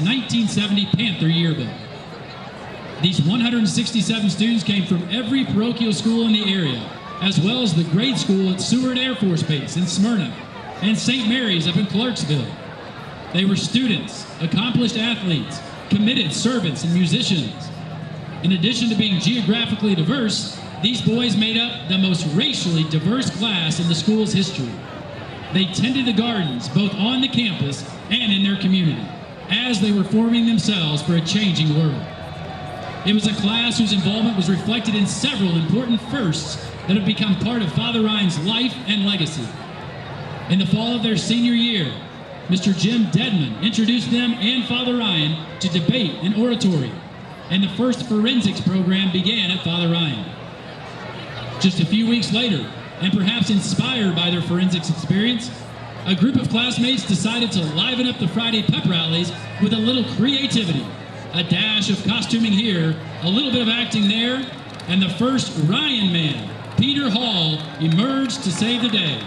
1970 Panther Yearbook. These 167 students came from every parochial school in the area, as well as the grade school at Seward Air Force Base in Smyrna and St. Mary's up in Clarksville. They were students, accomplished athletes, committed servants, and musicians. In addition to being geographically diverse, these boys made up the most racially diverse class in the school's history. They tended the gardens both on the campus and in their community, as they were forming themselves for a changing world. It was a class whose involvement was reflected in several important firsts that have become part of Father Ryan's life and legacy. In the fall of their senior year, Mr. Jim Dedman introduced them and Father Ryan to debate and oratory, and the first forensics program began at Father Ryan. Just a few weeks later, and perhaps inspired by their forensics experience, a group of classmates decided to liven up the Friday pep rallies with a little creativity, a dash of costuming here, a little bit of acting there, and the first Ryan man, Peter Hall, emerged to save the day,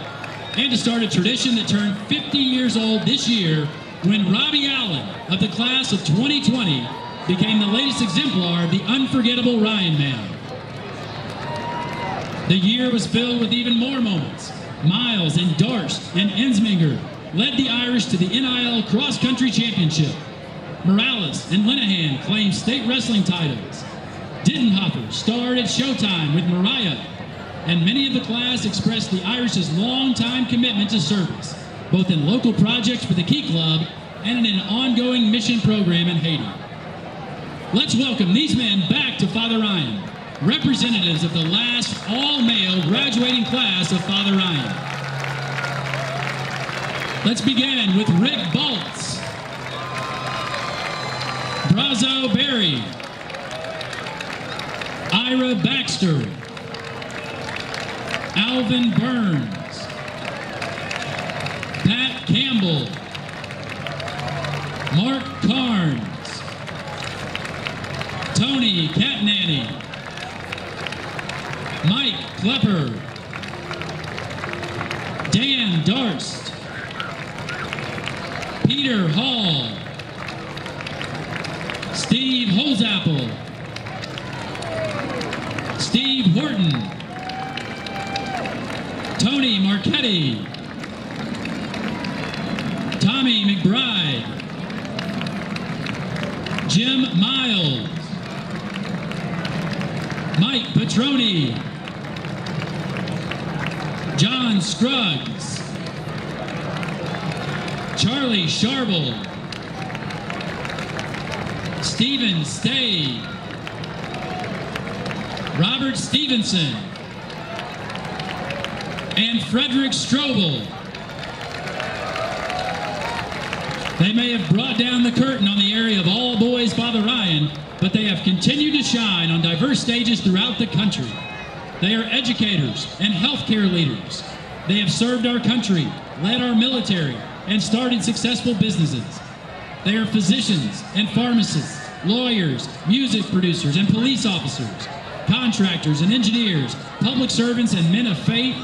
and to start a tradition that turned 50 years old this year when Robbie Allen of the class of 2020 became the latest exemplar of the unforgettable Ryan man. The year was filled with even more moments. Miles and Darst and Ensminger led the Irish to the NIL Cross Country Championship. Morales and Linehan claimed state wrestling titles. Dittenhofer starred at Showtime with Mariah, and many of the class expressed the Irish's long-time commitment to service, both in local projects for the Key Club and in an ongoing mission program in Haiti. Let's welcome these men back to Father Ryan, representatives of the last all-male graduating class of Father Ryan. Let's begin with Rick Baltz, Brazo Berry, Ira Baxter, Alvin Burns, Pat Campbell, Mark Carnes, Tony Catnanny, Mike Klepper, Dan Darst, Peter Hall, Steve Holzapple, Steve Horton, Tony Marchetti, Tommy McBride, Jim Miles, Mike Petroni, John Scruggs, Charlie Sharble, Stephen Stade, Robert Stevenson, and Frederick Strobel. They may have brought down the curtain on the area of all boys Father Ryan, but they have continued to shine on diverse stages throughout the country. They are educators and healthcare leaders. They have served our country, led our military, and started successful businesses. They are physicians and pharmacists, lawyers, music producers and police officers, contractors and engineers, public servants and men of faith,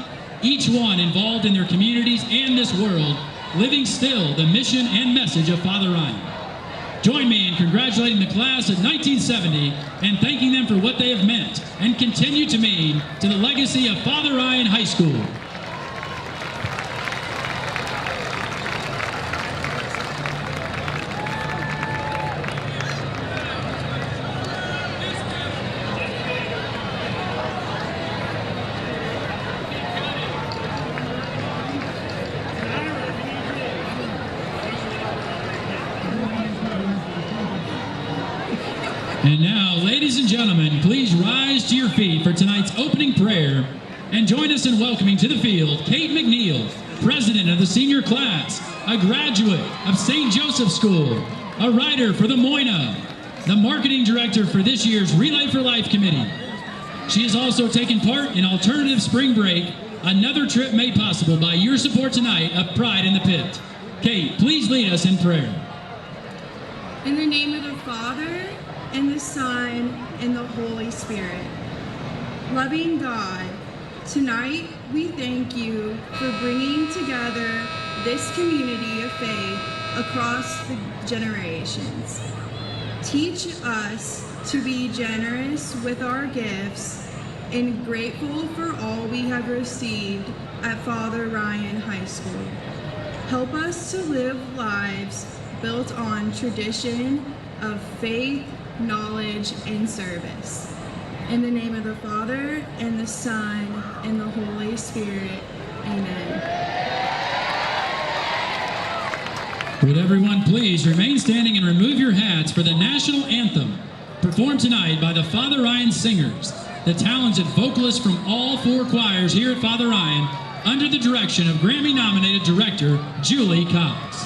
each one involved in their communities and this world, living still the mission and message of Father Ryan. Join me in congratulating the class of 1970 and thanking them for what they have meant and continue to mean to the legacy of Father Ryan High School. And now, ladies and gentlemen, please rise to your feet for tonight's opening prayer and join us in welcoming to the field Kate McNeil, president of the senior class, a graduate of St. Joseph School, a writer for the Moina, the marketing director for this year's Relay for Life Committee. She has also taken part in Alternative Spring Break, another trip made possible by your support tonight of Pride in the Pit. Kate, please lead us in prayer. In the name of the Father, and the Son, and the Holy Spirit. Loving God, tonight we thank you for bringing together this community of faith across the generations. Teach us to be generous with our gifts and grateful for all we have received at Father Ryan High School. Help us to live lives built on tradition of faith, knowledge, and service. In the name of the Father, and the Son, and the Holy Spirit. Amen. Would everyone please remain standing and remove your hats for the national anthem, performed tonight by the Father Ryan Singers, the talented vocalists from all 4 choirs here at Father Ryan, under the direction of Grammy-nominated director Julie Cox.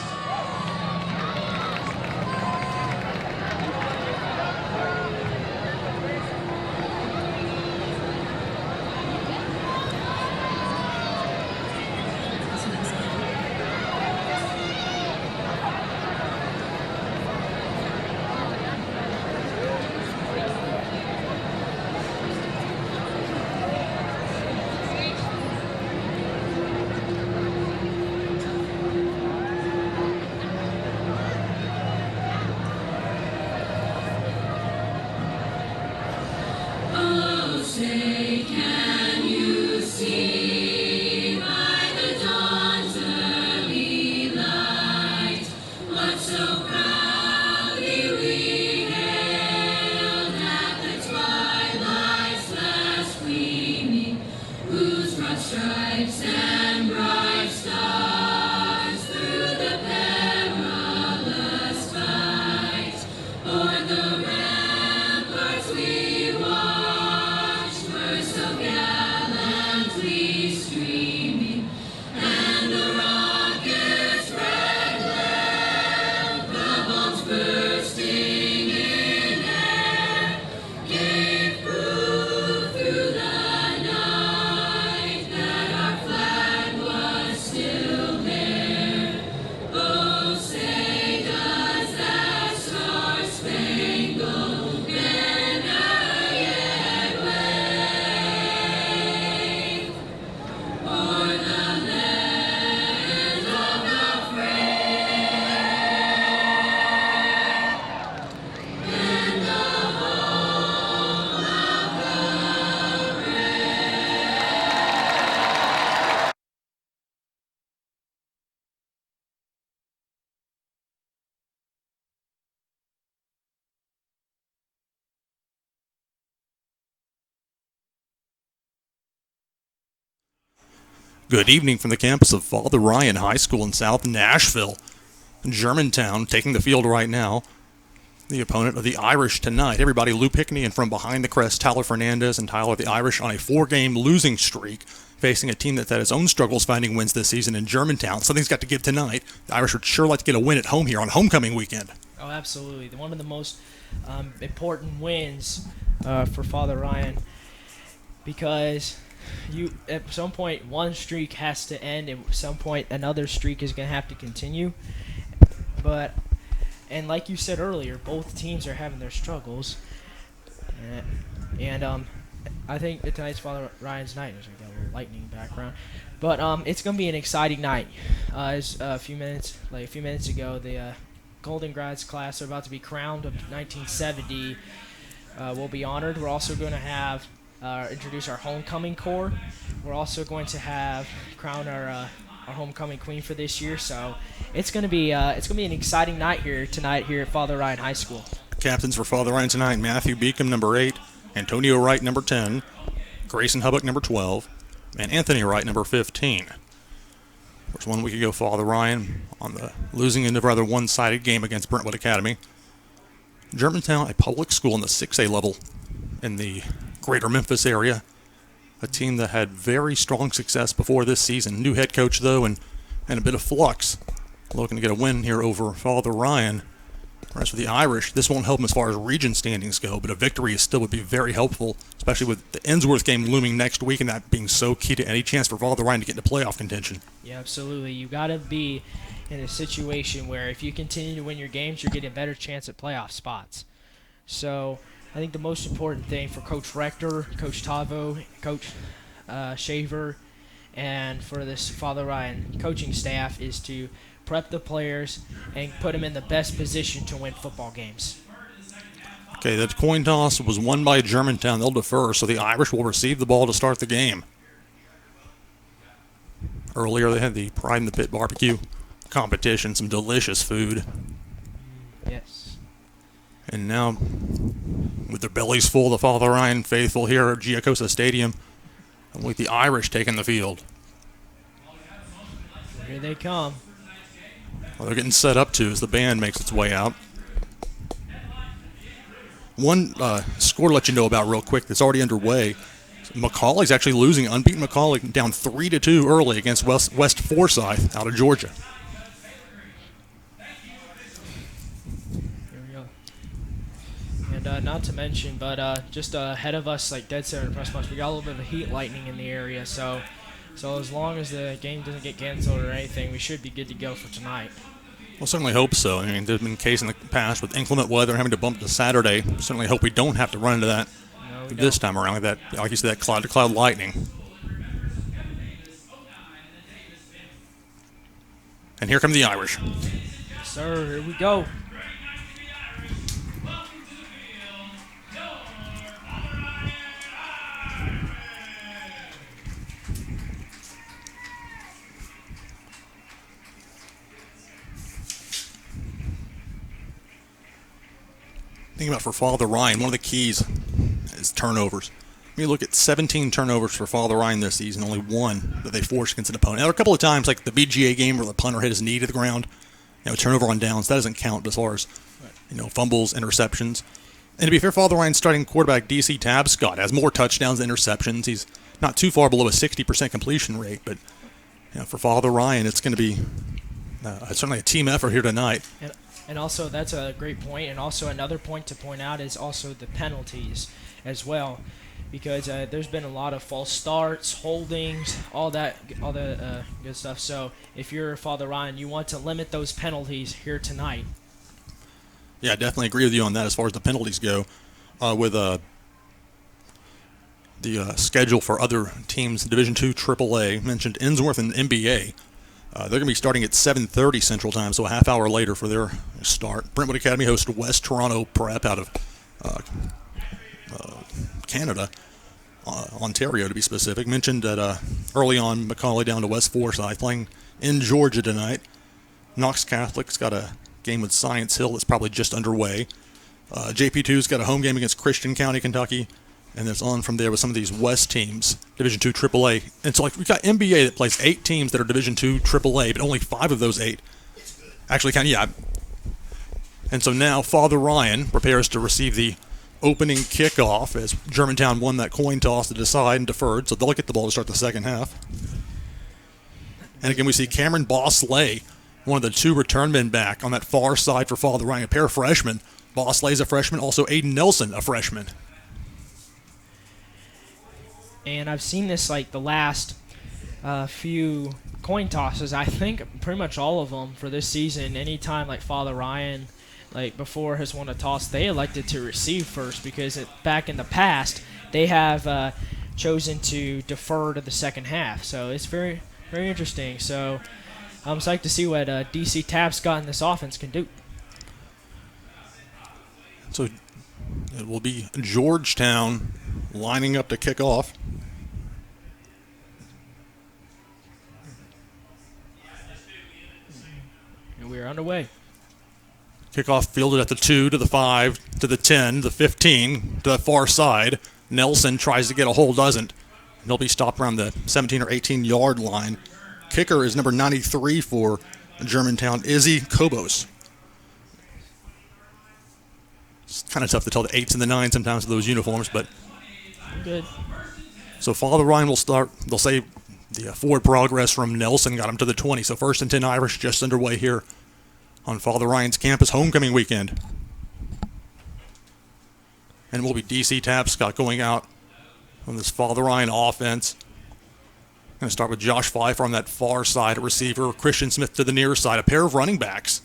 Good evening from the campus of Father Ryan High School in South Nashville. Germantown taking the field right now. The opponent of the Irish tonight. Everybody, Lou Pickney, and from behind the Crest, Tyler Fernandez and Tyler the Irish on a 4-game losing streak, facing a team that's had its own struggles finding wins this season in Germantown. Something's got to give tonight. The Irish would sure like to get a win at home here on homecoming weekend. Oh, absolutely. One of the most important wins for Father Ryan, because at some point one streak has to end, and at some point another streak is going to have to continue. And like you said earlier, both teams are having their struggles, and I think tonight's Father Ryan's night. There's like a little lightning background, but it's going to be an exciting night. As a few minutes ago, the Golden Grads class are about to be crowned of 1970. Will be honored. We're also going to have introduce our homecoming corps. We're also going to have crown our homecoming queen for this year. So it's going to be an exciting night here tonight here at Father Ryan High School. Captains for Father Ryan tonight: Matthew Beacom, number 8, Antonio Wright, number 10, Grayson Hubbock, number 12, and Anthony Wright, number 15. There's 1 week ago, Father Ryan on the losing end of a rather one-sided game against Brentwood Academy. Germantown, a public school in the 6A level in the greater Memphis area. A team that had very strong success before this season. New head coach, though, and a bit of flux. Looking to get a win here over Father Ryan. As for the Irish, this won't help them as far as region standings go, but a victory still would be very helpful, especially with the Ensworth game looming next week and that being so key to any chance for Father Ryan to get into playoff contention. Yeah, absolutely. You got to be in a situation where if you continue to win your games, you're getting a better chance at playoff spots. So I think the most important thing for Coach Rector, Coach Tavo, Coach Shaver, and for this Father Ryan coaching staff is to prep the players, and put them in the best position to win football games. Okay, that coin toss was won by Germantown. They'll defer, so the Irish will receive the ball to start the game. Earlier, they had the Pride in the Pit barbecue competition, some delicious food. Yes. And now, with their bellies full, the Father Ryan faithful here at Giacosa Stadium, and with the Irish taking the field. Here they come. Well, they're getting set up to as the band makes its way out. One score to let you know about real quick that's already underway. Macaulay's actually losing. Unbeaten Macaulay down 3-2 early against West Forsyth out of Georgia. Here we go. And not to mention, but just ahead of us, like dead center in the press box, we got a little bit of a heat lightning in the area. So as long as the game doesn't get canceled or anything, we should be good to go for tonight. Well, certainly hope so. I mean, there's been cases in the past with inclement weather having to bump to Saturday. Certainly hope we don't have to run into that this time around. Like you said, that cloud-to-cloud lightning. And here come the Irish. Yes, sir. Here we go. Thinking about for Father Ryan, one of the keys is turnovers. When you look at 17 turnovers for Father Ryan this season, only one that they forced against an opponent. Now, there are a couple of times, like the BGA game where the punter hit his knee to the ground, turnover on downs, that doesn't count as far as, fumbles, interceptions. And to be fair, Father Ryan's starting quarterback, DC Tabscott, has more touchdowns than interceptions. He's not too far below a 60% completion rate, but for Father Ryan, it's going to be certainly a team effort here tonight. And also, that's a great point. And also, another point to point out is also the penalties as well, because there's been a lot of false starts, holdings, all the good stuff. So, if you're Father Ryan, you want to limit those penalties here tonight. Yeah, I definitely agree with you on that as far as the penalties go. With the schedule for other teams, Division II AAA, mentioned Innsworth and NBA. They're going to be starting at 7:30 Central Time, so a half hour later for their start. Brentwood Academy hosts West Toronto Prep out of Canada, Ontario to be specific. Mentioned that early on, Macaulay down to West Forsyth, playing in Georgia tonight. Knox Catholic's got a game with Science Hill that's probably just underway. JP2's got a home game against Christian County, Kentucky. And it's on from there with some of these West teams, Division II AAA. And so, we've got NBA that plays 8 teams that are Division II AAA, but only 5 of those 8 actually count. Yeah. And so now Father Ryan prepares to receive the opening kickoff as Germantown won that coin toss to decide and deferred. So they'll get the ball to start the second half. And again, we see Cameron Bosley, one of the 2 return men back on that far side for Father Ryan, a pair of freshmen. Bosley's a freshman, also Aiden Nelson, a freshman. And I've seen this the last few coin tosses. I think pretty much all of them for this season. Anytime Father Ryan, before has won a toss, they elected to receive first because back in the past they have chosen to defer to the second half. So it's very, very interesting. So I'm psyched to see what DC Tabscott in this offense can do. So it will be Georgetown lining up to kick off. And we are underway. Kickoff fielded at the 2, to the 5, to the 10, the 15, to the far side. Nelson tries to get a hold, doesn't. He'll be stopped around the 17 or 18-yard line. Kicker is number 93 for Germantown, Izzy Kobos. It's kind of tough to tell the 8s and the 9s sometimes with those uniforms, but good. So Father Ryan will start. They'll say the forward progress from Nelson got him to the 20. So 1st and 10 Irish just underway here on Father Ryan's campus homecoming weekend. And it will be DC Tabscott going out on this Father Ryan offense. Going to start with Josh Pfeiffer on that far side, a receiver. Christian Smith to the near side. A pair of running backs.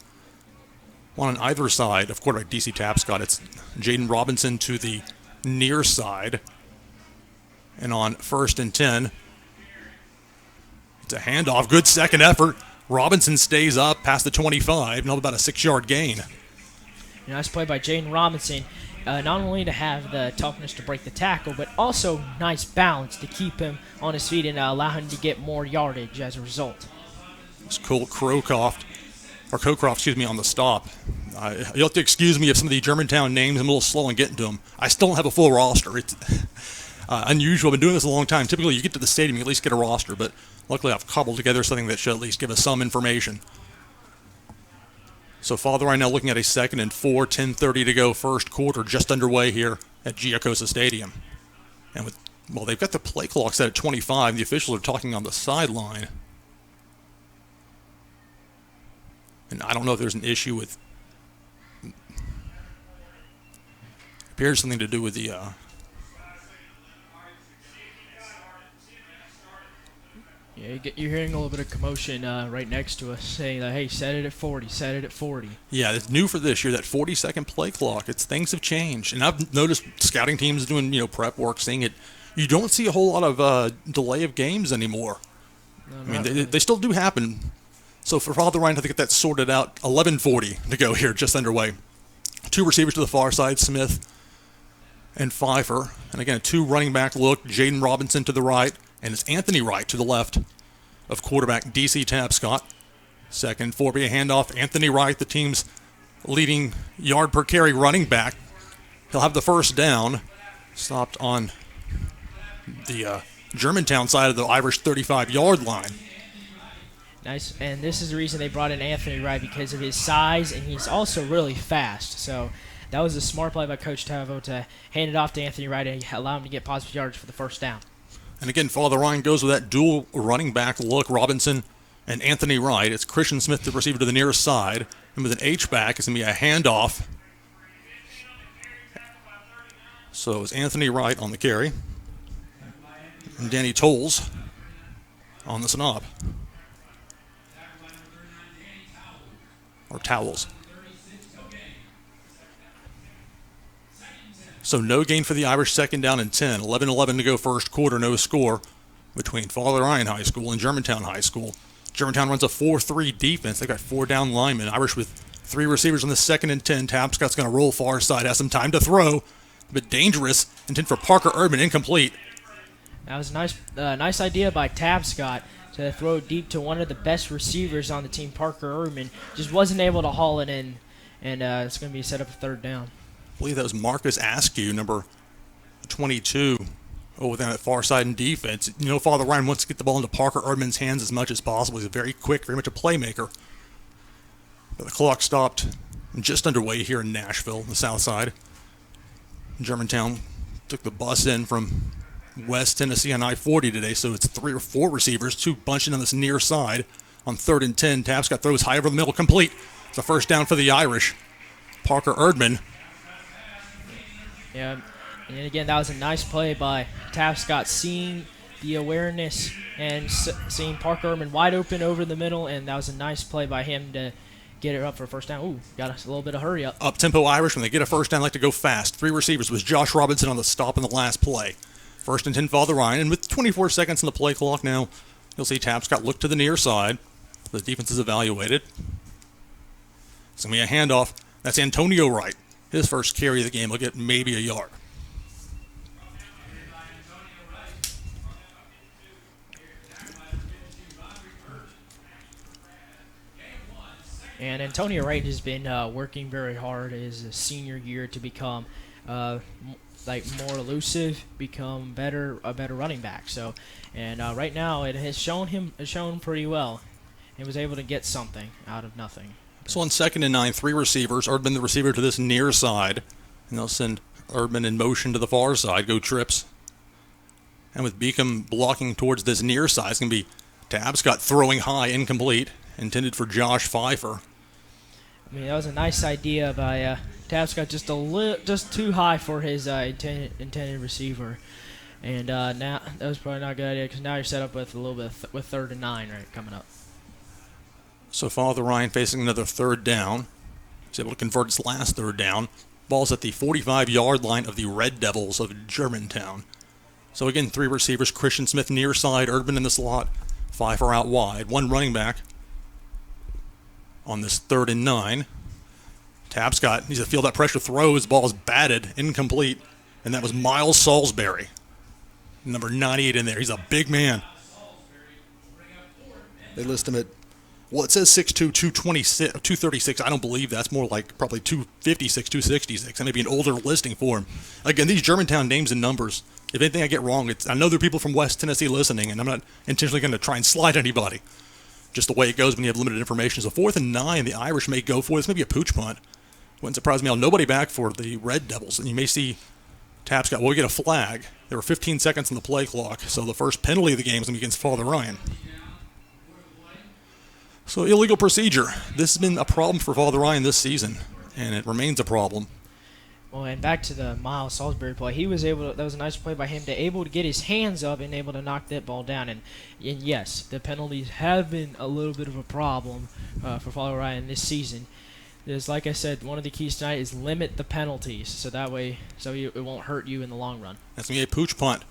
One on either side of quarterback DC Tabscott. It's Jaden Robinson to the near side. And on 1st and 10, it's a handoff. Good second effort. Robinson stays up past the 25, now about a 6-yard gain. Nice play by Jaden Robinson, not only to have the toughness to break the tackle, but also nice balance to keep him on his feet and allow him to get more yardage as a result. It's Colt Crocroft on the stop. You'll have to excuse me if some of the Germantown names, I'm a little slow in getting to them. I still don't have a full roster. It's unusual. I've been doing this a long time. Typically, you get to the stadium, you at least get a roster, but luckily I've cobbled together something that should at least give us some information. So Father Ryan now looking at a 2nd and 4, 10:30 to go, first quarter, just underway here at Giacosa Stadium. And they've got the play clock set at 25. The officials are talking on the sideline. And I don't know if there's an issue with... appears something to do with the... Yeah, you're hearing a little bit of commotion right next to us saying that, hey, set it at 40, set it at 40. Yeah, it's new for this year, that 40-second play clock. Things have changed. And I've noticed scouting teams doing, prep work, seeing it. You don't see a whole lot of delay of games anymore. No, they still do happen. So for Father Ryan to get that sorted out, 11:40 to go here, just underway. 2 receivers to the far side, Smith and Pfeiffer. And again, a 2 running back look, Jaden Robinson to the right, and it's Anthony Wright to the left of quarterback DC Tapscott. 2nd and 4 be a handoff. Anthony Wright, the team's leading yard per carry running back. He'll have the first down. Stopped on the Germantown side of the Irish 35-yard line. Nice, and this is the reason they brought in Anthony Wright, because of his size, and he's also really fast. So that was a smart play by Coach Tavo to hand it off to Anthony Wright and allow him to get positive yards for the first down. And again, Father Ryan goes with that dual running back look, Robinson and Anthony Wright. It's Christian Smith, the receiver, to the nearest side. And with an H-back, it's going to be a handoff. So it's Anthony Wright on the carry. And Danny Tolles on the snap. Or towels. So no gain for the Irish, 2nd down and 10. 11-11 to go first quarter, no score between Father Ryan High School and Germantown High School. Germantown runs a 4-3 defense. They got 4 down linemen. Irish with 3 receivers on the 2nd and 10. Tapscott's going to roll far side, has some time to throw, but dangerous. Intent for Parker Urban, incomplete. That was a nice idea by Tapscott to throw deep to one of the best receivers on the team, Parker Urban. Just wasn't able to haul it in, and it's going to be set up a 3rd down. I believe that was Marcus Askew, number 22, over there at far side in defense. Father Ryan wants to get the ball into Parker Erdman's hands as much as possible. He's very quick, very much a playmaker. But the clock stopped just underway here in Nashville, the south side. Germantown took the bus in from West Tennessee on I-40 today, so it's 3 or 4 receivers, 2 bunching on this near side. On 3rd and 10, Tapscott throws high over the middle, complete. It's a first down for the Irish. Parker Erdman. Yeah, and again, that was a nice play by Tapscott, seeing the awareness and seeing Parker Urban wide open over the middle, and that was a nice play by him to get it up for a first down. Ooh, got a little bit of hurry up. Up-tempo Irish, when they get a first down, like to go fast. 3 receivers was Josh Robinson on the stop in the last play. 1st and 10, Father Ryan, and with 24 seconds on the play clock now, you'll see Tapscott look to the near side. The defense is evaluated. It's going to be a handoff. That's Antonio Wright. His first carry of the game will get maybe a yard. And Antonio Wright has been working very hard his senior year to become more elusive, become a better running back. So, and right now it has shown pretty well. He was able to get something out of nothing. So on 2nd and 9, 3 receivers. Erdman the receiver to this near side. And they'll send Erdman in motion to the far side. Go trips. And with Beacom blocking towards this near side, it's going to be Tapscott throwing high, incomplete. Intended for Josh Pfeiffer. I mean, that was a nice idea by Tapscott, just too high for his intended receiver. And now that was probably not a good idea, because now you're set up with a little bit with 3rd and 9 right coming up. So Father Ryan facing another 3rd down. He's able to convert his last 3rd down. Ball's at the 45-yard line of the Red Devils of Germantown. So again, 3 receivers. Christian Smith near side, Erdman in the slot, Pfeiffer out wide. 1 running back, on this 3rd and 9. Tapscott needs to feel that pressure throw. His ball is batted, incomplete, and that was Miles Salisbury, number 98 in there. He's a big man. They list him at, well, it says 6'2", 236. I don't believe that's more like probably 256, 266. That may be an older listing for him. Again, these Germantown names and numbers, if anything I get wrong, I know there are people from West Tennessee listening, and I'm not intentionally going to try and slide anybody. Just the way it goes when you have limited information. So 4th and 9, the Irish may go for this. Maybe a pooch punt. Wouldn't surprise me. Nobody back for the Red Devils. And you may see Tapscott. Well, we get a flag. There were 15 seconds on the play clock. So the first penalty of the game is going to be against Father Ryan. So illegal procedure. This has been a problem for Father Ryan this season, and it remains a problem. Well, and back to the Miles Salisbury play, he was able to, that was a nice play by him, able to get his hands up and able to knock that ball down. And yes, the penalties have been a little bit of a problem for Father Ryan this season. There's, like I said, one of the keys tonight is limit the penalties, so that way, it won't hurt you in the long run. That's going to be a pooch punt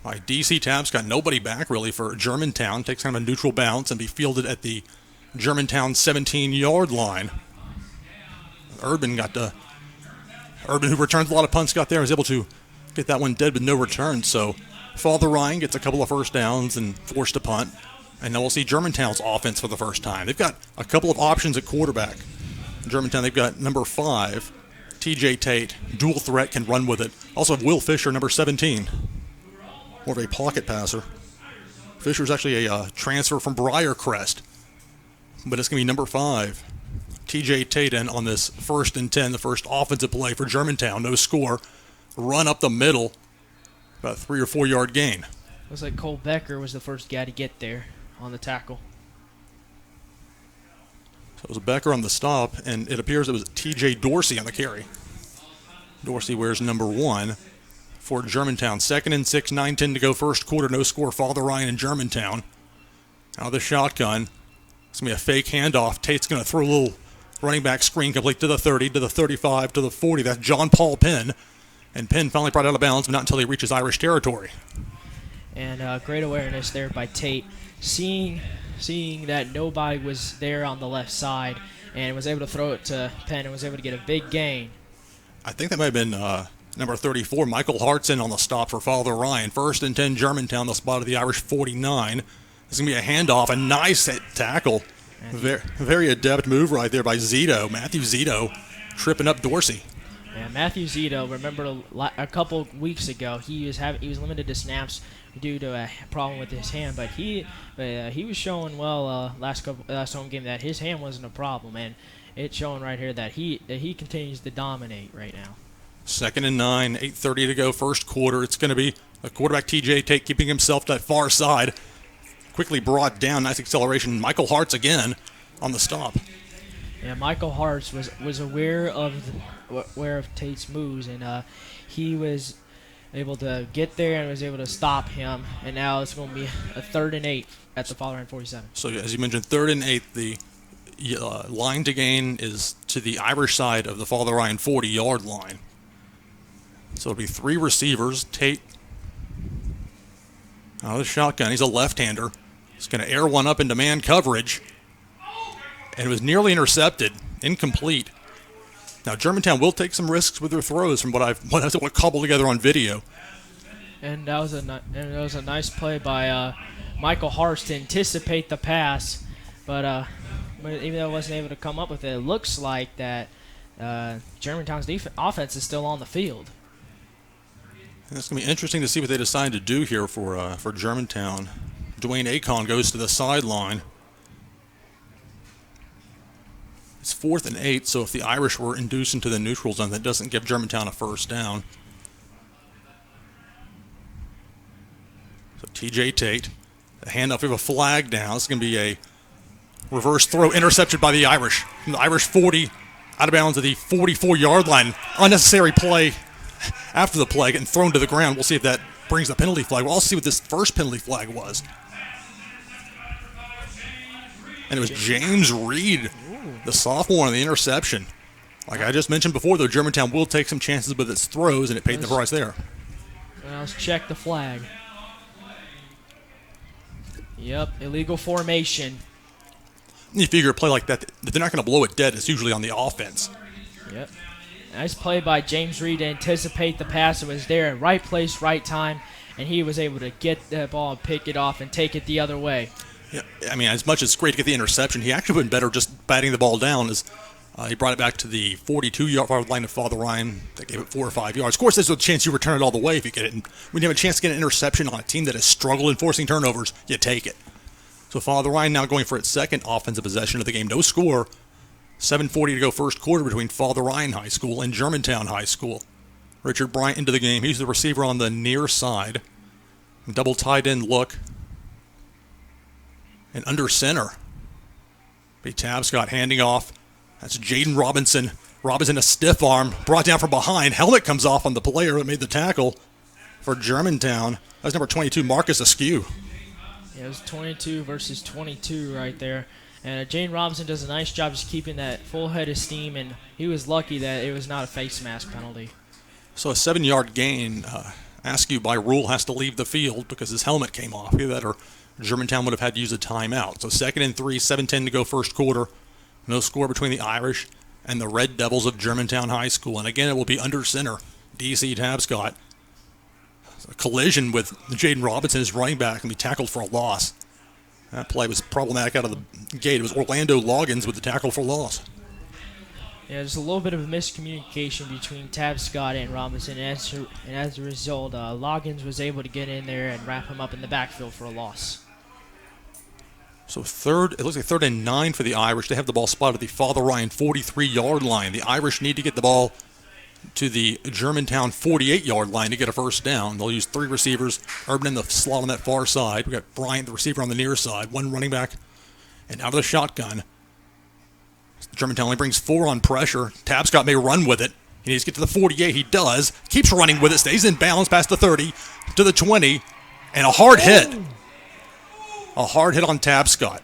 by DC Tapscott. Nobody back, really, for Germantown. Takes kind of a neutral bounce and be fielded at the Germantown 17-yard line. Urban, who returns a lot of punts, got there, was able to get that one dead with no return. So Father Ryan gets a couple of first downs and forced to punt. And then we'll see Germantown's offense for the first time. They've got a couple of options at quarterback. Germantown, they've got number 5, TJ Tate, dual threat, can run with it. Also have Will Fisher, number 17, more of a pocket passer. Fisher's actually a transfer from Crest, but it's going to be number 5, TJ Tate, in on this 1st and 10, the first offensive play for Germantown. No score, run up the middle, about a 3 or 4 yard gain. Looks like Cole Becker was the first guy to get there on the tackle. So it was Becker on the stop, and it appears it was TJ Dorsey on the carry. Dorsey wears number 1 for Germantown. 2nd and 6, 9:10 to go, first quarter, no score. Father Ryan in Germantown. Out of the shotgun. It's going to be a fake handoff. Tate's going to throw a little running back screen complete to the 30, to the 35, to the 40. That's John Paul Penn. And Penn finally brought it out of bounds, but not until he reaches Irish territory. And great awareness there by Tate. Seeing that nobody was there on the left side and was able to throw it to Penn and was able to get a big gain. I think that might have been number 34, Michael Hartson, on the stop for Father Ryan. 1st and 10, Germantown, the spot of the Irish 49. This is going to be a handoff, a nice tackle. Very adept move right there by Zito. Matthew Zito tripping up Dorsey. Yeah, Matthew Zito, remember a couple weeks ago, he was limited to snaps due to a problem with his hand, but he was showing well last home game that his hand wasn't a problem, and it's showing right here that he continues to dominate right now. 2nd and 9, 8:30 to go, first quarter. It's going to be a quarterback, TJ Tate, keeping himself to that far side. Quickly brought down, nice acceleration. Michael Hartz again on the stop. Yeah, Michael Hartz was aware of Tate's moves, and he was able to get there and was able to stop him. And now it's going to be a 3rd and 8 at the Father Ryan 47. So as you mentioned, 3rd and 8, the line to gain is to the Irish side of the Father Ryan 40-yard line. So it'll be 3 receivers. Tate out of the shotgun. He's a left-hander. He's going to air one up into man coverage. And it was nearly intercepted. Incomplete. Now, Germantown will take some risks with their throws from what I was able to cobble together on video. And that was a nice play by Michael Harst to anticipate the pass. But even though he wasn't able to come up with it, it looks like that Germantown's offense is still on the field. And it's going to be interesting to see what they decide to do here for Germantown. Dwayne Acon goes to the sideline. It's 4th and 8, so if the Irish were induced into the neutral zone, that doesn't give Germantown a first down. So TJ Tate, the handoff, we have a flag now. It's going to be a reverse throw intercepted by the Irish. From the Irish 40, out of bounds at the 44-yard line. Unnecessary play after the play, getting thrown to the ground. We'll see if that brings the penalty flag. We'll also see what this first penalty flag was. And it was James Reed, the sophomore, on the interception. Like I just mentioned before, though, Germantown will take some chances with its throws, and it paid the price there. Well, let's check the flag. Yep, illegal formation. You figure a play like that, if they're not going to blow it dead, it's usually on the offense. Yep. Nice play by James Reed to anticipate the pass. It was there, right place, right time, and he was able to get that ball and pick it off and take it the other way. Yeah, I mean, as much as it's great to get the interception, he actually would have been better just batting the ball down as he brought it back to the 42-yard line of Father Ryan. That gave it 4 or 5 yards. Of course, there's a chance you return it all the way if you get it. And when you have a chance to get an interception on a team that has struggled in forcing turnovers, you take it. So Father Ryan now going for its second offensive possession of the game. No score. 7:40 to go first quarter between Father Ryan High School and Germantown High School. Richard Bryant into the game. He's the receiver on the near side. Double tight end look. And under center. B. Tabscott handing off. That's Jaden Robinson. Robinson, a stiff arm, brought down from behind. Helmet comes off on the player that made the tackle for Germantown. That's number 22, Marcus Askew. Yeah, it was 22 versus 22 right there. And Jane Robinson does a nice job just keeping that full head of steam, and he was lucky that it was not a face mask penalty. So a 7-yard gain. Askew, by rule, has to leave the field because his helmet came off. Either that or Germantown would have had to use a timeout. So 2nd and 3, 7:10 to go first quarter. No score between the Irish and the Red Devils of Germantown High School. And again, it will be under center. D.C. Tabscott. A collision with Jaden Robinson, his running back, and be tackled for a loss. That play was problematic out of the gate. It was Orlando Loggins with the tackle for loss. Yeah, there's a little bit of a miscommunication between Tabscott and Robinson, and as a result, Loggins was able to get in there and wrap him up in the backfield for a loss. So it looks like 3rd and 9 for the Irish. They have the ball spotted at the Father Ryan 43-yard line. The Irish need to get the ball to the Germantown 48-yard line to get a first down. They'll use 3 receivers. Urban in the slot on that far side. We've got Bryant, the receiver, on the near side. 1 running back. And out of the shotgun, Germantown only brings 4 on pressure. Tabscott may run with it. He needs to get to the 48. He does. Keeps running with it. Stays in bounds past the 30 to the 20. And a hard hit. A hard hit on Tabscott.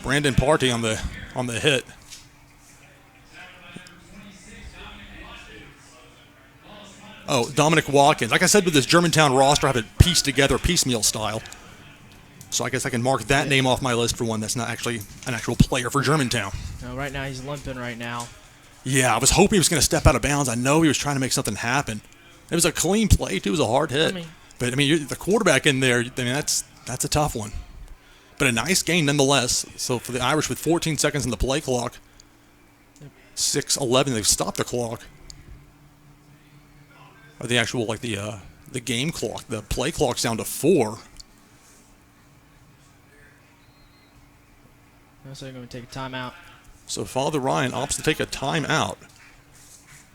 Brandon Partey on the hit. Oh, Dominic Watkins. Like I said, with this Germantown roster, I have it pieced together piecemeal style. So I guess I can mark that name off my list for one that's not actually an actual player for Germantown. No, right now he's limping right now. Yeah, I was hoping he was going to step out of bounds. I know he was trying to make something happen. It was a clean play, too. It was a hard hit. But, the quarterback in there, that's a tough one. But a nice gain nonetheless. So for the Irish with 14 seconds in the play clock, 6:11, they've stopped the clock. Or the actual, the game clock. The play clock's down to 4. So they're going to take a timeout. So Father Ryan opts to take a timeout.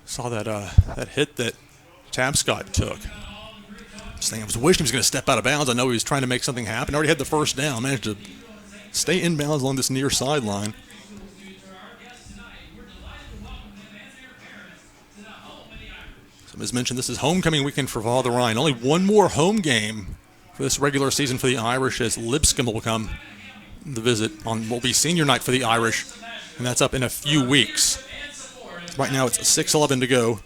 Saw that hit that Tabscott took. I was wishing he was going to step out of bounds. I know he was trying to make something happen. Already had the first down. Managed to stay in bounds along this near sideline. So as mentioned, this is homecoming weekend for Father Ryan. Only one more home game for this regular season for the Irish as Lipscomb will come the visit on what will be senior night for the Irish, and that's up in a few weeks. Right now it's 6:11 to go.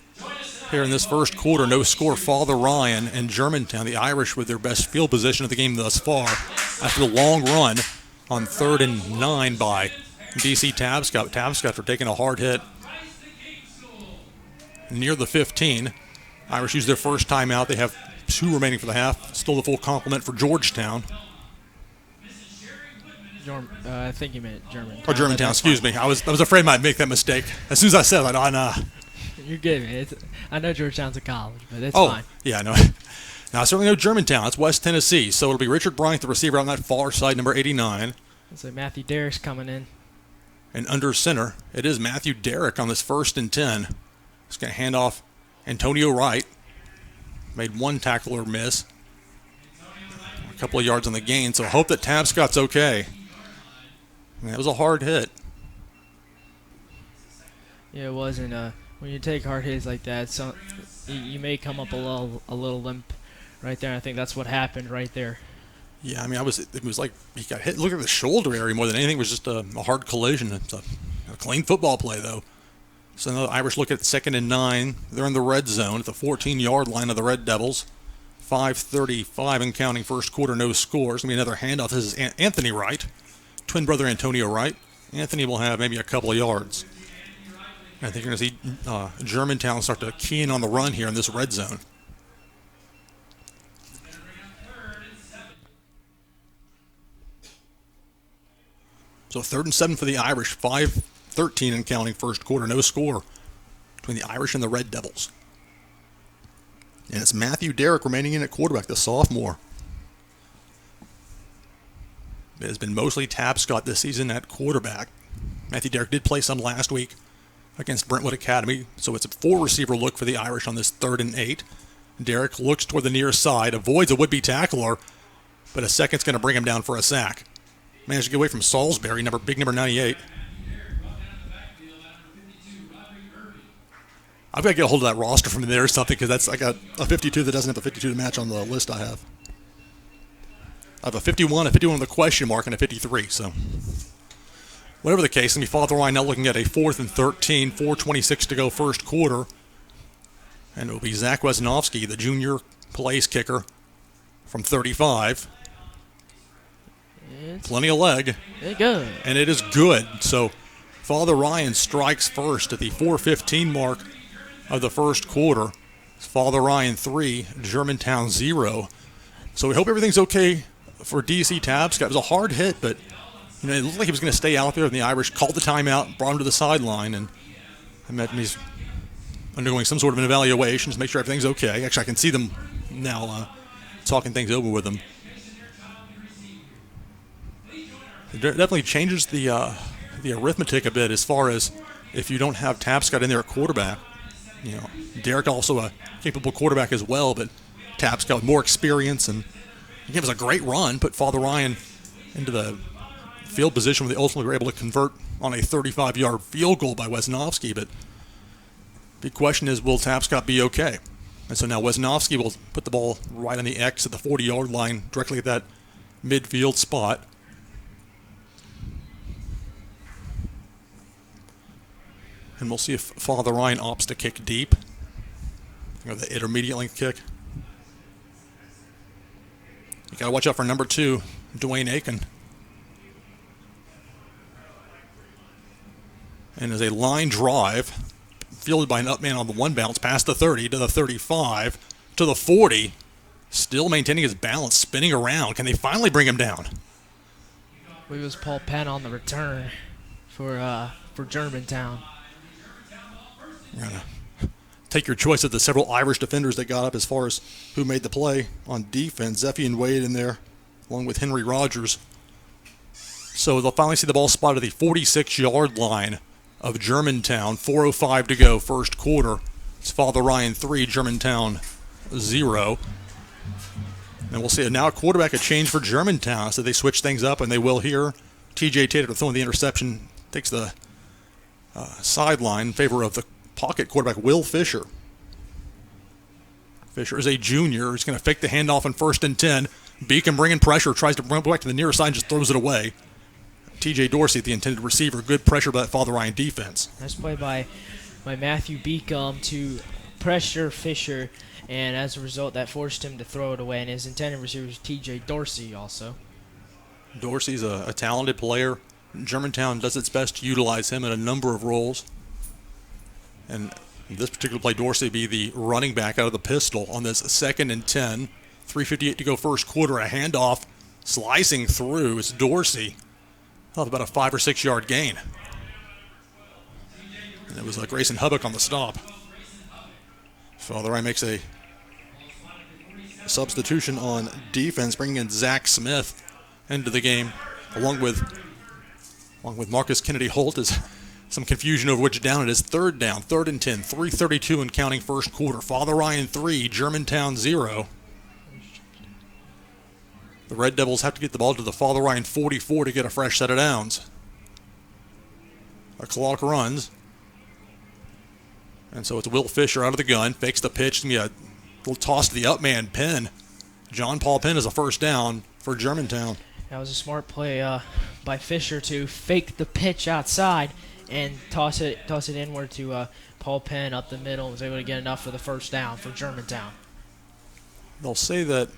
Here in this first quarter, no score, Father Ryan and Germantown, the Irish with their best field position of the game thus far after the long run on 3rd and 9 by D.C. Tabscott. Tabscott for taking a hard hit near the 15. Irish use their first timeout. They have 2 remaining for the half. Still the full complement for Georgetown. I think you meant Germantown. Or Germantown, excuse me. I was afraid I might make that mistake. As soon as I said it, I know. You're good, man. I know Georgetown's a college, but it's fine. Yeah, I know. Now, I certainly know Germantown. It's West Tennessee. So it'll be Richard Bryant, the receiver on that far side, number 89. It's like Matthew Derrick's coming in. And under center, it is Matthew Derrick on this 1st and 10. He's going to hand off Antonio Wright. Made 1 tackle or miss. A couple of yards on the gain, so hope that Tabscott's okay. That was a hard hit. Yeah, it was, and when you take hard hits like that, so you may come up a little limp right there. I think that's what happened right there. Yeah, it was like he got hit. Look at the shoulder area more than anything. It was just a hard collision. It's a clean football play, though. So now the Irish look at 2nd and 9. They're in the red zone at the 14-yard line of the Red Devils. 5:35 and counting first quarter, no scores. Gonna be another handoff. This is Anthony Wright, twin brother Antonio Wright. Anthony will have maybe a couple of yards. I think you're going to see Germantown start to key in on the run here in this red zone. So 3rd and 7 for the Irish, 5:13 and counting first quarter, no score between the Irish and the Red Devils. And it's Matthew Derrick remaining in at quarterback, the sophomore. It has been mostly Tapscott this season at quarterback. Matthew Derrick did play some last week against Brentwood Academy, so it's a 4-receiver look for the Irish on this 3rd and 8. Derrick looks toward the near side, avoids a would-be tackler, but a second's going to bring him down for a sack. Managed to get away from Salisbury, big number 98. I've got to get a hold of that roster from there or something, because I got a 52 that doesn't have a 52 to match on the list I have. I have a 51 with a question mark, and a 53, so whatever the case, and Father Ryan now looking at a 4th and 13, 4:26 to go first quarter, and it will be Zach Wesnowski, the junior place kicker from 35. Plenty of leg. Good. And it is good. So Father Ryan strikes first at the 4:15 mark of the first quarter. It's Father Ryan 3, Germantown 0. So we hope everything's okay for DC Tapscott. It was a hard hit, but it looked like he was going to stay out there, and the Irish called the timeout, brought him to the sideline, and I imagine he's undergoing some sort of an evaluation to make sure everything's okay. Actually, I can see them now talking things over with him. It definitely changes the arithmetic a bit as far as if you don't have Tapscott in there at quarterback. Derrick also a capable quarterback as well, but Tapscott with more experience, and he gave us a great run, put Father Ryan into the field position where they ultimately were able to convert on a 35-yard field goal by Wesnowski. But the question is, will Tapscott be okay? And so now Wesnowski will put the ball right on the X at the 40-yard line, directly at that midfield spot. And we'll see if Father Ryan opts to kick deep. The intermediate length kick. You got to watch out for number 2, Dwayne Aiken. And as a line drive, fielded by an up man on the one bounce, past the 30 to the 35 to the 40, still maintaining his balance, spinning around. Can they finally bring him down? It was Paul Penn on the return for Germantown. You're going to take your choice of the several Irish defenders that got up as far as who made the play on defense. Zephy and Wade in there, along with Henry Rogers. So they'll finally see the ball spotted at the 46-yard line of Germantown. 4:05 to go, first quarter. It's Father Ryan 3, Germantown 0. And we'll see now a quarterback a change for Germantown. So they switch things up, and they will here. TJ Taylor throwing the interception, takes the sideline in favor of the pocket quarterback, Will Fisher. Fisher is a junior. He's going to fake the handoff on 1st and 10. Beacom bringing pressure, tries to run back to the near side and just throws it away. TJ Dorsey, the intended receiver. Good pressure by that Father Ryan defense. Nice play by Matthew Beacom to pressure Fisher, and as a result, that forced him to throw it away. And his intended receiver is TJ Dorsey also. Dorsey's a talented player. Germantown does its best to utilize him in a number of roles. And in this particular play, Dorsey be the running back out of the pistol on this 2nd and 10. 3:58 to go first quarter. A handoff slicing through. It's Dorsey. About a 5 or 6 yard gain. And it was Grayson Hubbock on the stop. Father Ryan makes a substitution on defense, bringing in Zach Smith into the game, along with Marcus Kennedy Holt. Is some confusion over which down it is. 3rd down, 3rd and 10, 3:32 and counting first quarter. Father Ryan 3, Germantown 0. The Red Devils have to get the ball to the Father Ryan 44 to get a fresh set of downs. A clock runs. And so it's Will Fisher out of the gun. Fakes the pitch. It's going to be a little toss to the up man, Penn. John Paul Penn is a first down for Germantown. That was a smart play by Fisher to fake the pitch outside and toss it inward to Paul Penn up the middle. Was able to get enough for the first down for Germantown. They'll say that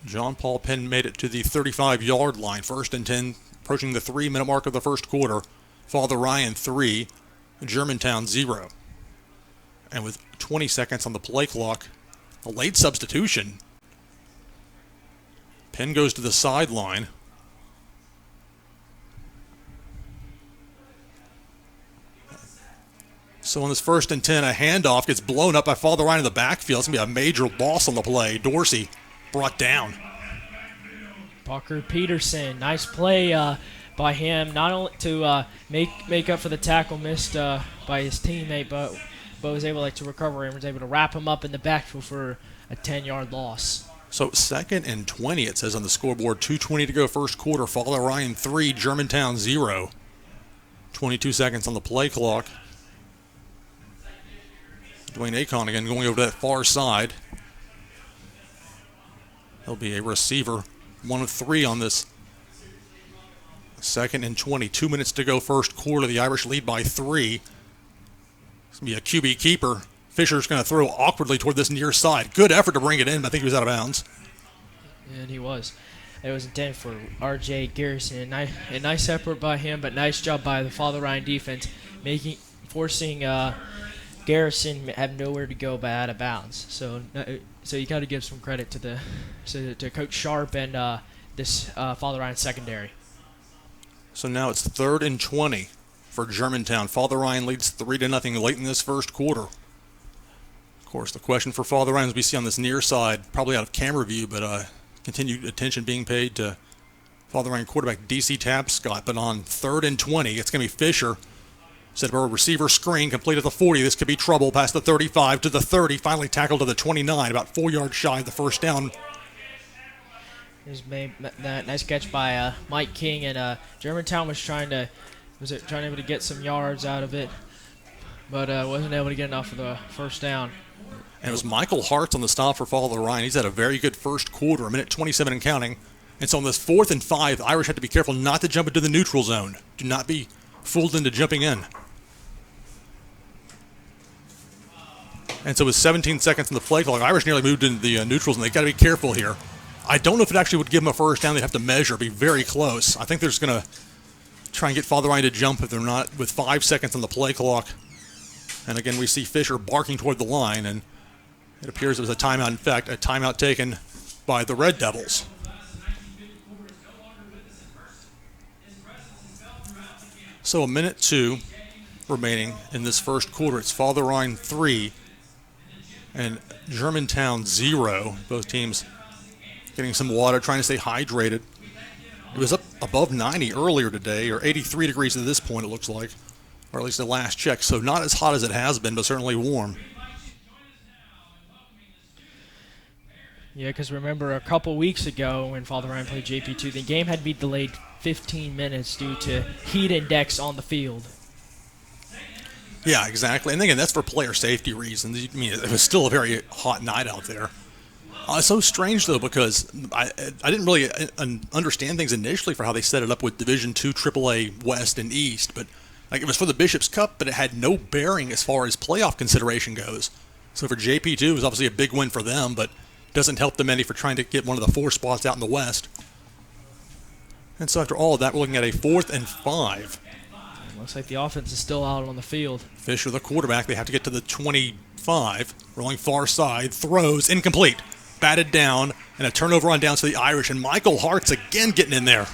John Paul Penn made it to the 35-yard line, 1st and 10, approaching the 3-minute mark of the first quarter. Father Ryan 3, Germantown 0. And with 20 seconds on the play clock, a late substitution. Penn goes to the sideline. So on this 1st and 10, a handoff gets blown up by Father Ryan in the backfield. It's going to be a major loss on the play. Dorsey brought down. Parker Peterson, nice play by him, not only to make up for the tackle missed by his teammate, but was able to recover and was able to wrap him up in the backfield for a 10-yard loss. So 2nd and 20, it says on the scoreboard. 2:20 to go first quarter. Father Ryan 3, Germantown 0. 22 seconds on the play clock. Dwayne Acon again going over to that far side. He'll be a receiver. 1 of 3 on this 2nd and 20. 2 minutes to go first quarter. The Irish lead by 3. It's going to be a QB keeper. Fisher's going to throw awkwardly toward this near side. Good effort to bring it in, but I think he was out of bounds. And he was. It was intended for R.J. Garrison. A nice effort by him, but nice job by the Father Ryan defense, forcing Garrison have nowhere to go but out of bounds. So you got to give some credit to Coach Sharp and this Father Ryan secondary. So now it's 3rd and 20 for Germantown. Father Ryan leads 3-0 late in this first quarter. Of course, the question for Father Ryan, as we see on this near side, probably out of camera view, but continued attention being paid to Father Ryan quarterback DC Tapscott. But on 3rd and 20, it's going to be Fisher. Set up a receiver screen, complete at the 40. This could be trouble past the 35 to the 30. Finally tackled to the 29, about 4 yards shy of the first down. Nice catch by Mike King, and Germantown was trying to get some yards out of it, but wasn't able to get enough for the first down. And it was Michael Hartz on the stop for Father Ryan. He's had a very good first quarter, 1:27 and counting. And so on this 4th and 5, the Irish have to be careful not to jump into the neutral zone. Do not be fooled into jumping in. And so with 17 seconds on the play clock, Irish nearly moved into the neutrals, and they've got to be careful here. I don't know if it actually would give them a first down. They'd have to measure, be very close. I think they're just going to try and get Father Ryan to jump if they're not, with 5 seconds on the play clock. And again, we see Fisher barking toward the line, and it appears it was a timeout. In fact, a timeout taken by the Red Devils. So 1:02 remaining in this first quarter. It's Father Ryan 3 and Germantown 0. Both teams getting some water, trying to stay hydrated. It was up above 90 earlier today, or 83 degrees at this point, it looks like, or at least the last check. So not as hot as it has been, but certainly warm. Yeah, because remember a couple weeks ago when Father Ryan played JP2, the game had to be delayed 15 minutes due to heat index on the field. Yeah, exactly. And again, that's for player safety reasons. I mean, it was still a very hot night out there. It's so strange, though, because I didn't really understand things initially for how they set it up with Division II, AAA West and East. But it was for the Bishop's Cup, but it had no bearing as far as playoff consideration goes. So for JP2, it was obviously a big win for them, but doesn't help them any for trying to get one of the 4 spots out in the West. And so after all of that, we're looking at a 4th and 5. Looks like the offense is still out on the field. Fisher, the quarterback, they have to get to the 25. Rolling far side, throws, incomplete. Batted down, and a turnover on downs to the Irish. And Michael Hartz again getting in there.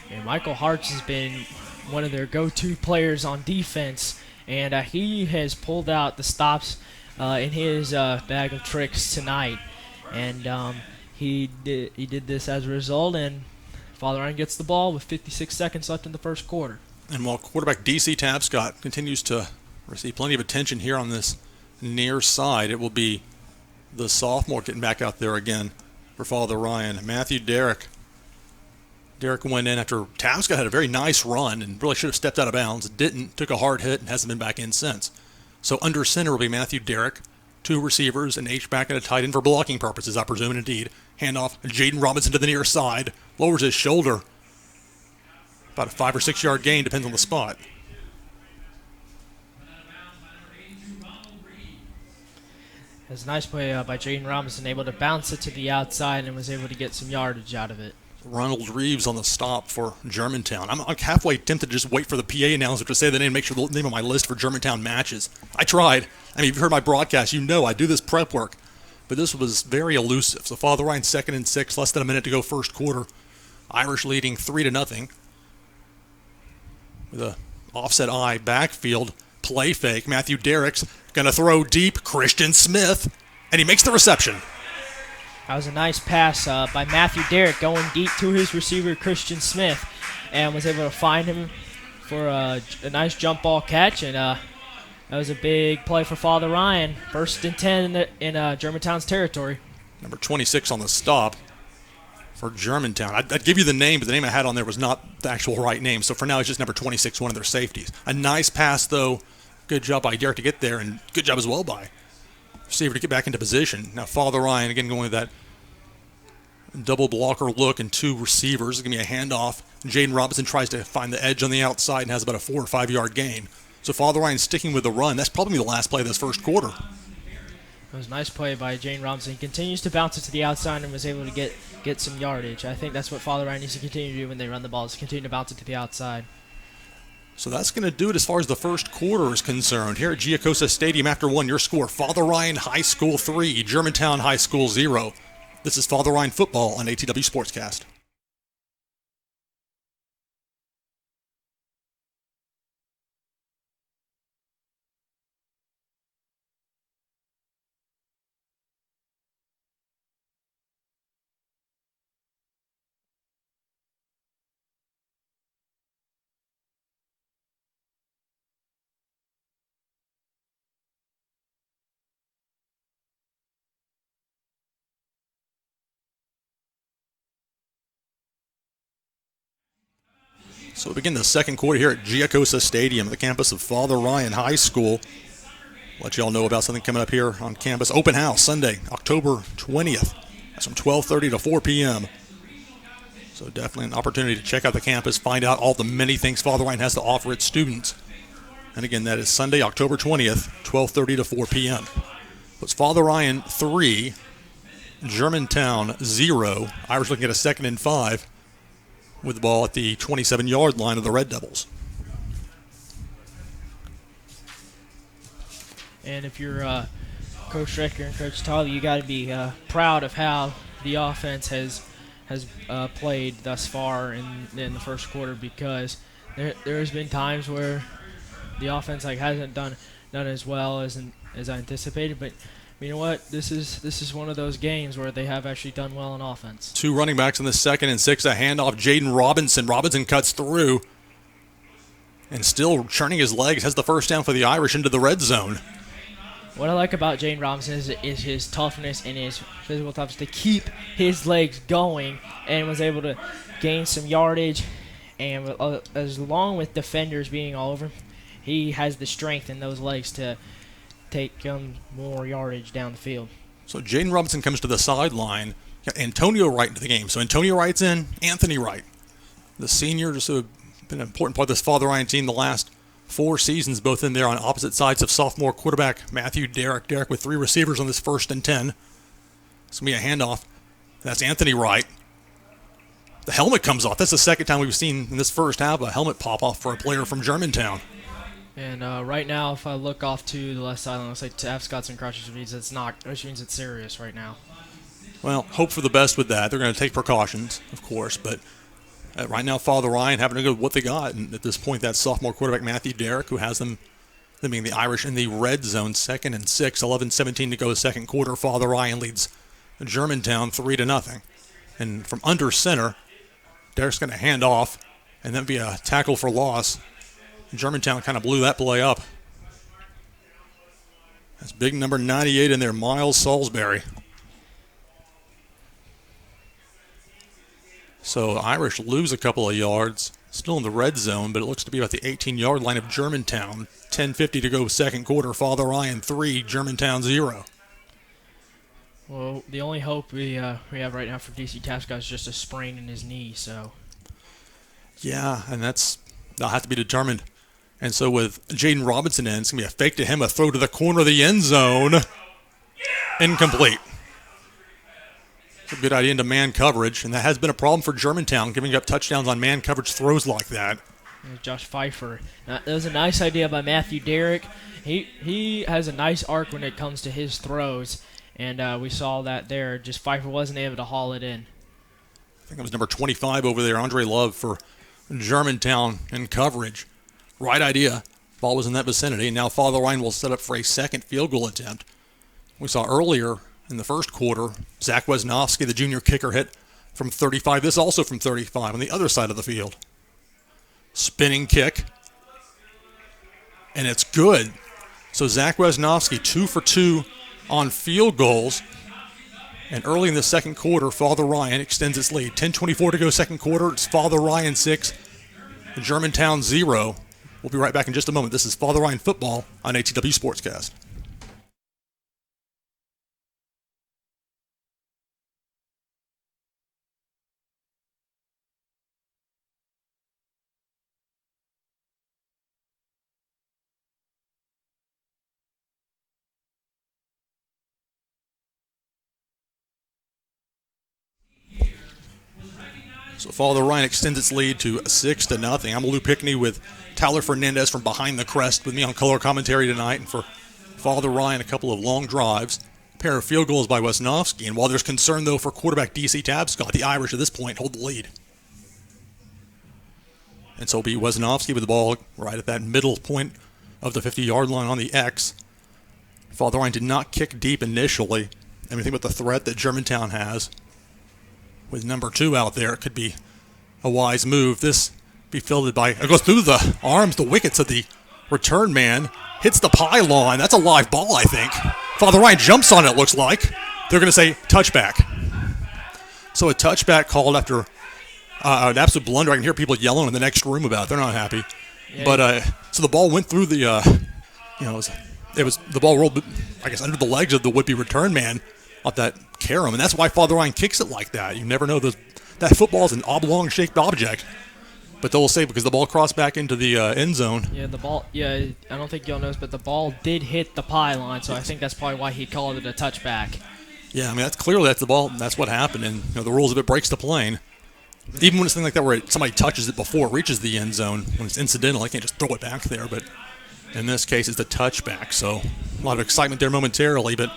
And Michael Hartz has been one of their go-to players on defense, and he has pulled out the stops in his bag of tricks tonight. And he did this as a result, and Father Ryan gets the ball with 56 seconds left in the first quarter. And while quarterback DC Tapscott continues to receive plenty of attention here on this near side, it will be the sophomore getting back out there again for Father Ryan. Matthew Derrick. Derrick went in after Tapscott had a very nice run and really should have stepped out of bounds. Didn't, took a hard hit, and hasn't been back in since. So under center will be Matthew Derrick, 2 receivers, an H-back and a tight end for blocking purposes, I presume, and indeed. Handoff, Jaden Robinson to the near side, lowers his shoulder. About a 5 or 6 yard gain, depends on the spot. It was a nice play by Jaden Robinson, able to bounce it to the outside and was able to get some yardage out of it. Ronald Reeves on the stop for Germantown. I'm like halfway tempted to just wait for the PA announcer to say the name and make sure the name on my list for Germantown matches. I tried. I mean, if you've heard my broadcast, you know I do this prep work. But this was very elusive. So Father Ryan 2nd and 6, less than a minute to go first quarter. Irish leading 3-0. With a offset eye backfield play fake. Matthew Derrick's going to throw deep. Christian Smith. And he makes the reception. That was a nice pass by Matthew Derrick going deep to his receiver, Christian Smith, and was able to find him for a nice jump ball catch. And that was a big play for Father Ryan. 1st and 10 in Germantown's territory. Number 26 on the stop for Germantown. I'd give you the name, but the name I had on there was not the actual right name. So for now, it's just number 26, one of their safeties. A nice pass, though. Good job by Derrick to get there, and good job as well by receiver to get back into position. Now Father Ryan, again, going with that double blocker look and 2 receivers. It's going to be a handoff. Jaden Robinson tries to find the edge on the outside and has about a 4 or 5 yard gain. So Father Ryan sticking with the run. That's probably the last play of this first quarter. It was a nice play by Jaden Robinson. He continues to bounce it to the outside and was able to get some yardage. I think that's what Father Ryan needs to continue to do when they run the ball, is continue to bounce it to the outside. So that's going to do it as far as the first quarter is concerned. Here at Giacosa Stadium after 1, your score, Father Ryan High School 3, Germantown High School 0. This is Father Ryan Football on ATW Sportscast. So we begin the second quarter here at Giacosa Stadium, the campus of Father Ryan High School. Let you all know about something coming up here on campus. Open house Sunday, October 20th. That's from 12:30 to 4 p.m. So definitely an opportunity to check out the campus, find out all the many things Father Ryan has to offer its students. And again, that is Sunday, October 20th, 12:30 to 4 p.m. It's Father Ryan 3, Germantown 0. Irish looking at a 2nd and 5. With the ball at the 27-yard line of the Red Devils. And if you're Coach Strecker and Coach Tyler, you got to be proud of how the offense has played thus far in the first quarter, because there's been times where the offense hasn't done as well as I anticipated, but you know what? This is one of those games where they have actually done well on offense. 2 running backs in the 2nd and 6. A handoff. Jaden Robinson. Robinson cuts through and still churning his legs. Has the first down for the Irish into the red zone. What I like about Jaden Robinson is his toughness and his physical toughness to keep his legs going, and was able to gain some yardage. And as long with defenders being all over him, he has the strength in those legs to take more yardage down the field. So Jaden Robinson comes to the sideline. Got Antonio Wright into the game. So Antonio Wright's in. Anthony Wright, the senior, just been an important part of this Father Ryan team the last 4 seasons, both in there on opposite sides of sophomore quarterback Matthew Derrick. Derrick with 3 receivers on this 1st and 10. It's going to be a handoff. That's Anthony Wright. The helmet comes off. That's the second time we've seen in this first half a helmet pop off for a player from Germantown. And right now, if I look off to the left sideline, it looks like Tav Scott's and crutches, which means it's serious right now. Well, hope for the best with that. They're going to take precautions, of course, but right now, Father Ryan having to go with what they got. And at this point, that's sophomore quarterback Matthew Derrick, who has them being the Irish in the red zone, 2nd and 6, 11-17 to go the second quarter. Father Ryan leads Germantown 3-0. And from under center, Derrick's going to hand off, and then be a tackle for loss. Germantown kind of blew that play up. That's big number 98 in there, Miles Salisbury. So Irish lose a couple of yards, still in the red zone, but it looks to be about the 18-yard line of Germantown. 10:50 to go second quarter. Father Ryan 3, Germantown 0. Well, the only hope we have right now for DC Tascott is just a sprain in his knee. So. Yeah, and that'll have to be determined. And so with Jaden Robinson in, it's going to be a fake to him, a throw to the corner of the end zone. incomplete. It's a good idea into man coverage, and that has been a problem for Germantown, giving up touchdowns on man coverage throws like that. Josh Pfeiffer. That was a nice idea by Matthew Derrick. He has a nice arc when it comes to his throws, and we saw that there. Just Pfeiffer wasn't able to haul it in. I think it was number 25 over there, Andre Love, for Germantown in coverage. Right idea. Ball was in that vicinity, and now Father Ryan will set up for a second field goal attempt. We saw earlier in the first quarter, Zach Wesnowski, the junior kicker, hit from 35. This also from 35 on the other side of the field. Spinning kick. And it's good. So Zach Wesnowski, 2 for 2 on field goals. And early in the second quarter, Father Ryan extends its lead. 10:24 to go second quarter. It's Father Ryan 6, Germantown 0. We'll be right back in just a moment. This is Father Ryan Football on ATW Sportscast. So Father Ryan extends its lead to 6-0. I'm Lou Pickney with Tyler Fernandez from behind the Crest with me on color commentary tonight. And for Father Ryan, a couple of long drives, a pair of field goals by Wesnowski. And while there's concern, though, for quarterback D.C. Tabscott, the Irish at this point hold the lead. And so it'll be Wesnowski with the ball right at that middle point of the 50-yard line on the X. Father Ryan did not kick deep initially. And we think about the threat that Germantown has. With number 2 out there, it could be a wise move. This be fielded by, it goes through the arms, the wickets of the return man, hits the pylon. That's a live ball, I think. Father Ryan jumps on it, looks like. They're going to say touchback. So a touchback called after an absolute blunder. I can hear people yelling in the next room about it. They're not happy. Yeah, but so the ball went through the, it was the ball rolled, I guess, under the legs of the would-be return man off that carom, and that's why Father Ryan kicks it like that. You never know. That football is an oblong-shaped object, but they'll say because the ball crossed back into the end zone. Yeah, the ball. Yeah, I don't think you'll notice, but the ball did hit the pylon, so I think that's probably why he called it a touchback. Yeah, I mean that's clearly that's the ball. That's what happened, and the rules of it breaks the plane. Even when it's something like that where somebody touches it before it reaches the end zone, when it's incidental, they can't just throw it back there. But in this case, it's a touchback, so a lot of excitement there momentarily, but.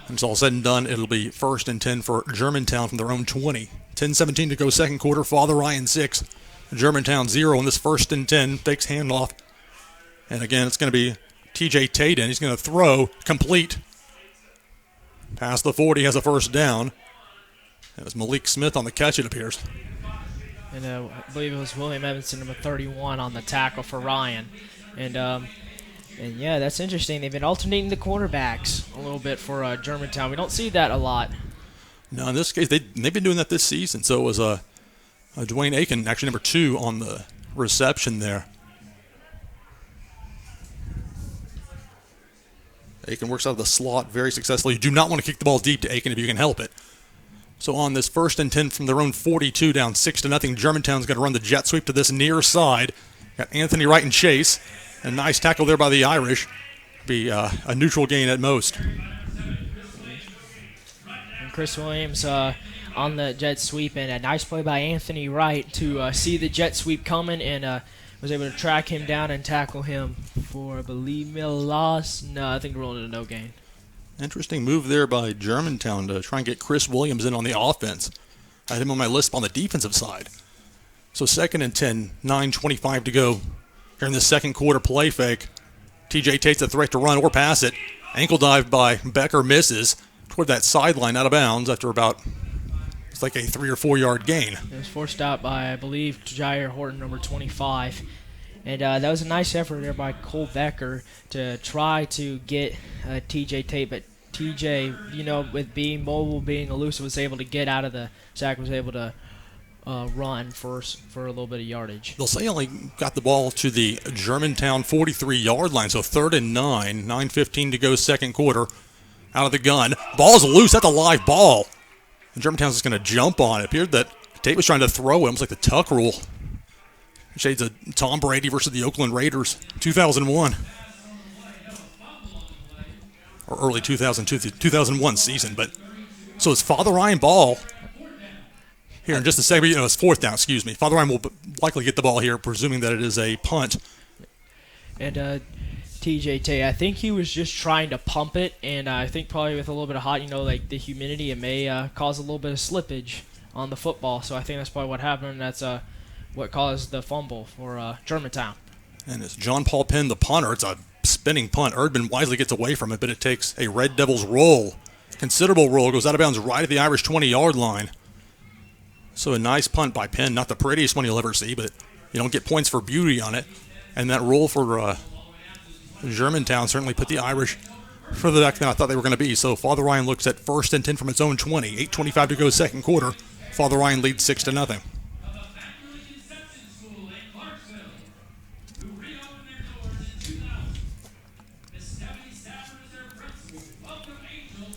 When it's all said and done, it'll be 1st and 10 for Germantown from their own 20. 10:17 to go second quarter. Father Ryan 6, Germantown 0 in this 1st and 10. Fakes handoff. And again, it's going to be TJ Taden. He's going to throw complete. Past the 40, has a first down. It was Malik Smith on the catch, it appears. And I believe it was William Evanson, number 31, on the tackle for Ryan. And yeah, that's interesting. They've been alternating the quarterbacks a little bit for Germantown. We don't see that a lot. No, in this case, they've been doing that this season. So it was Dwayne Aiken, actually number 2 on the reception there. Aiken works out of the slot very successfully. You do not want to kick the ball deep to Aiken if you can help it. So on this 1st and 10 from their own 42, down 6-0, Germantown's going to run the jet sweep to this near side. Got Anthony Wright and Chase. A nice tackle there by the Irish. Be a neutral gain at most. And Chris Williams on the jet sweep, and a nice play by Anthony Wright to see the jet sweep coming and was able to track him down and tackle him for, I believe, a loss. No, I think rolled it a no gain. Interesting move there by Germantown to try and get Chris Williams in on the offense. I had him on my list on the defensive side. So 2nd and 10, 9:25 to go. Here in the second quarter, play fake. TJ Tate's a threat to run or pass it. Ankle dive by Becker misses toward that sideline out of bounds after about, it's like a 3 or 4 yard gain. It was forced out by, I believe, Jair Horton, number 25. And that was a nice effort there by Cole Becker to try to get TJ Tate. But TJ, with being mobile, being elusive, was able to get out of the sack, was able to run first for a little bit of yardage. They'll say he only got the ball to the Germantown 43-yard line, so 3rd and 9, 9:15 to go second quarter. Out of the gun. Ball's loose. That's a live ball. And Germantown's just going to jump on it. It appeared that Tate was trying to throw it. Almost like the tuck rule. Shades of Tom Brady versus the Oakland Raiders, 2001. or early 2002, 2001 season. But so it's Father Ryan ball here in just a second. It's fourth down, excuse me. Father Ryan will likely get the ball here, presuming that it is a punt. And TJ, I think he was just trying to pump it, and I think probably with a little bit of hot, like the humidity, it may cause a little bit of slippage on the football. So I think that's probably what happened. That's what caused the fumble for Germantown. And it's John Paul Penn, the punter. It's a spinning punt. Erdman wisely gets away from it, but it takes a Red Devils roll. Considerable roll. Goes out of bounds right at the Irish 20-yard line. So a nice punt by Penn. Not the prettiest one you'll ever see, but you don't get points for beauty on it. And that roll for Germantown certainly put the Irish further back than I thought they were going to be. So Father Ryan looks at 1st and 10 from its own 20. 8:25 to go second quarter. Father Ryan leads 6-0.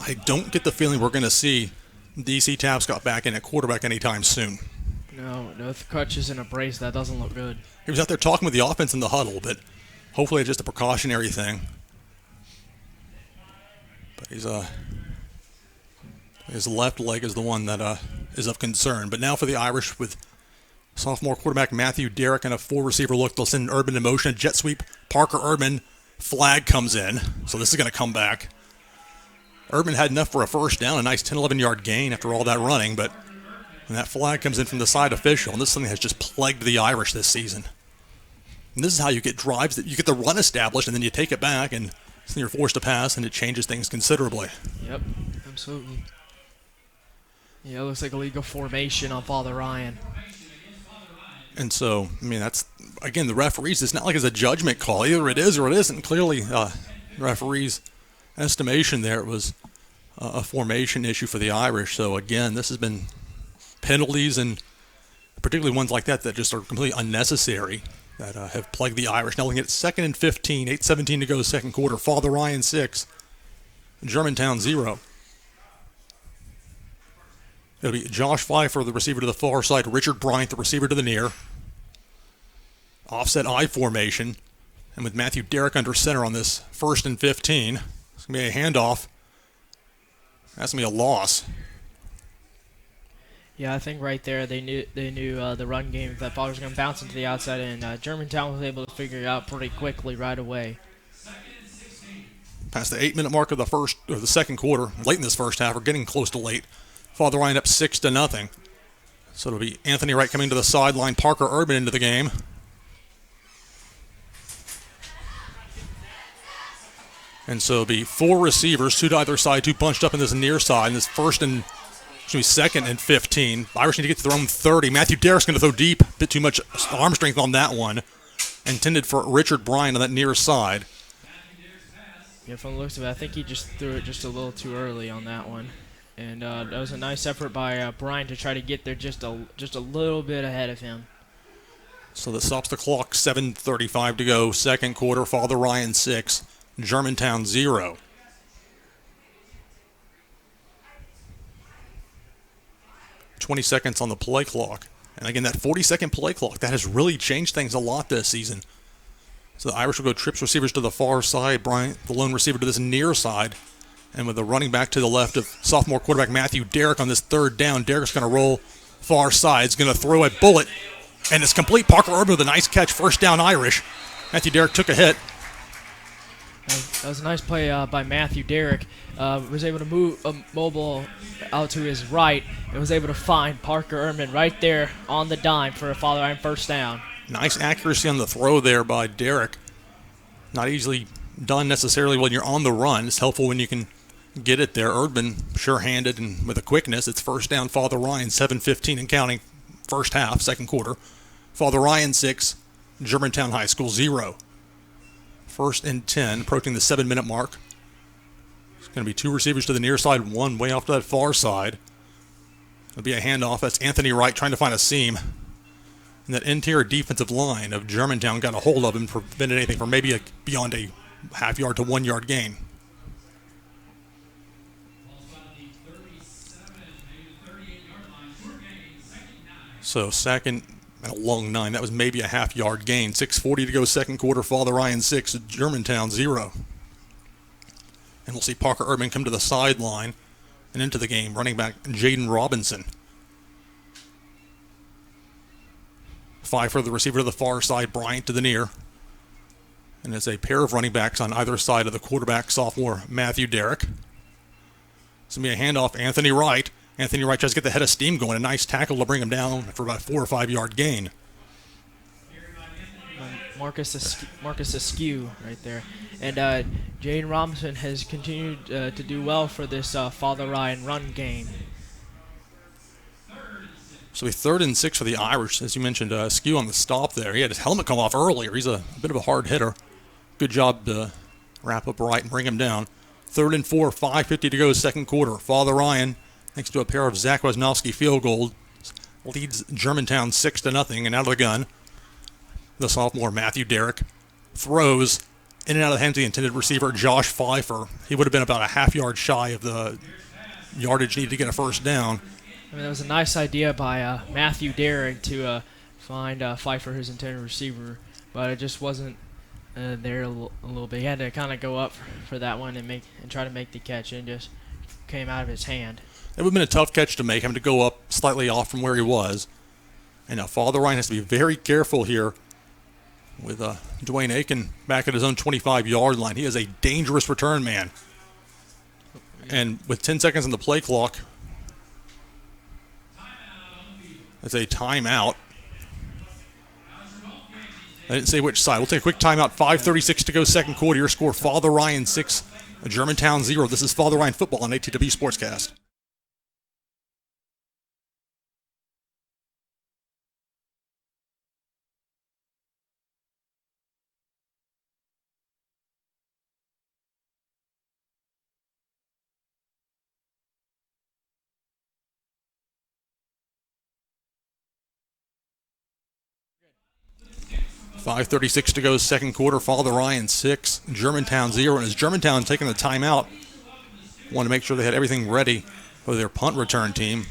I don't get the feeling we're going to see DC Tapscott back in at quarterback anytime soon. No, with crutches and a brace, that doesn't look good. He was out there talking with the offense in the huddle, but hopefully it's just a precautionary thing. But his left leg is the one that is of concern. But now for the Irish with sophomore quarterback Matthew Derrick and a 4-receiver look. They'll send Erdman in motion. A jet sweep. Parker Erdman. Flag comes in. So this is going to come back. Erdman had enough for a first down, a nice 10, 11-yard gain after all that running, but when that flag comes in from the side official, and this is something that has just plagued the Irish this season. And this is how you get drives, that you get the run established, and then you take it back, and then you're forced to pass, and it changes things considerably. Yep, absolutely. Yeah, it looks like a legal formation on Father Ryan. And so, that's, again, the referees, it's not like it's a judgment call. Either it is or it isn't. Clearly, the referees' estimation there, it was a formation issue for the Irish. So again, this has been penalties, and particularly ones like that just are completely unnecessary, that have plagued the Irish. Now looking at 2nd and 15, 8:17 to go second quarter. Father Ryan 6, Germantown 0. It'll be Josh Pfeiffer, the receiver to the far side, Richard Bryant, the receiver to the near. Offset I formation, and with Matthew Derrick under center on this 1st and 15. It's going to be a handoff. That's going to be a loss. Yeah, I think right there they knew the run game that ball was going to bounce into the outside, and Germantown was able to figure it out pretty quickly right away. Past the 8-minute mark of the second quarter, late in this first half, we're getting close to late. Father Ryan up 6-0. So it'll be Anthony Wright coming to the sideline, Parker Erdman into the game. And so it'll be 4 receivers, 2 to either side, 2 bunched up in this near side. And this 2nd and 15. Irish need to get to their own 30. Matthew Derrick's going to throw deep. A bit too much arm strength on that one. Intended for Richard Bryant on that near side. Yeah, from the looks of it, I think he just threw it just a little too early on that one. And that was a nice effort by Bryant to try to get there just a little bit ahead of him. So that stops the clock. 7:35 to go. Second quarter. Father Ryan 6. Germantown 0. "20 seconds on the play clock." And again, that 40-second play clock, that has really changed things a lot this season. So the Irish will go trips receivers to the far side, Bryant, the lone receiver, to this near side. And with the running back to the left of sophomore quarterback Matthew Derrick on this 3rd down, Derrick's going to roll far side. He's going to throw a bullet, and it's complete. Parker Erdman with a nice catch, first down Irish. Matthew Derrick took a hit. That was a nice play by Matthew Derrick. Was able to move mobile out to his right and was able to find Parker Erdman right there on the dime for a Father Ryan first down. Nice accuracy on the throw there by Derrick. Not easily done necessarily when you're on the run. It's helpful when you can get it there. Erdman sure-handed and with a quickness. It's first down Father Ryan, 7:15 and counting. First half, second quarter. Father Ryan 6, Germantown High School 0. 1st and 10, approaching the 7-minute mark. It's going to be 2 receivers to the near side, 1 way off to that far side. It'll be a handoff. That's Anthony Wright trying to find a seam. And that interior defensive line of Germantown got a hold of him and prevented anything from maybe beyond a half-yard to 1-yard gain. So second and a long 9. That was maybe a half-yard gain. 6:40 to go second quarter. Father Ryan 6, Germantown 0. And we'll see Parker Urban come to the sideline and into the game, running back Jaden Robinson. Pfeiffer, the receiver to the far side, Bryant to the near. And it's a pair of running backs on either side of the quarterback, sophomore Matthew Derrick. It's going to be a handoff, Anthony Wright. Anthony Wright tries to get the head of steam going. A nice tackle to bring him down for about 4 or 5 yard gain. Marcus Askew right there. And Jaden Robinson has continued to do well for this Father Ryan run game. So a 3rd and 6 for the Irish. As you mentioned, Askew on the stop there. He had his helmet come off earlier. He's a bit of a hard hitter. Good job to wrap up right and bring him down. 3rd and 4, 5:50 to go, second quarter. Father Ryan, thanks to a pair of Zach Wisnowski field goals, leads Germantown 6-0, and out of the gun, the sophomore Matthew Derrick throws in and out of the hands of the intended receiver, Josh Pfeiffer. He would have been about a half yard shy of the yardage needed to get a first down. I mean, that was a nice idea by Matthew Derrick to find Pfeiffer, his intended receiver, but it just wasn't there a little bit. He had to kind of go up for that one and try to make the catch, and just came out of his hand. It would have been a tough catch to make, having to go up slightly off from where he was. And now Father Ryan has to be very careful here with Dwayne Aiken back at his own 25-yard line. He is a dangerous return man. And with 10 seconds on the play clock, it's a timeout. I didn't say which side. We'll take a quick timeout. 5:36 to go, second quarter. Your score, Father Ryan 6, Germantown 0. This is Father Ryan Football on ATW Sportscast. .536 to go, second quarter. Father Ryan 6, Germantown 0. And as Germantown taking the timeout, want to make sure they had everything ready for their punt return team.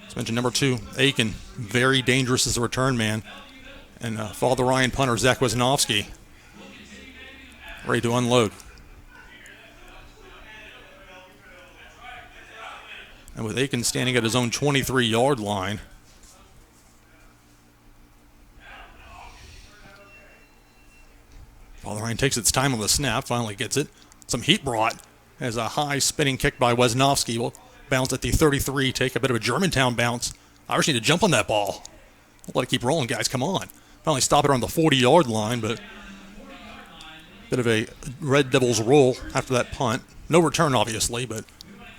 As mentioned, number 2, Aiken, very dangerous as a return man. And Father Ryan punter Zach Wisnowski ready to unload. And with Aiken standing at his own 23-yard line, Father Ryan takes its time on the snap, finally gets it. Some heat brought as a high spinning kick by Wisnowski will bounce at the 33, take a bit of a Germantown bounce. Irish need to jump on that ball. Don't let it keep rolling, guys. Come on. Finally stop it on the 40-yard line, but bit of a Red Devils roll after that punt. No return, obviously, but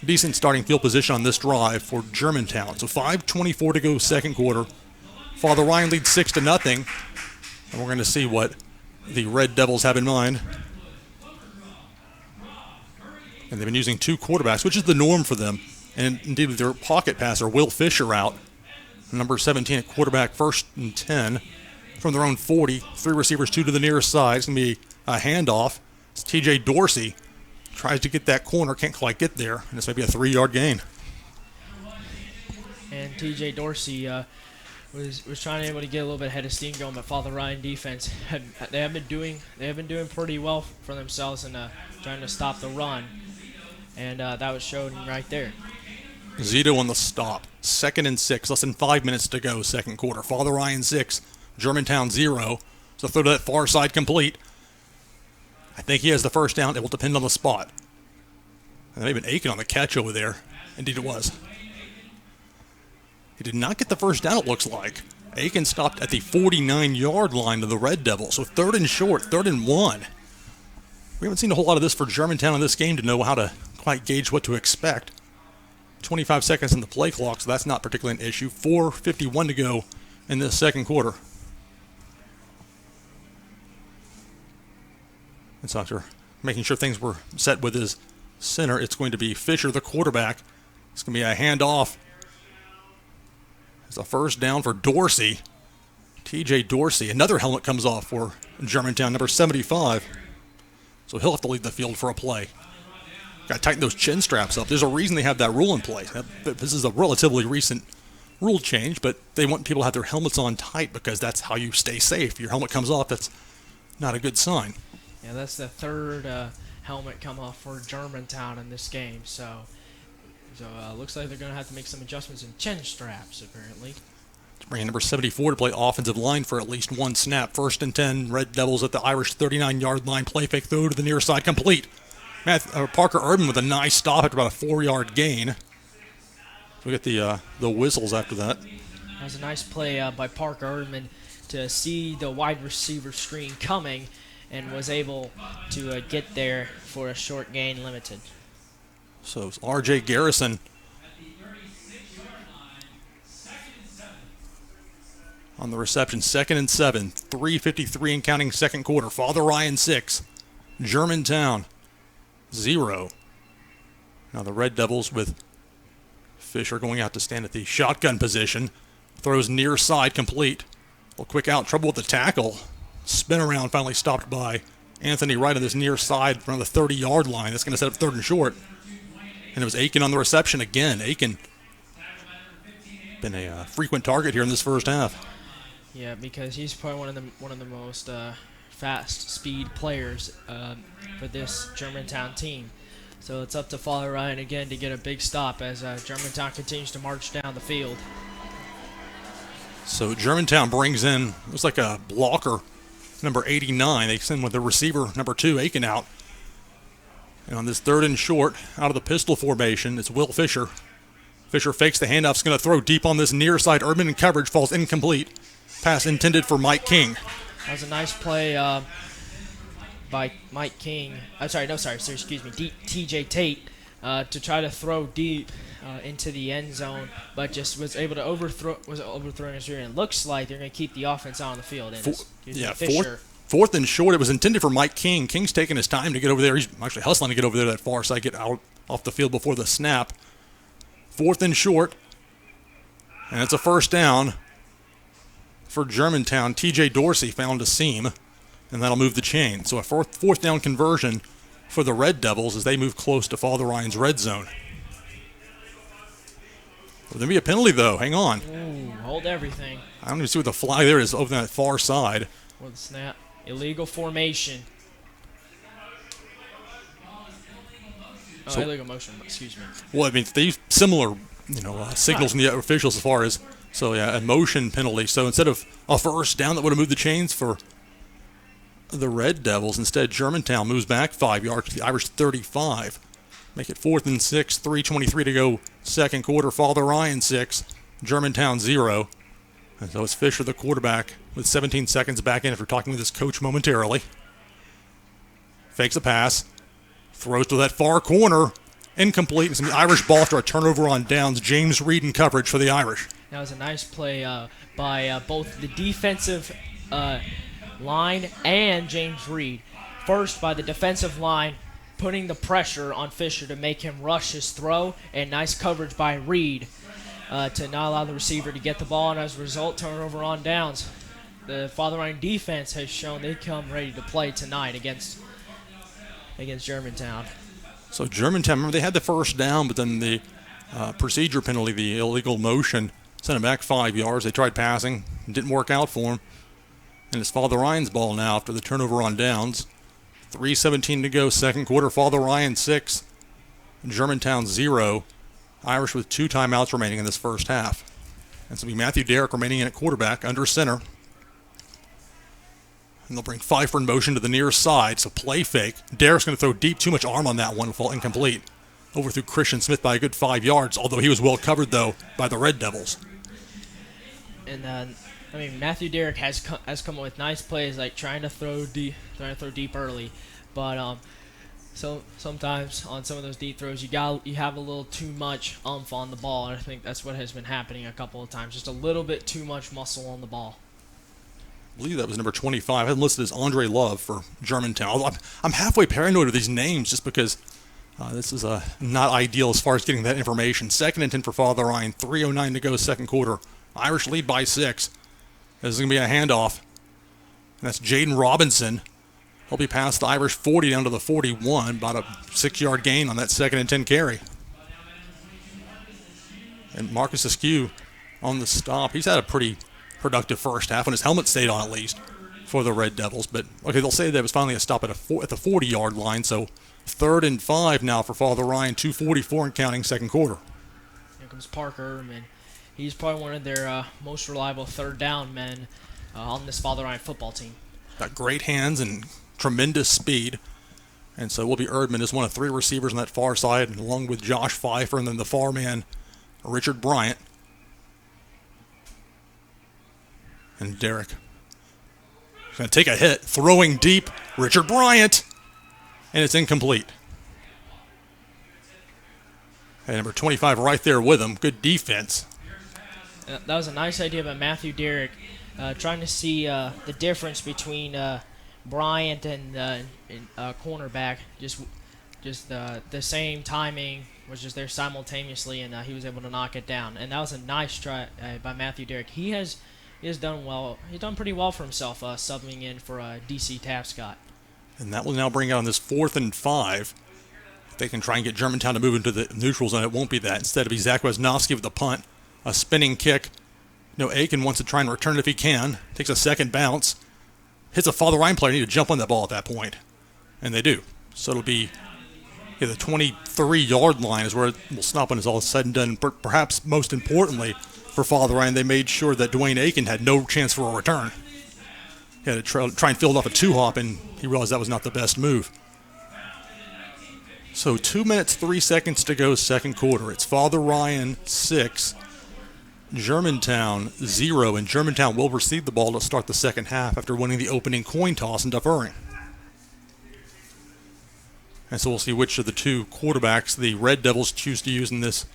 decent starting field position on this drive for Germantown. So 5:24 to go, second quarter. Father Ryan leads 6-0, and we're going to see what the Red Devils have in mind. And they've been using 2 quarterbacks, which is the norm for them. And indeed, with their pocket passer, Will Fisher out. Number 17 at quarterback, 1st and 10. From their own 40, 3 receivers, 2 to the nearest side. It's going to be a handoff. It's TJ Dorsey. Tries to get that corner, can't quite get there. And it's maybe a 3-yard gain. And TJ Dorsey was trying to get a little bit ahead of steam going, but Father Ryan defense they have been doing pretty well for themselves and trying to stop the run, and that was shown right there. Zito on the stop. 2nd and 6, less than 5 minutes to go, second quarter. Father Ryan 6, Germantown 0. So throw to that far side complete. I think he has the first down. It will depend on the spot. And they've been aching on the catch over there. Indeed it was. He did not get the first down, it looks like. Aiken stopped at the 49-yard line of the Red Devils. So 3rd and short, 3rd and 1. We haven't seen a whole lot of this for Germantown in this game to know how to quite gauge what to expect. 25 seconds in the play clock, so that's not particularly an issue. 4:51 to go in this second quarter. And so after making sure things were set with his center, it's going to be Fisher, the quarterback. It's going to be a handoff. It's a first down for Dorsey. TJ Dorsey. Another helmet comes off for Germantown, number 75. So he'll have to leave the field for a play. Got to tighten those chin straps up. There's a reason they have that rule in place. This is a relatively recent rule change, but they want people to have their helmets on tight because that's how you stay safe. Your helmet comes off, that's not a good sign. Yeah, that's the third helmet come off for Germantown in this game. So looks like they're going to have to make some adjustments in chin straps, apparently. Bringing number 74 to play offensive line for at least one snap. 1st and 10, Red Devils at the Irish 39-yard line. Play fake throw to the near side, complete. Parker Urban with a nice stop after about a 4-yard gain. We get the whistles after that. That was a nice play by Parker Urban to see the wide receiver screen coming and was able to get there for a short gain limited. So it's R.J. Garrison on the reception. 2nd and 7, 3:53 and counting second quarter. Father Ryan 6, Germantown 0. Now the Red Devils with Fisher going out to stand at the shotgun position. Throws near side, complete. A little quick out, trouble with the tackle. Spin around, finally stopped by Anthony Wright on this near side around the 30-yard line. That's going to set up 3rd and short. And it was Aiken on the reception again. Aiken been a frequent target here in this first half. Yeah, because he's probably one of the most fast speed players for this Germantown team. So it's up to Father Ryan again to get a big stop as Germantown continues to march down the field. So Germantown brings in, it was like a blocker, number 89. They send with the receiver, number 2, Aiken out. And on this 3rd and short, out of the pistol formation, it's Will Fisher. Fisher fakes the handoff, is going to throw deep on this near side. Urban in coverage, falls incomplete. Pass intended for Mike King. That was a nice play by Mike King. Excuse me, TJ Tate to try to throw deep into the end zone, but just was able to overthrow his rear. And it looks like they're going to keep the offense out on the field. Fisher. Fourth and short. It was intended for Mike King. King's taking his time to get over there. He's actually hustling to get over there that far side, get out off the field before the snap. 4th and short, and it's a first down for Germantown. TJ Dorsey found a seam, and that'll move the chain. So a fourth down conversion for the Red Devils as they move close to Father Ryan's red zone. Will there be a penalty, though? Hang on. Ooh, hold everything. I don't even see what the flag there is over that far side. With the snap. Illegal formation. Illegal motion, excuse me. Well, I mean, they use similar, signals from the officials as far as, a motion penalty. So instead of a first down that would have moved the chains for the Red Devils, instead Germantown moves back 5 yards to the Irish 35. Make it 4th and 6, 3:23 to go second quarter. Father Ryan 6, Germantown 0. And so it's Fisher, the quarterback, with 17 seconds back in after talking with his coach momentarily. Fakes a pass. Throws to that far corner. Incomplete. It's an Irish ball after a turnover on downs. James Reed in coverage for the Irish. That was a nice play by both the defensive line and James Reed. First, by the defensive line, putting the pressure on Fisher to make him rush his throw, and nice coverage by Reed to not allow the receiver to get the ball, and as a result, turnover on downs. The Father Ryan defense has shown they come ready to play tonight against Germantown. So Germantown, remember they had the first down, but then the procedure penalty, the illegal motion, sent them back 5 yards. They tried passing, didn't work out for them. And it's Father Ryan's ball now after the turnover on downs. 3:17 to go, second quarter. Father Ryan 6, Germantown 0. Irish with 2 timeouts remaining in this first half. And so it'll be Matthew Derrick remaining in at quarterback under center. And they'll bring Pfeiffer in motion to the near side, so play fake. Derrick's going to throw deep, too much arm on that one, fall incomplete. Overthrew Christian Smith by a good 5 yards, although he was well covered, though, by the Red Devils. And Matthew Derrick has come up with nice plays, like trying to throw deep early, but so sometimes on some of those deep throws, you have a little too much oomph on the ball, and I think that's what has been happening a couple of times, just a little bit too much muscle on the ball. I believe that was number 25. I had listed as Andre Love for Germantown. Although I'm halfway paranoid with these names just because this is not ideal as far as getting that information. 2nd and 10 for Father Ryan. 3:09 to go second quarter. Irish lead by 6. This is going to be a handoff. And that's Jaden Robinson. He'll be past the Irish 40 down to the 41. About a 6-yard gain on that 2nd and 10 carry. And Marcus Askew on the stop. He's had a pretty productive first half when his helmet stayed on at least for the Red Devils. But, okay, they'll say that it was finally a stop at the 40-yard line, so 3rd and 5 now for Father Ryan, 2:44 and counting second quarter. Here comes Parker Erdman. He's probably one of their most reliable third down men on this Father Ryan football team. Got great hands and tremendous speed. And so will be Erdman as one of 3 receivers on that far side, along with Josh Pfeiffer and then the far man, Richard Bryant. And Derek going to take a hit, throwing deep, Richard Bryant, and it's incomplete. And number 25 right there with him. Good defense. That was a nice idea by Matthew Derrick, trying to see the difference between Bryant and cornerback. Just the same timing was just there simultaneously, and he was able to knock it down. And that was a nice try by Matthew Derrick. He has done well. He's done pretty well for himself, subbing in for DC Tapscott. And that will now bring out on this 4th and 5. They can try and get Germantown to move into the neutral zone. It won't be that. Instead, it'll be Zach Wesnowski with the punt, a spinning kick. Aiken wants to try and return it if he can. Takes a second bounce. Hits a Father Ryan player. Need to jump on that ball at that point. And they do. So it'll be the 23-yard line is where it will stop when it's all said and done. Perhaps most importantly for Father Ryan, they made sure that Dwayne Aiken had no chance for a return. He had to try and field off a 2-hop, and he realized that was not the best move. So 2 minutes, 3 seconds to go, second quarter. It's Father Ryan 6, Germantown 0, and Germantown will receive the ball to start the second half after winning the opening coin toss and deferring. And so we'll see which of the 2 quarterbacks the Red Devils choose to use in this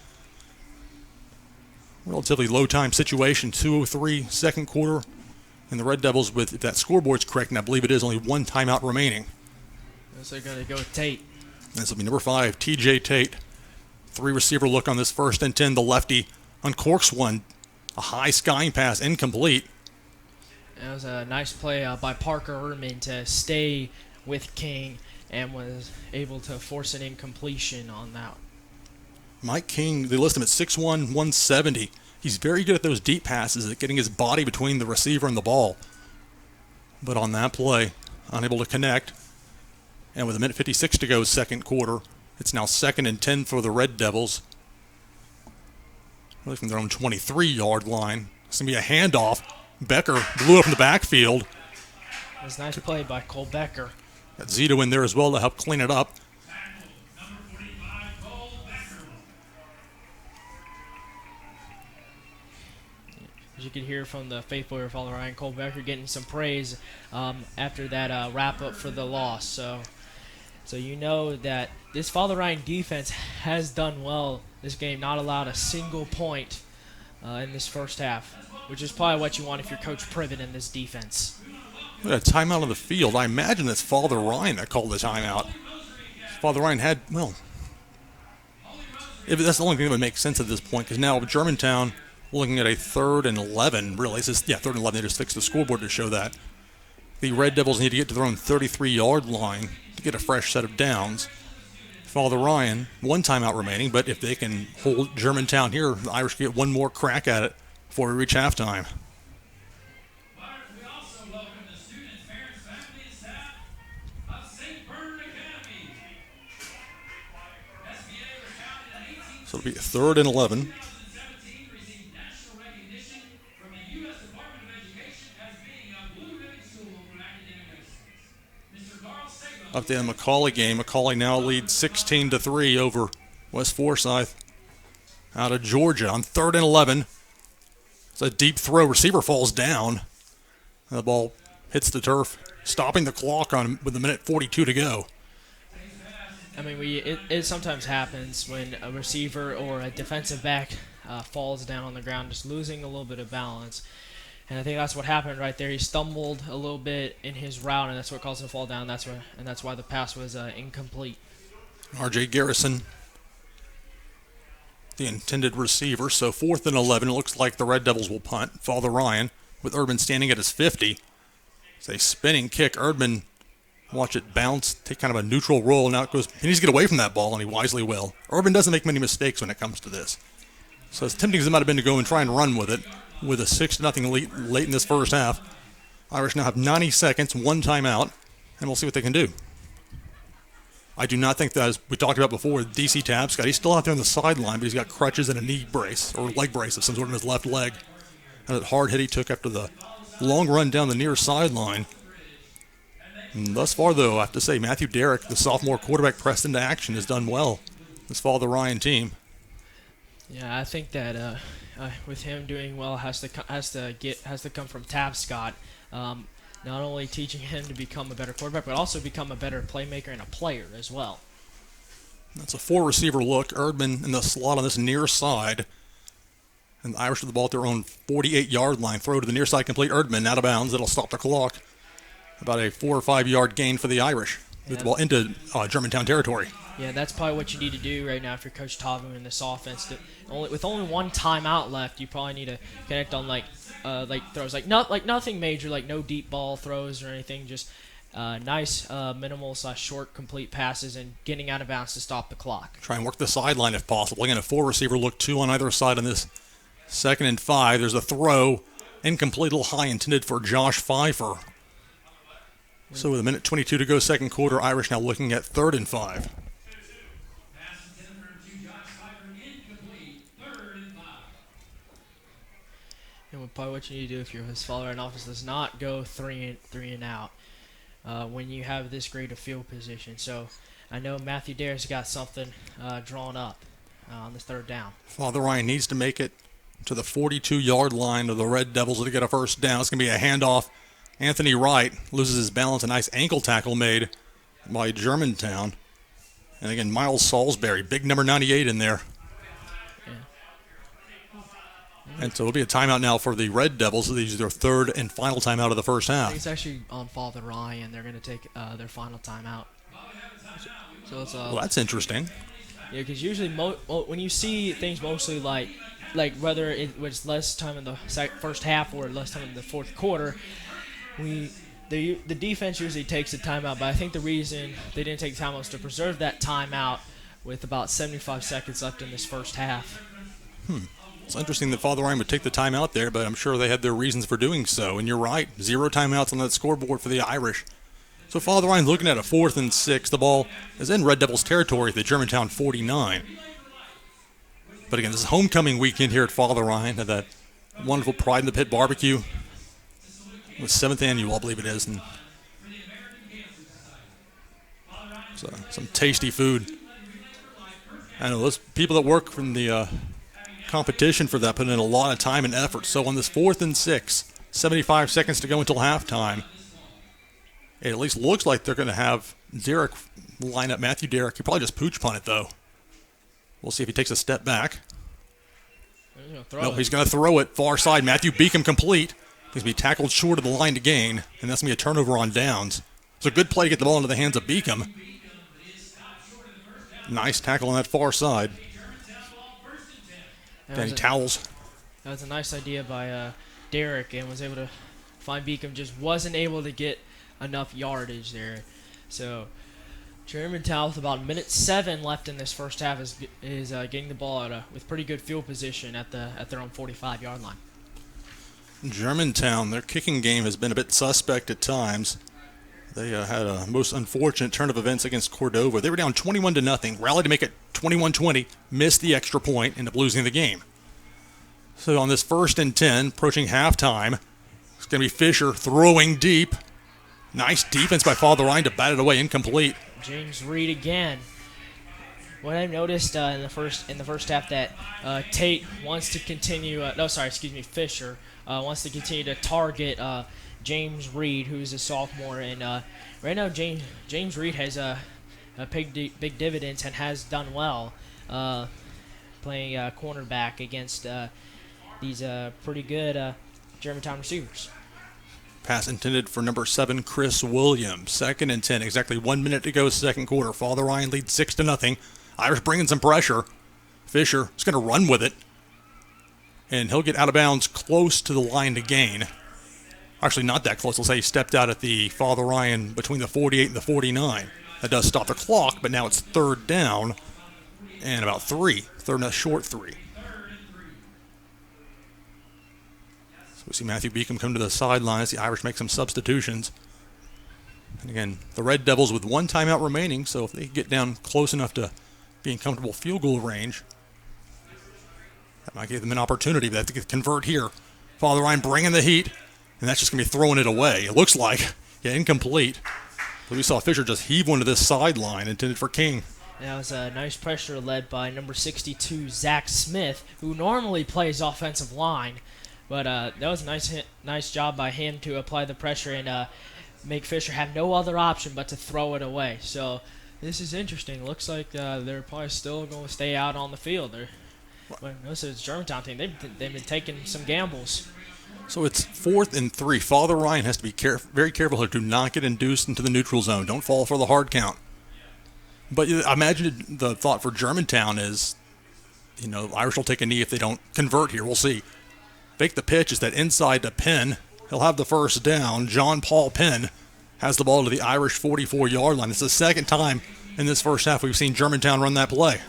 relatively low-time situation. 2:03 second quarter, and the Red Devils, with, if that scoreboard's correct, and I believe it is, only 1 timeout remaining. So they're going to go with Tate. This will be number 5, TJ Tate. 3 receiver look on this 1st and 10. The lefty uncorks one. A high skying pass, incomplete. That was a nice play by Parker Erdman to stay with King and was able to force an incompletion on that. Mike King, they list him at 6'1", 170. He's very good at those deep passes, at getting his body between the receiver and the ball. But on that play, unable to connect. And with 1:56 to go, second quarter, it's now 2nd and 10 for the Red Devils. Really from their own 23-yard line. It's going to be a handoff. Becker blew up in the backfield. It was a nice play by Cole Becker. Got Zito in there as well to help clean it up. As you can hear from the faithful of Father Ryan, Cole Becker getting some praise after that wrap-up for the loss. So you know that this Father Ryan defense has done well this game, not allowed a single point in this first half, which is probably what you want if you're Coach Privet in this defense. We got a timeout on the field. I imagine it's Father Ryan that called the timeout. Father Ryan had, well, that's the only thing that would make sense at this point, because now Germantown looking at a 3rd and 11, really. It's just, 3rd and 11. They just fixed the scoreboard to show that. The Red Devils need to get to their own 33-yard line to get a fresh set of downs. Father Ryan, 1 timeout remaining, but if they can hold Germantown here, the Irish can get 1 more crack at it before we reach halftime. So it'll be 3rd and 11. Up there in the Macaulay game. Macaulay now leads 16-3 over West Forsyth out of Georgia on 3rd and 11. It's a deep throw. Receiver falls down. The ball hits the turf, stopping the clock on with 1:42 to go. I mean, it sometimes happens when a receiver or a defensive back falls down on the ground, just losing a little bit of balance. And I think that's what happened right there. He stumbled a little bit in his route, and that's what caused him to fall down. That's why the pass was incomplete. R.J. Garrison, the intended receiver. So 4th and 11. It looks like the Red Devils will punt. Father Ryan with Erdman standing at his 50. It's a spinning kick. Erdman, watch it bounce, take kind of a neutral roll. Now it goes. He needs to get away from that ball, and he wisely will. Erdman doesn't make many mistakes when it comes to this. So as tempting as it might have been to go and try and run with it, with a 6-0 lead late in this first half, Irish now have 90 seconds, 1 timeout, and we'll see what they can do. I do not think that, as we talked about before, DC Tapscott, he's still out there on the sideline, but he's got crutches and a knee brace, or leg brace of some sort in his left leg. And that hard hit he took after the long run down the near sideline. And thus far, though, I have to say, Matthew Derrick, the sophomore quarterback pressed into action, has done well this Father Ryan team. Yeah, I think that with him doing well has to come from Tapscott. Not only teaching him to become a better quarterback, but also become a better playmaker and a player as well. That's a 4-receiver look. Erdman in the slot on this near side. And the Irish with the ball at their own 48-yard line. Throw to the near side, complete. Erdman out of bounds. It'll stop the clock. About a 4 or 5 yard gain for the Irish. Get the ball into Germantown territory. Yeah, that's probably what you need to do right now for Coach Tavu in this offense. With only one timeout left, you probably need to connect on like throws, like nothing major, like no deep ball throws or anything. Just nice minimal / short complete passes and getting out of bounds to stop the clock. Try and work the sideline if possible. Again, a 4-receiver look, 2 on either side on this 2nd and 5. There's a throw, incomplete, little high, intended for Josh Pfeiffer. So with a minute 22 to go, second quarter, Irish now looking at 3rd and 5. And probably what you need to do if you're his follower in office is not go three and out when you have this great a field position. So I know Matthew Derrick's got something drawn up on this 3rd down. Father Ryan needs to make it to the 42-yard line of the Red Devils to get a first down. It's going to be a handoff. Anthony Wright loses his balance. A nice ankle tackle made by Germantown. And again, Miles Salisbury, big number 98 in there. And so it'll be a timeout now for the Red Devils. These are their 3rd and final timeout of the first half. I think it's actually on Father Ryan. They're going to take their final timeout. So it's well, that's interesting. Yeah, because usually when you see things mostly like whether it was less time in the first half or less time in the fourth quarter, the defense usually takes a timeout. But I think the reason they didn't take the timeout was to preserve that timeout with about 75 seconds left in this first half. It's interesting that Father Ryan would take the timeout there, but I'm sure they had their reasons for doing so. And you're right, 0 timeouts on that scoreboard for the Irish. So Father Ryan's looking at a 4th and 6. The ball is in Red Devils territory at the Germantown 49. But again, this is homecoming weekend here at Father Ryan. Had that wonderful Pride in the Pit barbecue. The 7th annual, I believe it is. And so, some tasty food. I know those people that work from the competition for that put in a lot of time and effort. So on this 4th and 6, 75 seconds to go until halftime, it at least looks like they're going to have Derrick line up Matthew Derrick. He probably just pooch punt it, though. We'll see if he takes a step back. No, he's going to throw it far side. Matthew Beacom complete. He's going to be tackled short of the line to gain, and that's going to be a turnover on downs. It's a good play to get the ball into the hands of Beacom. Nice tackle on that far side. Danny Towles. That was a nice idea by Derrick, and was able to find Beacom. Just wasn't able to get enough yardage there. So Germantown with about minute 7 left in this first half is getting the ball with pretty good field position at their own 45-yard line. Germantown, their kicking game has been a bit suspect at times. They had a most unfortunate turn of events against Cordova. They were down 21-0, rallied to make it 21-20, missed the extra point, ended up losing the game. So on this 1st and 10, approaching halftime, it's going to be Fisher throwing deep. Nice defense by Father Ryan to bat it away, incomplete. James Reed again. What I noticed in the first half that Tate wants to continue. Fisher wants to continue to target James Reed, who's a sophomore, and right now James Reed has big dividends and has done well playing cornerback against these pretty good Germantown receivers. Pass intended for number 7, Chris Williams. 2nd and 10, exactly 1 minute to go, second quarter. Father Ryan leads 6-0. Irish bringing some pressure. Fisher is going to run with it, and he'll get out of bounds close to the line to gain. Actually, not that close. Let's say he stepped out at the Father Ryan between the 48 and the 49. That does stop the clock, but now it's 3rd down and about 3. 3rd and a short 3. So we see Matthew Beacom come to the sidelines. The Irish make some substitutions. And again, the Red Devils with one timeout remaining, so if they get down close enough to be in comfortable field goal range, that might give them an opportunity, but they have to convert here. Father Ryan bringing the heat, and that's just going to be throwing it away. It looks like, incomplete. But we saw Fisher just heave one to this sideline intended for King. That was a nice pressure led by number 62, Zach Smith, who normally plays offensive line. But that was a nice job by him to apply the pressure and make Fisher have no other option but to throw it away. So this is interesting. Looks like they're probably still going to stay out on the field. This is Germantown team. They've been taking some gambles. So it's 4th and 3. Father Ryan has to be very careful to not get induced into the neutral zone. Don't fall for the hard count. But I imagine the thought for Germantown is, Irish will take a knee if they don't convert here. We'll see. Fake the pitch is that inside to Penn. He'll have the first down. John Paul Penn has the ball to the Irish 44-yard line. It's the second time in this first half we've seen Germantown run that play.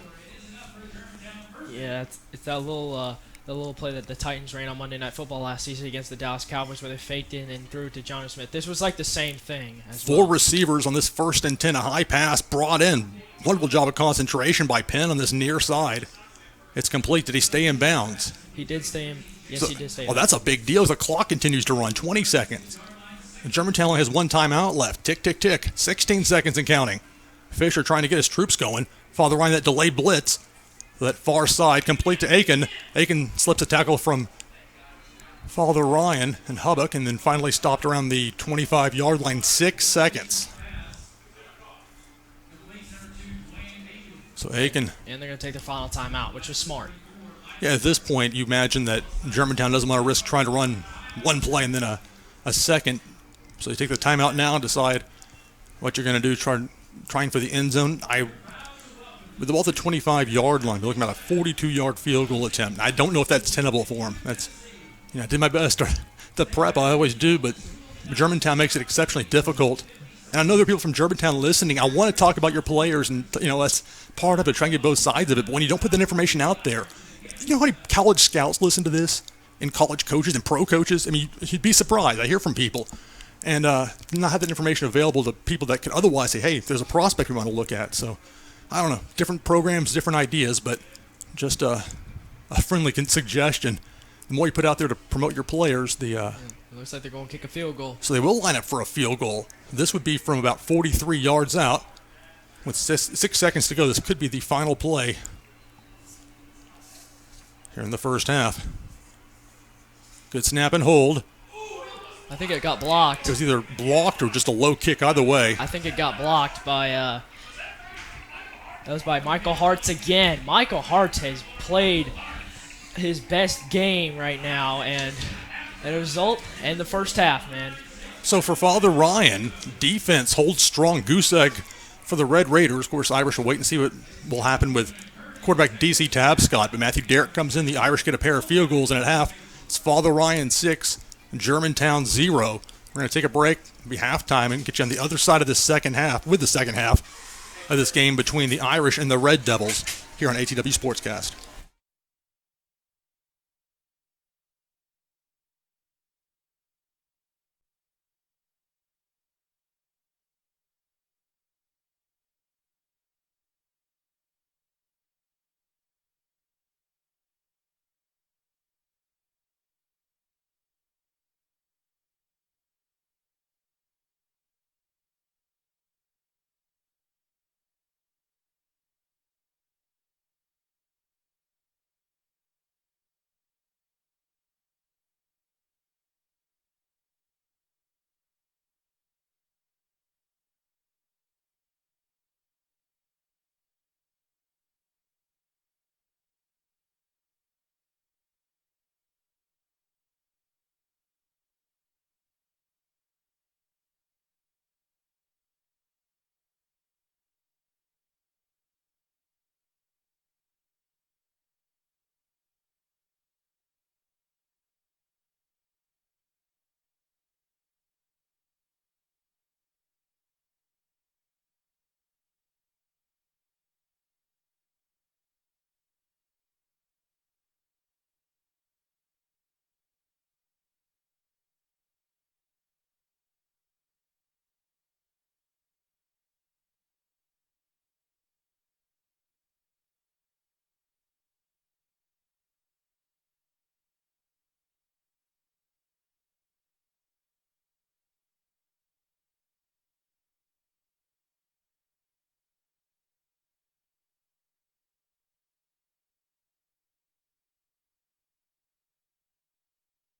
Yeah, it's that little play that the Titans ran on Monday Night Football last season against the Dallas Cowboys where they faked in and threw it to John Smith. This was like the same thing as well. 4 receivers on this 1st and 10. A high pass brought in. Wonderful job of concentration by Penn on this near side. It's complete. Did he stay in bounds? He did stay in. Yes, he did stay in. Oh, that's a big deal as the clock continues to run. 20 seconds. And Germantown only has one timeout left. Tick, tick, tick. 16 seconds and counting. Fisher trying to get his troops going. Father Ryan, that delayed blitz. That far side, complete to Aiken. Aiken slips a tackle from Father Ryan and Hubbock, and then finally stopped around the 25-yard line. 6 seconds. So Aiken. And they're going to take the final timeout, which was smart. Yeah, at this point, you imagine that Germantown doesn't want to risk trying to run one play and then a second. So you take the timeout now and decide what you're going to do, trying for the end zone. With the ball at the 25-yard line, they're looking about a 42-yard field goal attempt. I don't know if that's tenable for them. I did my best to prep. I always do, but Germantown makes it exceptionally difficult. And I know there are people from Germantown listening. I want to talk about your players, and that's part of it, trying to get both sides of it. But when you don't put that information out there, you know how many college scouts listen to this, and college coaches and pro coaches? I mean, you'd be surprised. I hear from people. And not have that information available to people that could otherwise say, hey, there's a prospect we want to look at. So, I don't know, different programs, different ideas, but just a friendly suggestion. The more you put out there to promote your players, it looks like they're going to kick a field goal. So they will line up for a field goal. This would be from about 43 yards out. With 6 seconds to go, this could be the final play here in the first half. Good snap and hold. I think it got blocked. It was either blocked or just a low kick, either way. I think it got blocked by that was by Michael Hartz again. Michael Hartz has played his best game right now, and the result in the first half, man. So for Father Ryan, defense holds strong. Goose egg for the Red Raiders. Of course, Irish will wait and see what will happen with quarterback DC Tabscott. But Matthew Derrick comes in. The Irish get a pair of field goals, and at half, it's Father Ryan 6, Germantown 0. We're going to take a break, be halftime, and get you on the other side of the second half, with the second half of this game between the Irish and the Red Devils here on ATW Sportscast.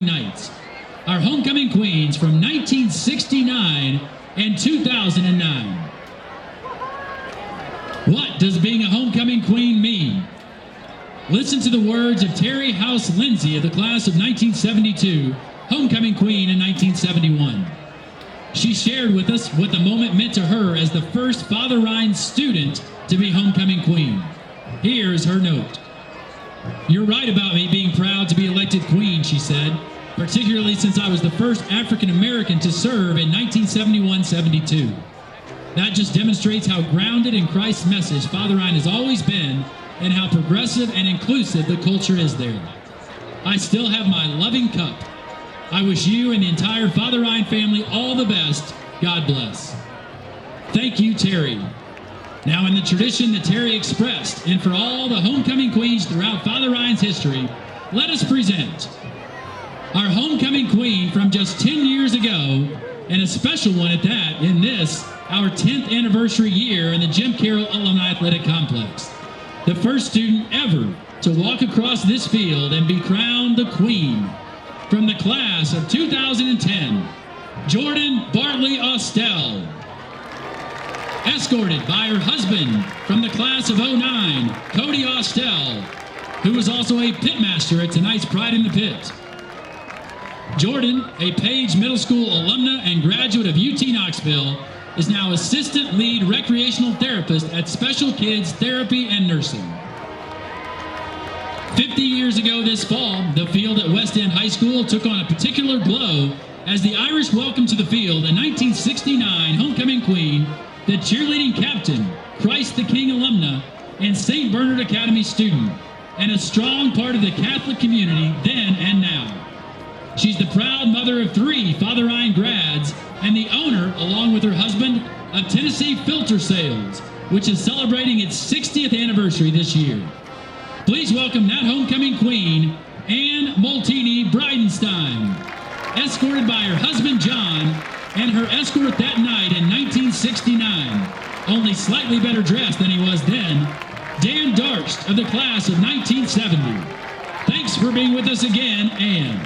Knights, our homecoming queens from 1969 and 2009. What does being a homecoming queen mean? Listen to the words of Terry House Lindsay of the class of 1972, homecoming queen in 1971. She shared with us what the moment meant to her as the first Father Ryan student to be homecoming queen. Here is her note. "You're right about me being proud to be elected queen," she said, "particularly since I was the first African American to serve in 1971-72. That just demonstrates how grounded in Christ's message Father Ryan has always been and how progressive and inclusive the culture is there. I still have my loving cup. I wish you and the entire Father Ryan family all the best. God bless." Thank you, Terry. Now, in the tradition that Terry expressed, and for all the homecoming queens throughout Father Ryan's history, let us present our homecoming queen from just 10 years ago, and a special one at that, in this, our 10th anniversary year in the Jim Carroll Alumni Athletic Complex. The first student ever to walk across this field and be crowned the queen. From the class of 2010, Jordan Bartley Austell. Escorted by her husband from the class of 09, Cody Austell, who was also a pitmaster at tonight's Pride in the Pit. Jordan, a Page Middle School alumna and graduate of UT Knoxville, is now assistant lead recreational therapist at Special Kids Therapy and Nursing. 50 years ago this fall, the field at West End High School took on a particular glow as the Irish welcomed to the field a 1969 homecoming queen, the cheerleading captain, Christ the King alumna, and St. Bernard Academy student, and a strong part of the Catholic community then and now. She's the proud mother of 3 Father Ryan grads and the owner, along with her husband, of Tennessee Filter Sales, which is celebrating its 60th anniversary this year. Please welcome that homecoming queen, Ann Moltini Bridenstine, escorted by her husband, John, and her escort that night in 1969, only slightly better dressed than he was then, Dan Darst of the class of 1970. Thanks for being with us again, Ann.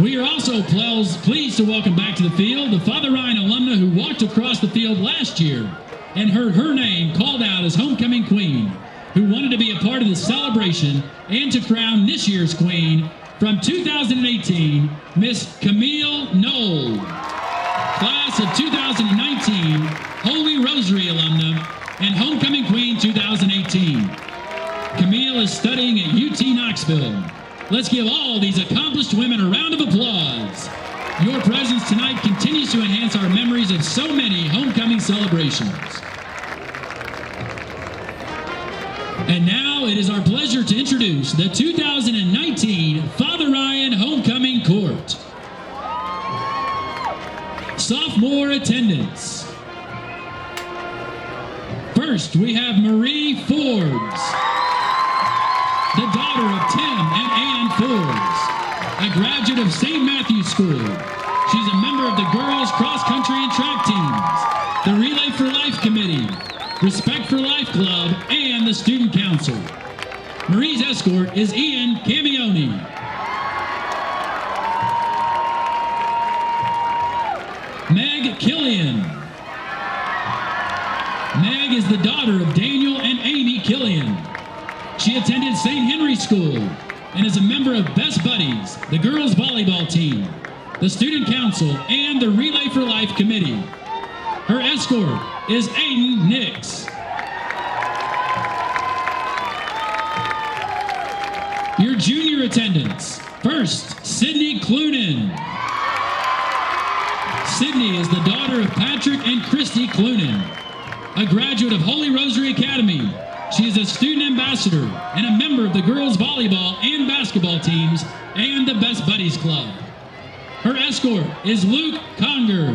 We are also pleased to welcome back to the field the Father Ryan alumna who walked across the field last year and heard her name called out as homecoming queen, who wanted to be a part of the celebration and to crown this year's queen from 2018, Miss Camille Knoll, class of 2019, Holy Rosary alumna and homecoming queen 2018. Camille is studying at UT Knoxville. Let's give all these accomplished women a round of applause. Your presence tonight continues to enhance our memories of so many homecoming celebrations. And now it is our pleasure to introduce the 2019 Father Ryan Homecoming Court. Sophomore attendance. First, we have Marie Forbes, the daughter of Tim and Ann Forbes, a graduate of St. Matthew's School. She's a member of the girls' cross-country and track teams, the Relay for Life Committee, Respect for Life Club, and the Student Council. Marie's escort is Ian Camioni. Meg Killian. Meg is the daughter of Daniel and Amy Killian. She attended St. Henry School and is a member of Best Buddies, the girls' volleyball team, the Student Council, and the Relay for Life Committee. Her escort is Aiden Nix. Your junior attendants. First, Sydney Clunan. Sydney is the daughter of Patrick and Christy Clunan, a graduate of Holy Rosary Academy. She is a student ambassador and a member of the girls' volleyball and basketball teams and the Best Buddies Club. Her escort is Luke Conger.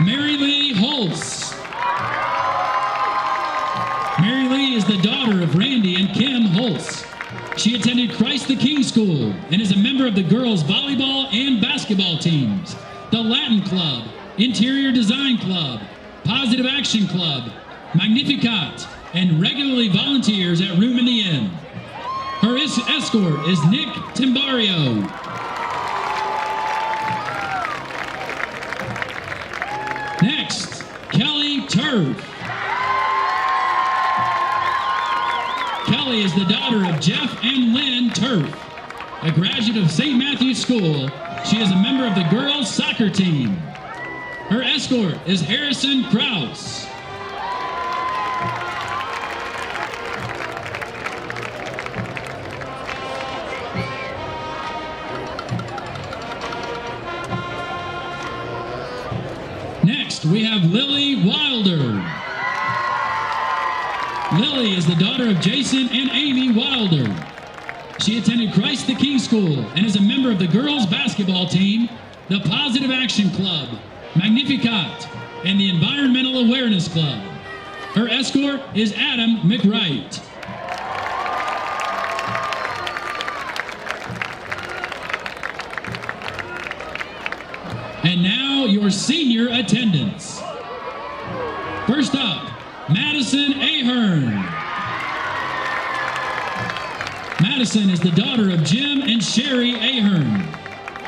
Mary Lee Holtz. Mary Lee is the daughter of Randy and Kim Holtz. She attended Christ the King School and is a member of the girls' volleyball and basketball teams, the Latin Club, Interior Design Club, Positive Action Club, Magnificat, and regularly volunteers at Room in the Inn. Her escort is Nick Timbario. Next, Kelly Turf. Kelly is the daughter of Jeff and Lynn Turf, a graduate of St. Matthew's School. She is a member of the girls' soccer team. Her escort is Harrison Krause. Next, we have Lily Wilder. Lily is the daughter of Jason and Amy Wilder. She attended Christ the King School and is a member of the girls' basketball team, the Positive Action Club, Magnificat, and the Environmental Awareness Club. Her escort is Adam McWright. And now your senior attendance. First up, Madison Ahern. Madison is the daughter of Jim and Sherry Ahern.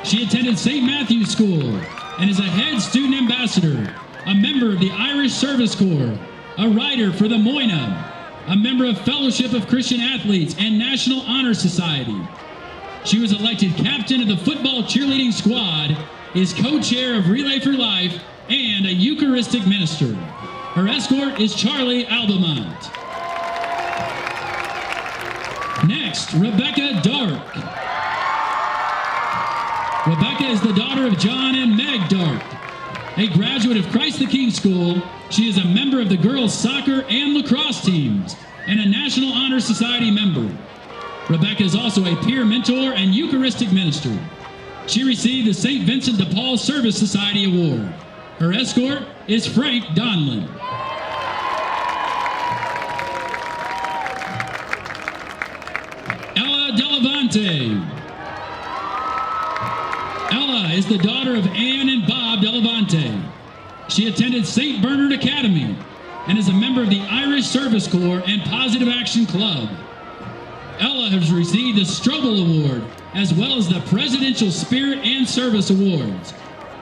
She attended St. Matthew's School and is a head student ambassador, a member of the Irish Service Corps, a writer for the Moina, a member of Fellowship of Christian Athletes and National Honor Society. She was elected captain of the football cheerleading squad, is co-chair of Relay for Life, and a Eucharistic minister. Her escort is Charlie Albamont. Next, Rebecca Dark. Rebecca is the daughter of John and Meg Dark. A graduate of Christ the King School, she is a member of the girls' soccer and lacrosse teams and a National Honor Society member. Rebecca is also a peer mentor and Eucharistic minister. She received the St. Vincent de Paul Service Society Award. Her escort is Frank Donlin. Ella Delavante. Ella is the daughter of Ann and Bob Delavante. She attended St. Bernard Academy and is a member of the Irish Service Corps and Positive Action Club. Ella has received the Strobel Award as well as the Presidential Spirit and Service Awards.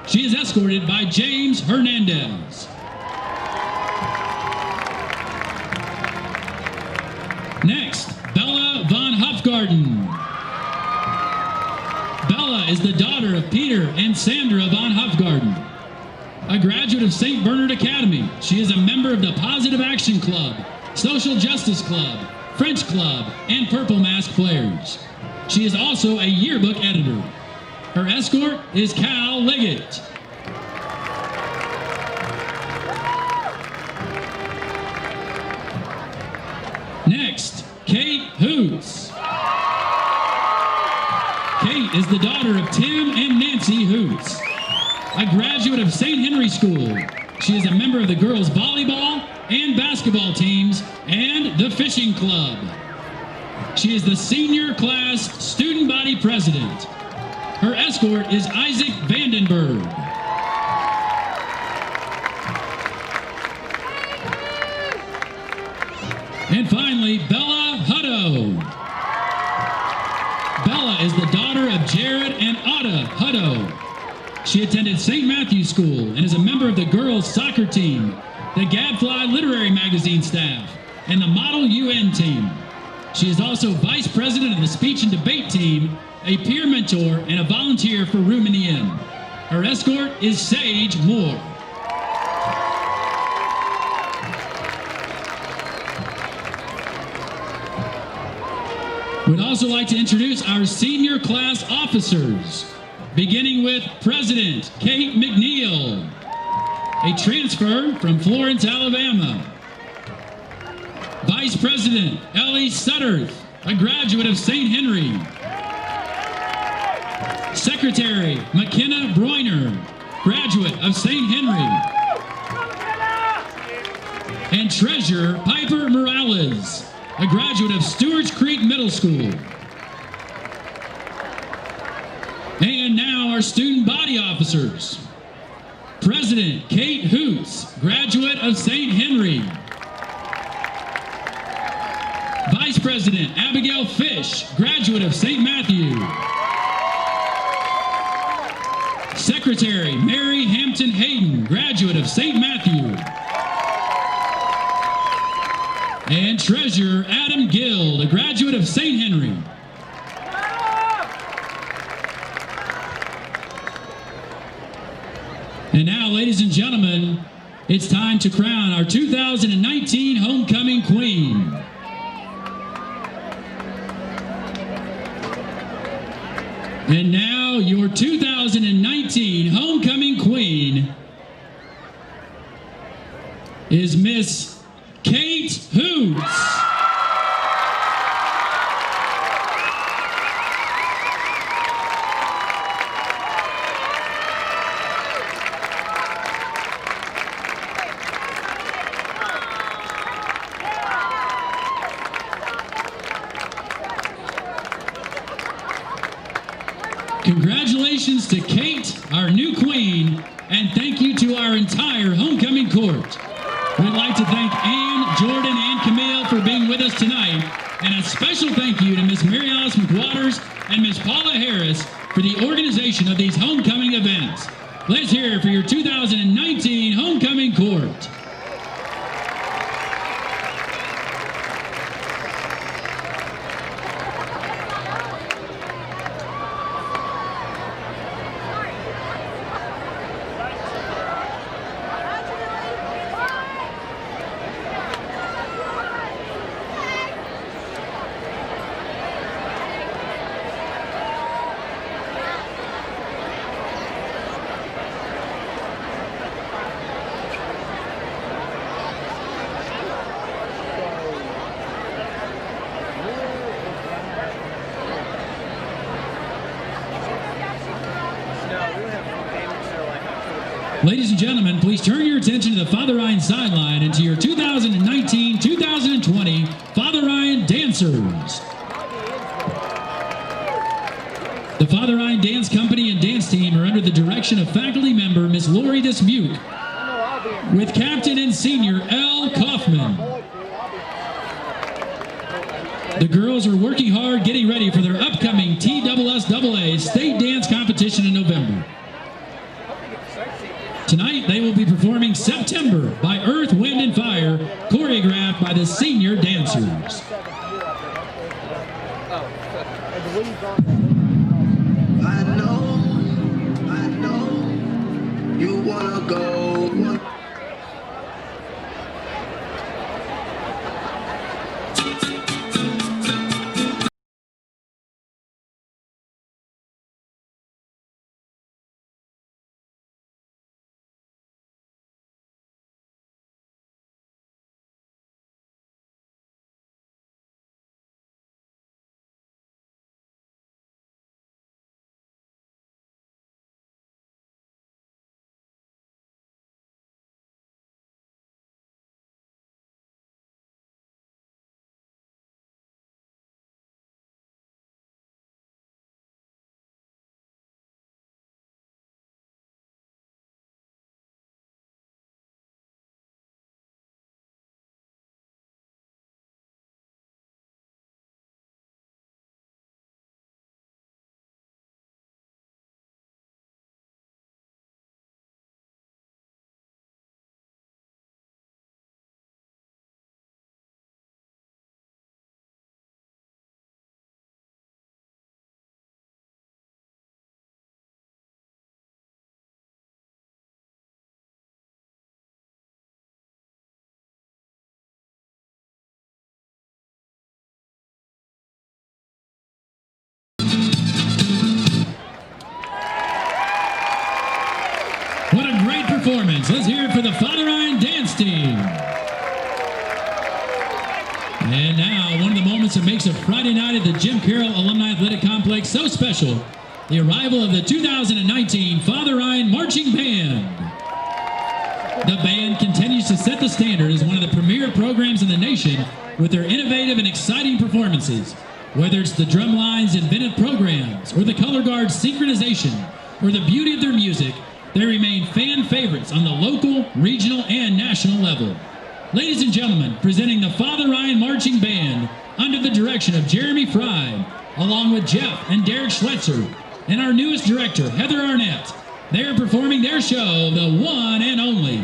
She is escorted by James Hernandez. Next, Bella von Hofgarten. Bella is the daughter of Peter and Sandra von Hofgarten. A graduate of St. Bernard Academy, she is a member of the Positive Action Club, Social Justice Club, French Club, and Purple Mask Players. She is also a yearbook editor. Her escort is Cal Liggett. Next, Kate Hoots. Kate is the daughter of Tim and Nancy Hoots, a graduate of St. Henry School. She is a member of the girls' volleyball and basketball teams and the fishing club. She is the senior class student body president. Her escort is Isaac Vandenberg. And finally, Bella Hutto. Bella is the daughter of Jared and Otta Hutto. She attended St. Matthew's School and is a member of the girls' soccer team, the Gadfly Literary Magazine staff, and the Model UN team. She is also vice president of the speech and debate team, a peer mentor, and a volunteer for Room in the Inn. Her escort is Sage Moore. We'd also like to introduce our senior class officers, beginning with President Kate McNeil, a transfer from Florence, Alabama. Vice President Ellie Sutterth, a graduate of St. Henry. Secretary McKenna Broiner, graduate of St. Henry. And Treasurer Piper Morales, a graduate of Stewart's Creek Middle School. And now our student body officers. President Kate Hoots, graduate of St. Henry. Abigail Fish, graduate of St. Matthew. Secretary, Mary Hampton Hayden, graduate of St. Matthew. And Treasurer, Adam Guild, a graduate of St. Henry. And now, ladies and gentlemen, it's time to crown our 2019 Homecoming Queen. And now, your 2019 Homecoming Queen is Miss Kate Hoots. Congratulations to Kate, our new queen, and thank you to our entire homecoming court. We'd like to thank Ann, Jordan, and Camille for being with us tonight, and a special thank you to Miss Mary Alice McWaters and Miss Paula Harris for the organization of these homecoming events. Let's hear it for your 2019 homecoming court. Ladies and gentlemen, please turn your attention to the Father Ryan sideline and to your 2019-2020 Father Ryan Dancers. The Father Ryan Dance Company and Dance Team are under the direction of faculty member Miss Lori Dismuke, with Captain and Senior L. Kaufman. The girls are working hard getting ready for their upcoming II-AAA State Dance Competition in November. Tonight, they will be performing September by Earth, Wind, and Fire, choreographed by the senior dancers. I know, you wanna go. What a great performance. Let's hear it for the Father Ryan Dance Team. And now, one of the moments that makes a Friday night at the Jim Carroll Alumni Athletic Complex so special, the arrival of the 2019 Father Ryan Marching Band. The band continues to set the standard as one of the premier programs in the nation with their innovative and exciting performances. Whether it's the Drumline's inventive programs, or the Color Guard's synchronization, or the beauty of their music, they remain fan favorites on the local, regional, and national level. Ladies and gentlemen, presenting the Father Ryan Marching Band, under the direction of Jeremy Fry, along with Jeff and Derek Schletzer, and our newest director, Heather Arnett. They are performing their show, The One and Only.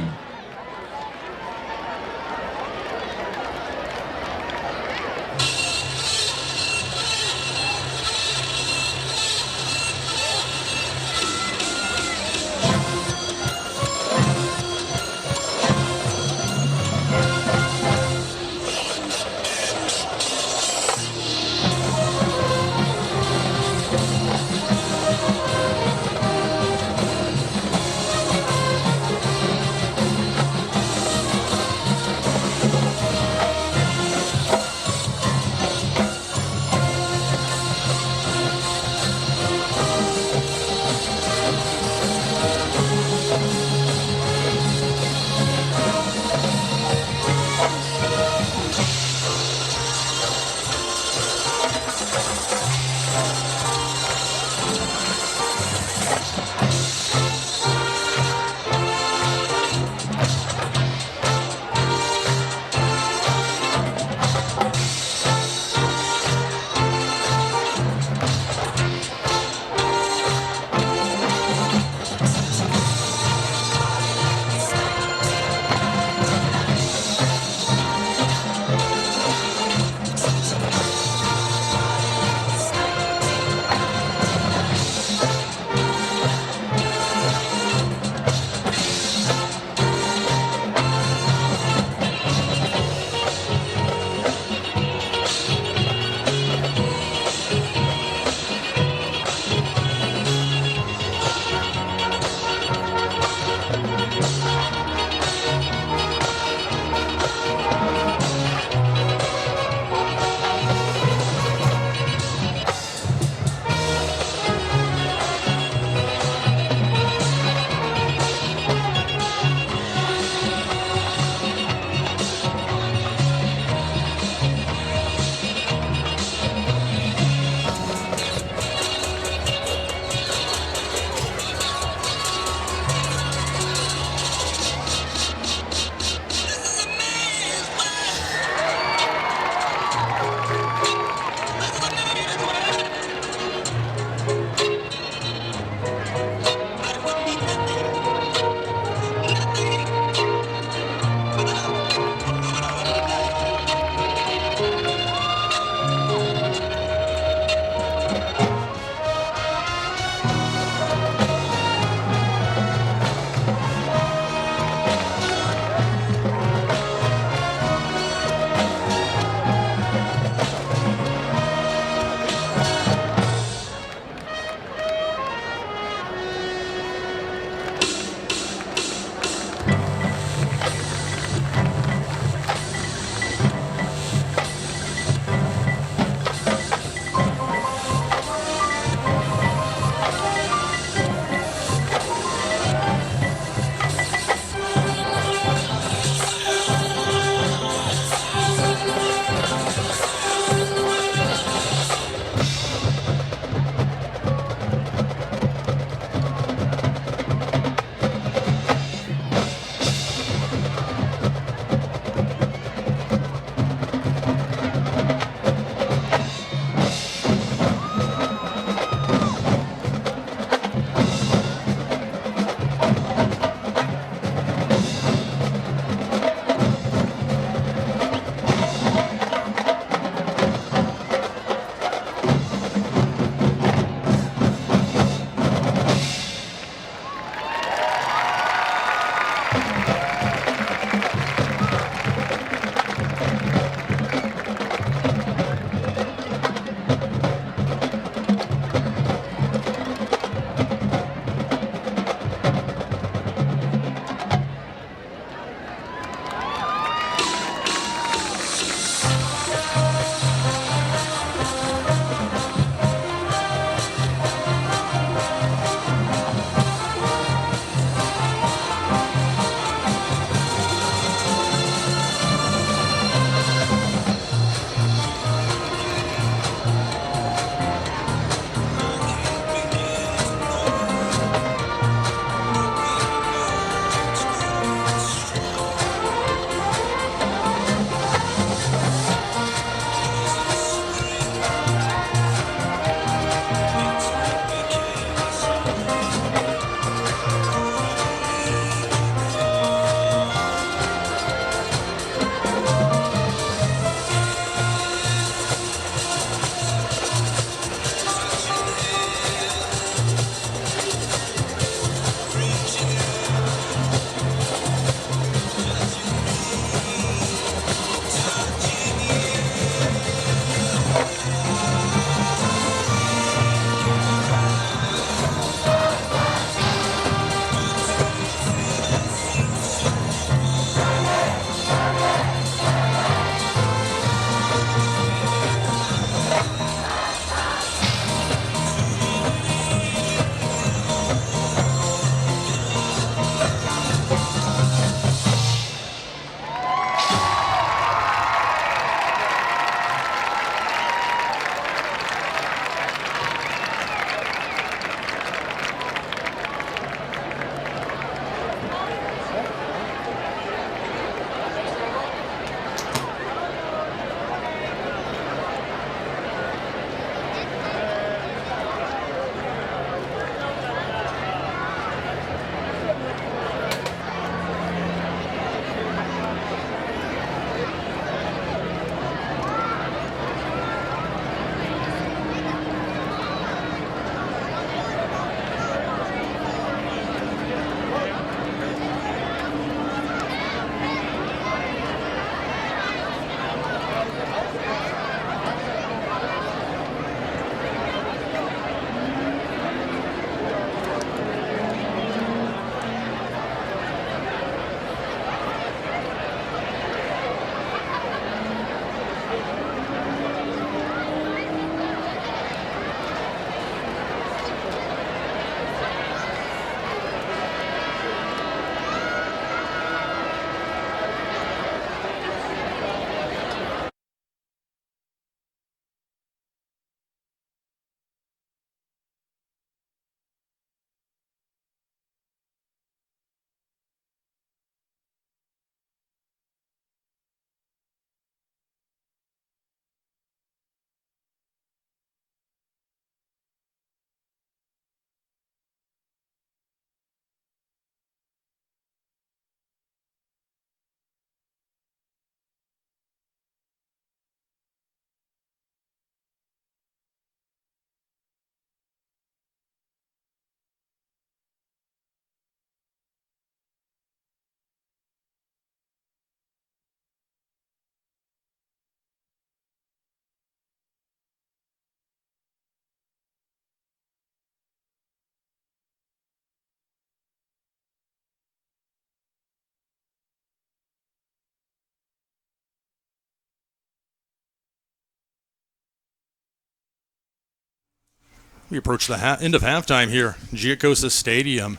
We approach the end of halftime here. Giacosa Stadium,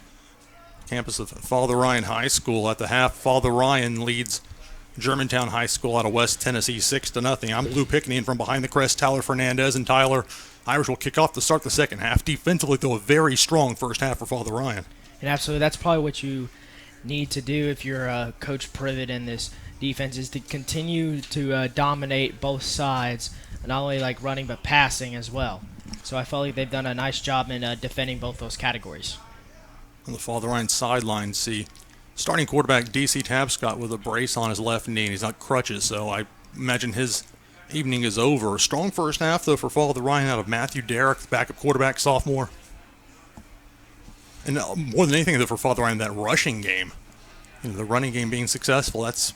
campus of Father Ryan High School. At the half, Father Ryan leads Germantown High School out of West Tennessee 6-0. I'm Blue Pickney, and from behind the crest, Tyler Fernandez and Tyler. Irish will kick off to start the second half. Defensively, though, a very strong first half for Father Ryan. And absolutely, that's probably what you need to do if you're Coach Privet in this defense, is to continue to dominate both sides, not only like running but passing as well. So I felt like they've done a nice job in defending both those categories. On the Father Ryan sideline, see starting quarterback D.C. Tapscott with a brace on his left knee, and he's on crutches, so I imagine his evening is over. Strong first half, though, for Father Ryan out of Matthew Derrick, backup quarterback, sophomore. And more than anything, though, for Father Ryan, that rushing game, the running game being successful, that's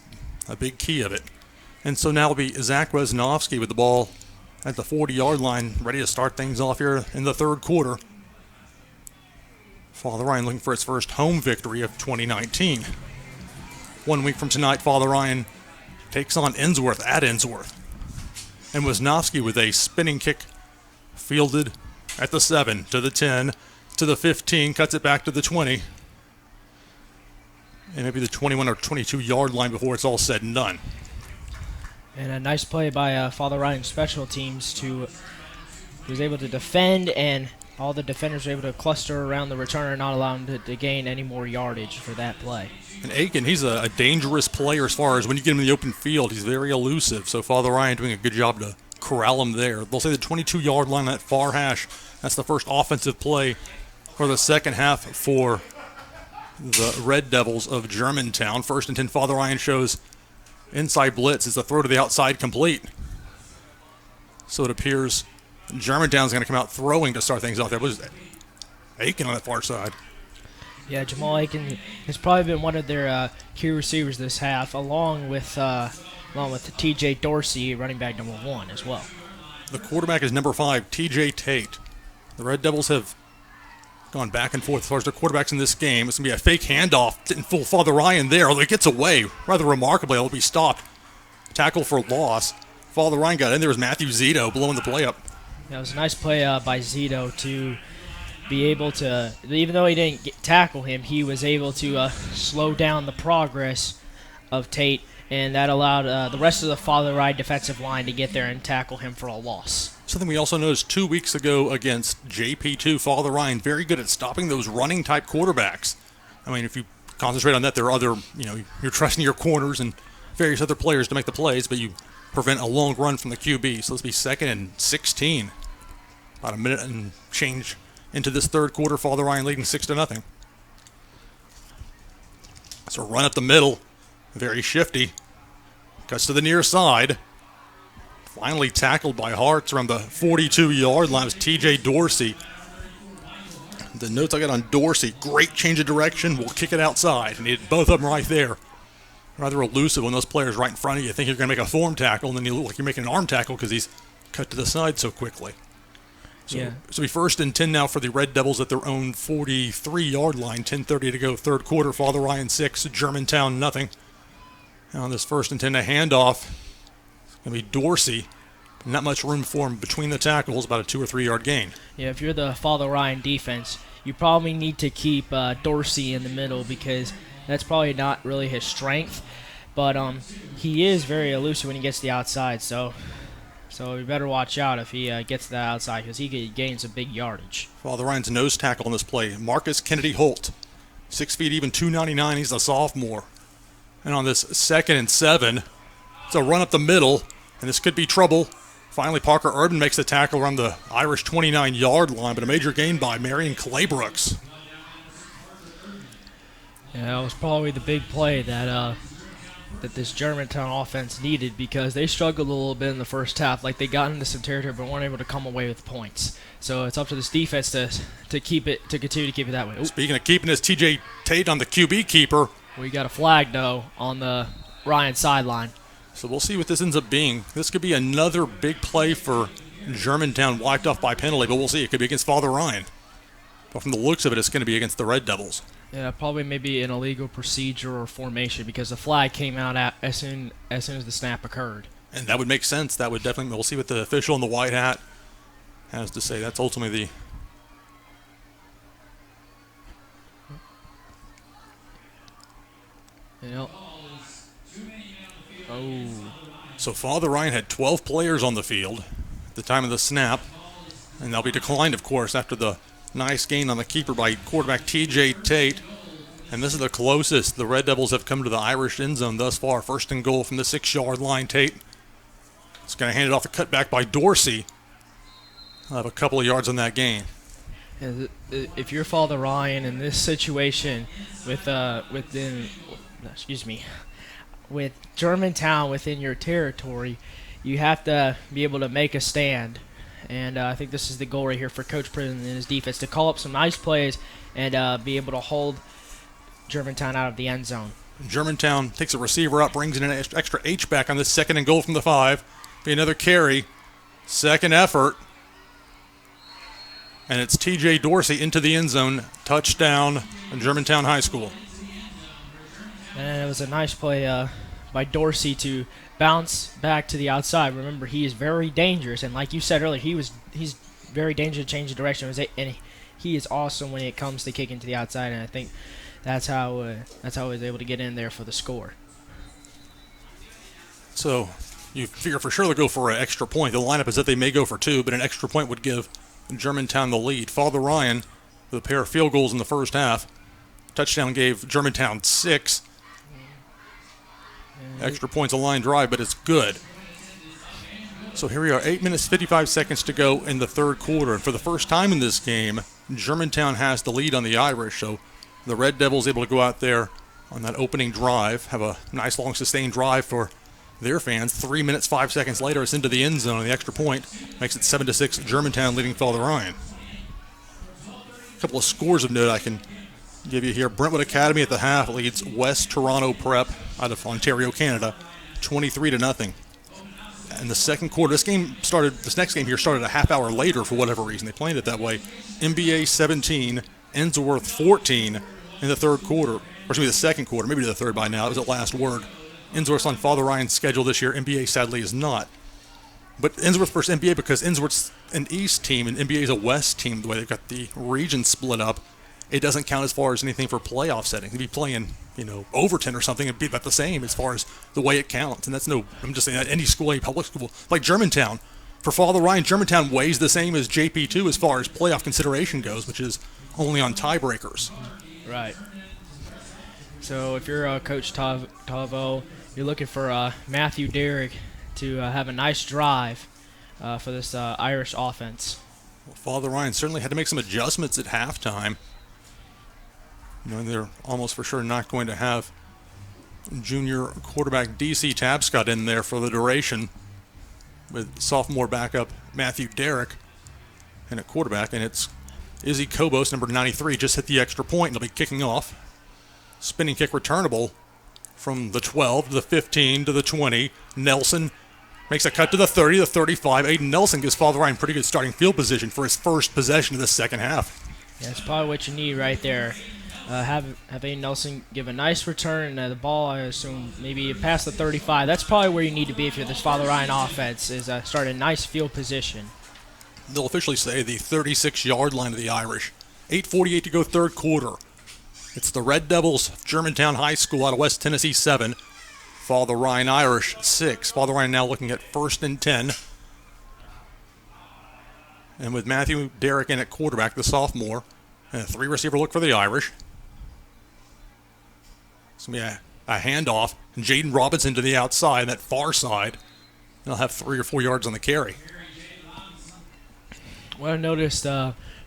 a big key of it. And so now it'll be Zach Wesnowski with the ball at the 40-yard line, ready to start things off here in the third quarter. Father Ryan looking for its first home victory of 2019. 1 week from tonight, Father Ryan takes on Innsworth at Innsworth. And Wesnowski with a spinning kick fielded at the 7, to the 10, to the 15, cuts it back to the 20. And maybe the 21 or 22-yard line before it's all said and done. And a nice play by Father Ryan's special teams he was able to defend, and all the defenders were able to cluster around the returner, not allow him to gain any more yardage for that play. And Aiken, he's a dangerous player as far as when you get him in the open field. He's very elusive, so Father Ryan doing a good job to corral him there. They'll say the 22-yard line, that far hash, that's the first offensive play for the second half for the Red Devils of Germantown. 1st and 10, Father Ryan shows inside blitz. Is the throw to the outside complete? So it appears Germantown's going to come out throwing to start things off. That was Aiken on that far side. Yeah, Jamal Aiken has probably been one of their key receivers this half, along with T.J. Dorsey, running back number 1 as well. The quarterback is number 5, T.J. Tate. The Red Devils have gone back and forth as far as their quarterbacks in this game. It's going to be a fake handoff. Didn't fool Father Ryan there, although it gets away rather remarkably. It'll be stopped. Tackle for loss. Father Ryan got in there as Matthew Zito blowing the play up. Yeah, it was a nice play by Zito to be able to, even though he didn't tackle him, he was able to slow down the progress of Tate, and that allowed the rest of the Father Ryan defensive line to get there and tackle him for a loss. Something we also noticed 2 weeks ago against JP2, Father Ryan, very good at stopping those running-type quarterbacks. I mean, if you concentrate on that, there are other, you're trusting your corners and various other players to make the plays, but you prevent a long run from the QB. So let's be 2nd and 16. About a minute and change into this third quarter, Father Ryan leading 6-0. So run up the middle, very shifty. Cuts to the near side. Finally tackled by Hartz around the 42-yard line. It was T.J. Dorsey. The notes I got on Dorsey, great change of direction. We'll kick it outside. And he had both of them right there. Rather elusive when those players right in front of you think you're going to make a form tackle, and then you look like you're making an arm tackle because he's cut to the side so quickly. So we 1st and 10 now for the Red Devils at their own 43-yard line. 10:30 to go, third quarter. Father Ryan 6, Germantown nothing. Now on this 1st and 10, a handoff. It's going to be Dorsey. Not much room for him between the tackles, about a 2 or 3 yard gain. Yeah, if you're the Father Ryan defense, you probably need to keep Dorsey in the middle because that's probably not really his strength. But he is very elusive when he gets to the outside, so you better watch out if he gets to the outside because he could gain some big yardage. Father Ryan's nose tackle on this play, Marcus Kennedy Holt. 6 feet even, 299. He's a sophomore. And on this 2nd and 7, it's a run up the middle, and this could be trouble. Finally, Parker Urban makes the tackle around the Irish 29-yard line, but a major gain by Marion Claybrooks. Yeah, that was probably the big play that this Germantown offense needed because they struggled a little bit in the first half. Like they got into some territory but weren't able to come away with points. So it's up to this defense to continue to keep it that way. Ooh. Speaking of keeping his T.J. Tate on the QB keeper. We got a flag, though, on the Ryan sideline. So we'll see what this ends up being. This could be another big play for Germantown wiped off by penalty, but we'll see. It could be against Father Ryan. But from the looks of it, it's going to be against the Red Devils. Yeah, probably maybe an illegal procedure or formation because the flag came out as soon as the snap occurred. And that would make sense. That would definitely, we'll see what the official in the white hat has to say. That's ultimately Yep. Oh. So Father Ryan had 12 players on the field at the time of the snap, and they'll be declined, of course, after the nice gain on the keeper by quarterback T.J. Tate. And this is the closest the Red Devils have come to the Irish end zone thus far. First and goal from the 6-yard line. Tate is going to hand it off, a cutback by Dorsey. I'll have a couple of yards on that gain. If you're Father Ryan in this situation with Germantown within your territory, you have to be able to make a stand. And I think this is the goal right here for Coach Prison and his defense, to call up some nice plays and be able to hold Germantown out of the end zone. Germantown takes a receiver up, brings in an extra H-back on this second and goal from the 5. Be another carry. Second effort. And it's T.J. Dorsey into the end zone. Touchdown, Germantown High School. And it was a nice play by Dorsey to bounce back to the outside. Remember, he is very dangerous, and like you said earlier, he's very dangerous to change the direction, and he is awesome when it comes to kicking to the outside. And I think that's how he was able to get in there for the score. So you figure for sure they'll go for an extra point. The lineup is that they may go for 2, but an extra point would give Germantown the lead. Father Ryan with a pair of field goals in the first half. Touchdown gave Germantown 6. Extra points a line drive, but it's good. So here we are, 8 minutes, 55 seconds to go in the third quarter. And for the first time in this game, Germantown has the lead on the Irish. So the Red Devils able to go out there on that opening drive, have a nice long sustained drive for their fans. 3 minutes, 5 seconds later, it's into the end zone. And the extra point makes it 7-6, Germantown leading Father Ryan. A couple of scores of note I can give you here. Brentwood Academy at the half leads West Toronto Prep out of Ontario, Canada, 23-0. In the second quarter, this next game here started a half hour later for whatever reason. They planned it that way. NBA 17, Ensworth 14 in the third quarter. Or excuse me, the second quarter, maybe the third by now. It was the last word. Ensworth's on Father Ryan's schedule this year. NBA sadly is not. But Ensworth versus NBA, because Ensworth's an East team and NBA is a West team, the way they've got the region split up, it doesn't count as far as anything for playoff setting. They'd be playing, Overton or something, it'd be about the same as far as the way it counts. And I'm just saying that any school, any public school, like Germantown. For Father Ryan, Germantown weighs the same as JP2 as far as playoff consideration goes, which is only on tiebreakers. Right. So if you're Coach Tavo, you're looking for Matthew Derrick to have a nice drive for this Irish offense. Well, Father Ryan certainly had to make some adjustments at halftime. They're almost for sure not going to have junior quarterback DC Tapscott in there for the duration, with sophomore backup Matthew Derrick and at quarterback. And it's Izzy Kobos, number 93, just hit the extra point, and they'll be kicking off. Spinning kick returnable from the 12 to the 15 to the 20. Nelson makes a cut to the 30, the 35. Aiden Nelson gives Father Ryan pretty good starting field position for his first possession of the second half. Yeah, that's probably what you need right there. Have Aiden Nelson give a nice return. The ball, I assume, maybe past the 35. That's probably where you need to be if you're this Father Ryan offense, is start a nice field position. They'll officially say the 36-yard line of the Irish. 8:48 to go third quarter. It's the Red Devils of Germantown High School out of West Tennessee 7. Father Ryan Irish 6. Father Ryan now looking at 1st and 10. And with Matthew Derrick in at quarterback, the sophomore, and a 3-receiver look for the Irish. It's going to be a handoff. And Jaden Robinson to the outside, that far side. They'll have 3 or 4 yards on the carry. What I noticed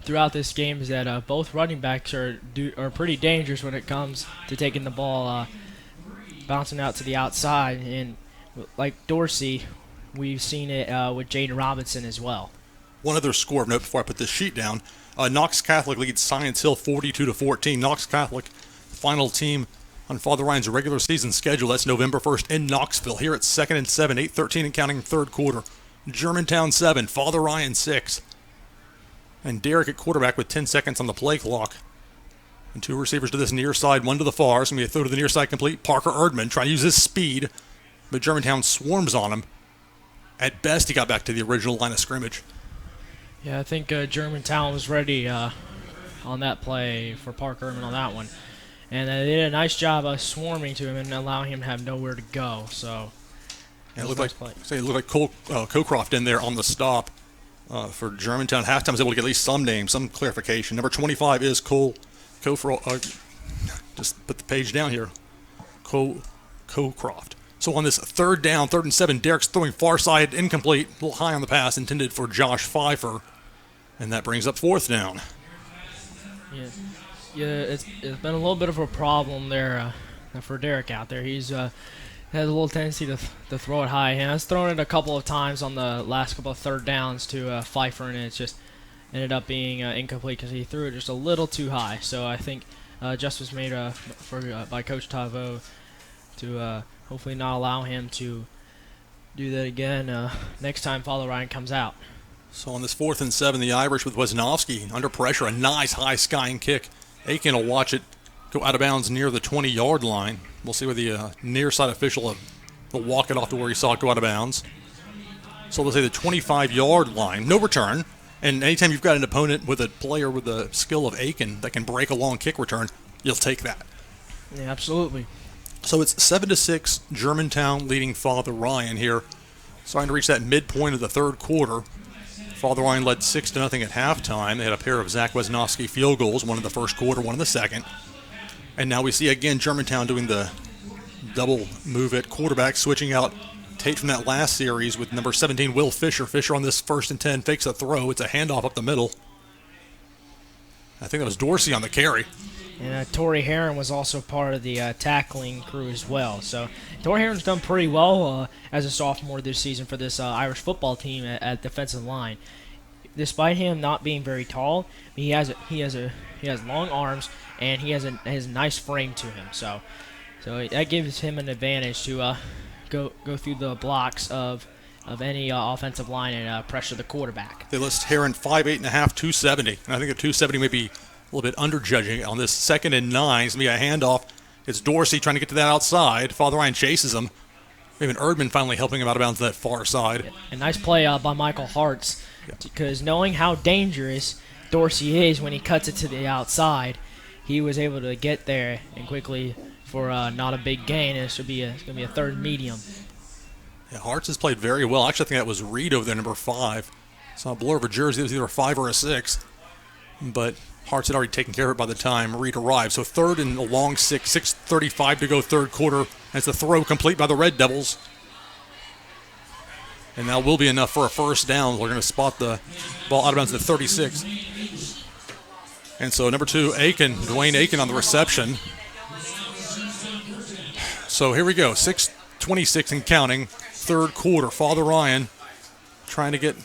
throughout this game is that both running backs are pretty dangerous when it comes to taking the ball, bouncing out to the outside. And like Dorsey, we've seen it with Jaden Robinson as well. One other score of note before I put this sheet down. Knox Catholic leads Science Hill 42-14. Knox Catholic, final team on Father Ryan's regular season schedule. That's November 1st in Knoxville. Here it's 2nd and 7, 8:13 and counting third quarter. Germantown 7, Father Ryan 6. And Derrick at quarterback with 10 seconds on the play clock. And 2 receivers to this near side, 1 to the far. It's going to be a throw to the near side complete. Parker Erdman trying to use his speed, but Germantown swarms on him. At best, he got back to the original line of scrimmage. Yeah, I think Germantown was ready on that play for Parker Erdman on that one. And they did a nice job of swarming to him and allowing him to have nowhere to go. So it looked like Cole Cocroft in there on the stop for Germantown. Halftime was able to get at least some names, some clarification. Number 25 is Cole Cocroft. Just put the page down here. Cocroft. So on this third down, 3rd and 7, Derek's throwing far side, incomplete, a little high on the pass, intended for Josh Pfeiffer. And that brings up 4th down. Yeah, it's been a little bit of a problem there for Derek out there. He's has a little tendency to throw it high. He has thrown it a couple of times on the last couple of 3rd downs to Pfeiffer, and it's just ended up being incomplete because he threw it just a little too high. So I think adjustments made by Coach Tavo to hopefully not allow him to do that again next time Father Ryan comes out. So on this 4th and 7, the Irish with Wisnowski under pressure, a nice high skying kick. Aiken will watch it go out of bounds near the 20-yard line. We'll see where the near side official will walk it off to where he saw it go out of bounds. So they'll say the 25-yard line, no return. And anytime you've got an opponent with a player with the skill of Aiken that can break a long kick return, you'll take that. Yeah, absolutely. So it's 7-6, Germantown leading Father Ryan here. Starting to reach that midpoint of the 3rd quarter. Father Ryan led 6-0 at halftime. They had a pair of Zach Wisnowski field goals, one in the 1st quarter, one in the 2nd. And now we see again Germantown doing the double move at quarterback, switching out Tate from that last series with number 17, Will Fisher. Fisher on this 1st and 10 fakes a throw. It's a handoff up the middle. I think that was Dorsey on the carry. And Torrey Heron was also part of the tackling crew as well. So Torrey Heron's done pretty well as a sophomore this season for this Irish football team at defensive line. Despite him not being very tall, he has long arms and he has a nice frame to him. So that gives him an advantage to go through the blocks of any offensive line and pressure the quarterback. They list Heron 5'8.5", 270. And I think the 270 may be a little bit underjudging on this 2nd and 9. It's going to be a handoff. It's Dorsey trying to get to that outside. Father Ryan chases him. Even Erdman finally helping him out of bounds to that far side. A nice play by Michael Hartz, because knowing how dangerous Dorsey is when he cuts it to the outside, he was able to get there and quickly for not a big gain. And it's going to be a 3rd medium. Yeah, Hartz has played very well. Actually, I think that was Reed over there, number 5. Saw a blur of a jersey. It was either a 5 or a 6. But Hartz had already taken care of it by the time Reed arrived. So 3rd and a long 6:35 to go 3rd quarter. As the throw complete by the Red Devils. And that will be enough for a 1st down. We're going to spot the ball out of bounds at 36. And so number 2, Dwayne Aiken on the reception. So here we go, 6:26 and counting, 3rd quarter. Father Ryan trying to get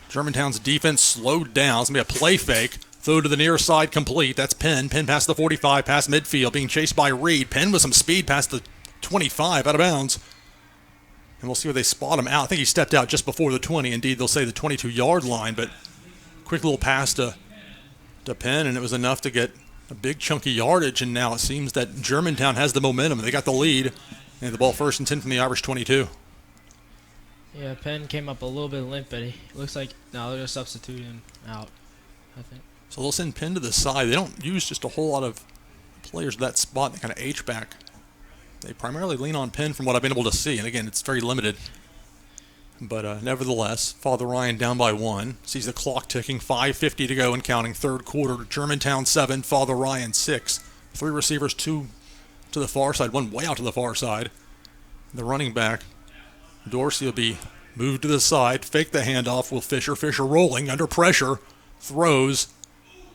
Germantown's defense slowed down. It's going to be a play fake. Throw to the near side, complete. That's Penn. Penn past the 45, past midfield, being chased by Reed. Penn with some speed past the 25, out of bounds. And we'll see where they spot him out. I think he stepped out just before the 20. Indeed, they'll say the 22-yard line, but quick little pass to Penn, and it was enough to get a big chunky yardage, and now it seems that Germantown has the momentum. They got the lead, and the ball 1st and 10 from the Irish 22. Yeah, Penn came up a little bit limp, but he looks like they're going to substitute him out, I think. So they'll send Penn to the side. They don't use just a whole lot of players at that spot. They kind of H-back. They primarily lean on Penn from what I've been able to see. And again, it's very limited. But nevertheless, Father Ryan down by 1. Sees the clock ticking. 5:50 to go and counting. 3rd quarter. Germantown 7. Father Ryan 6. 3 receivers, 2 to the far side. 1 way out to the far side. The running back, Dorsey, will be moved to the side. Fake the handoff. Will Fisher. Fisher rolling under pressure. Throws.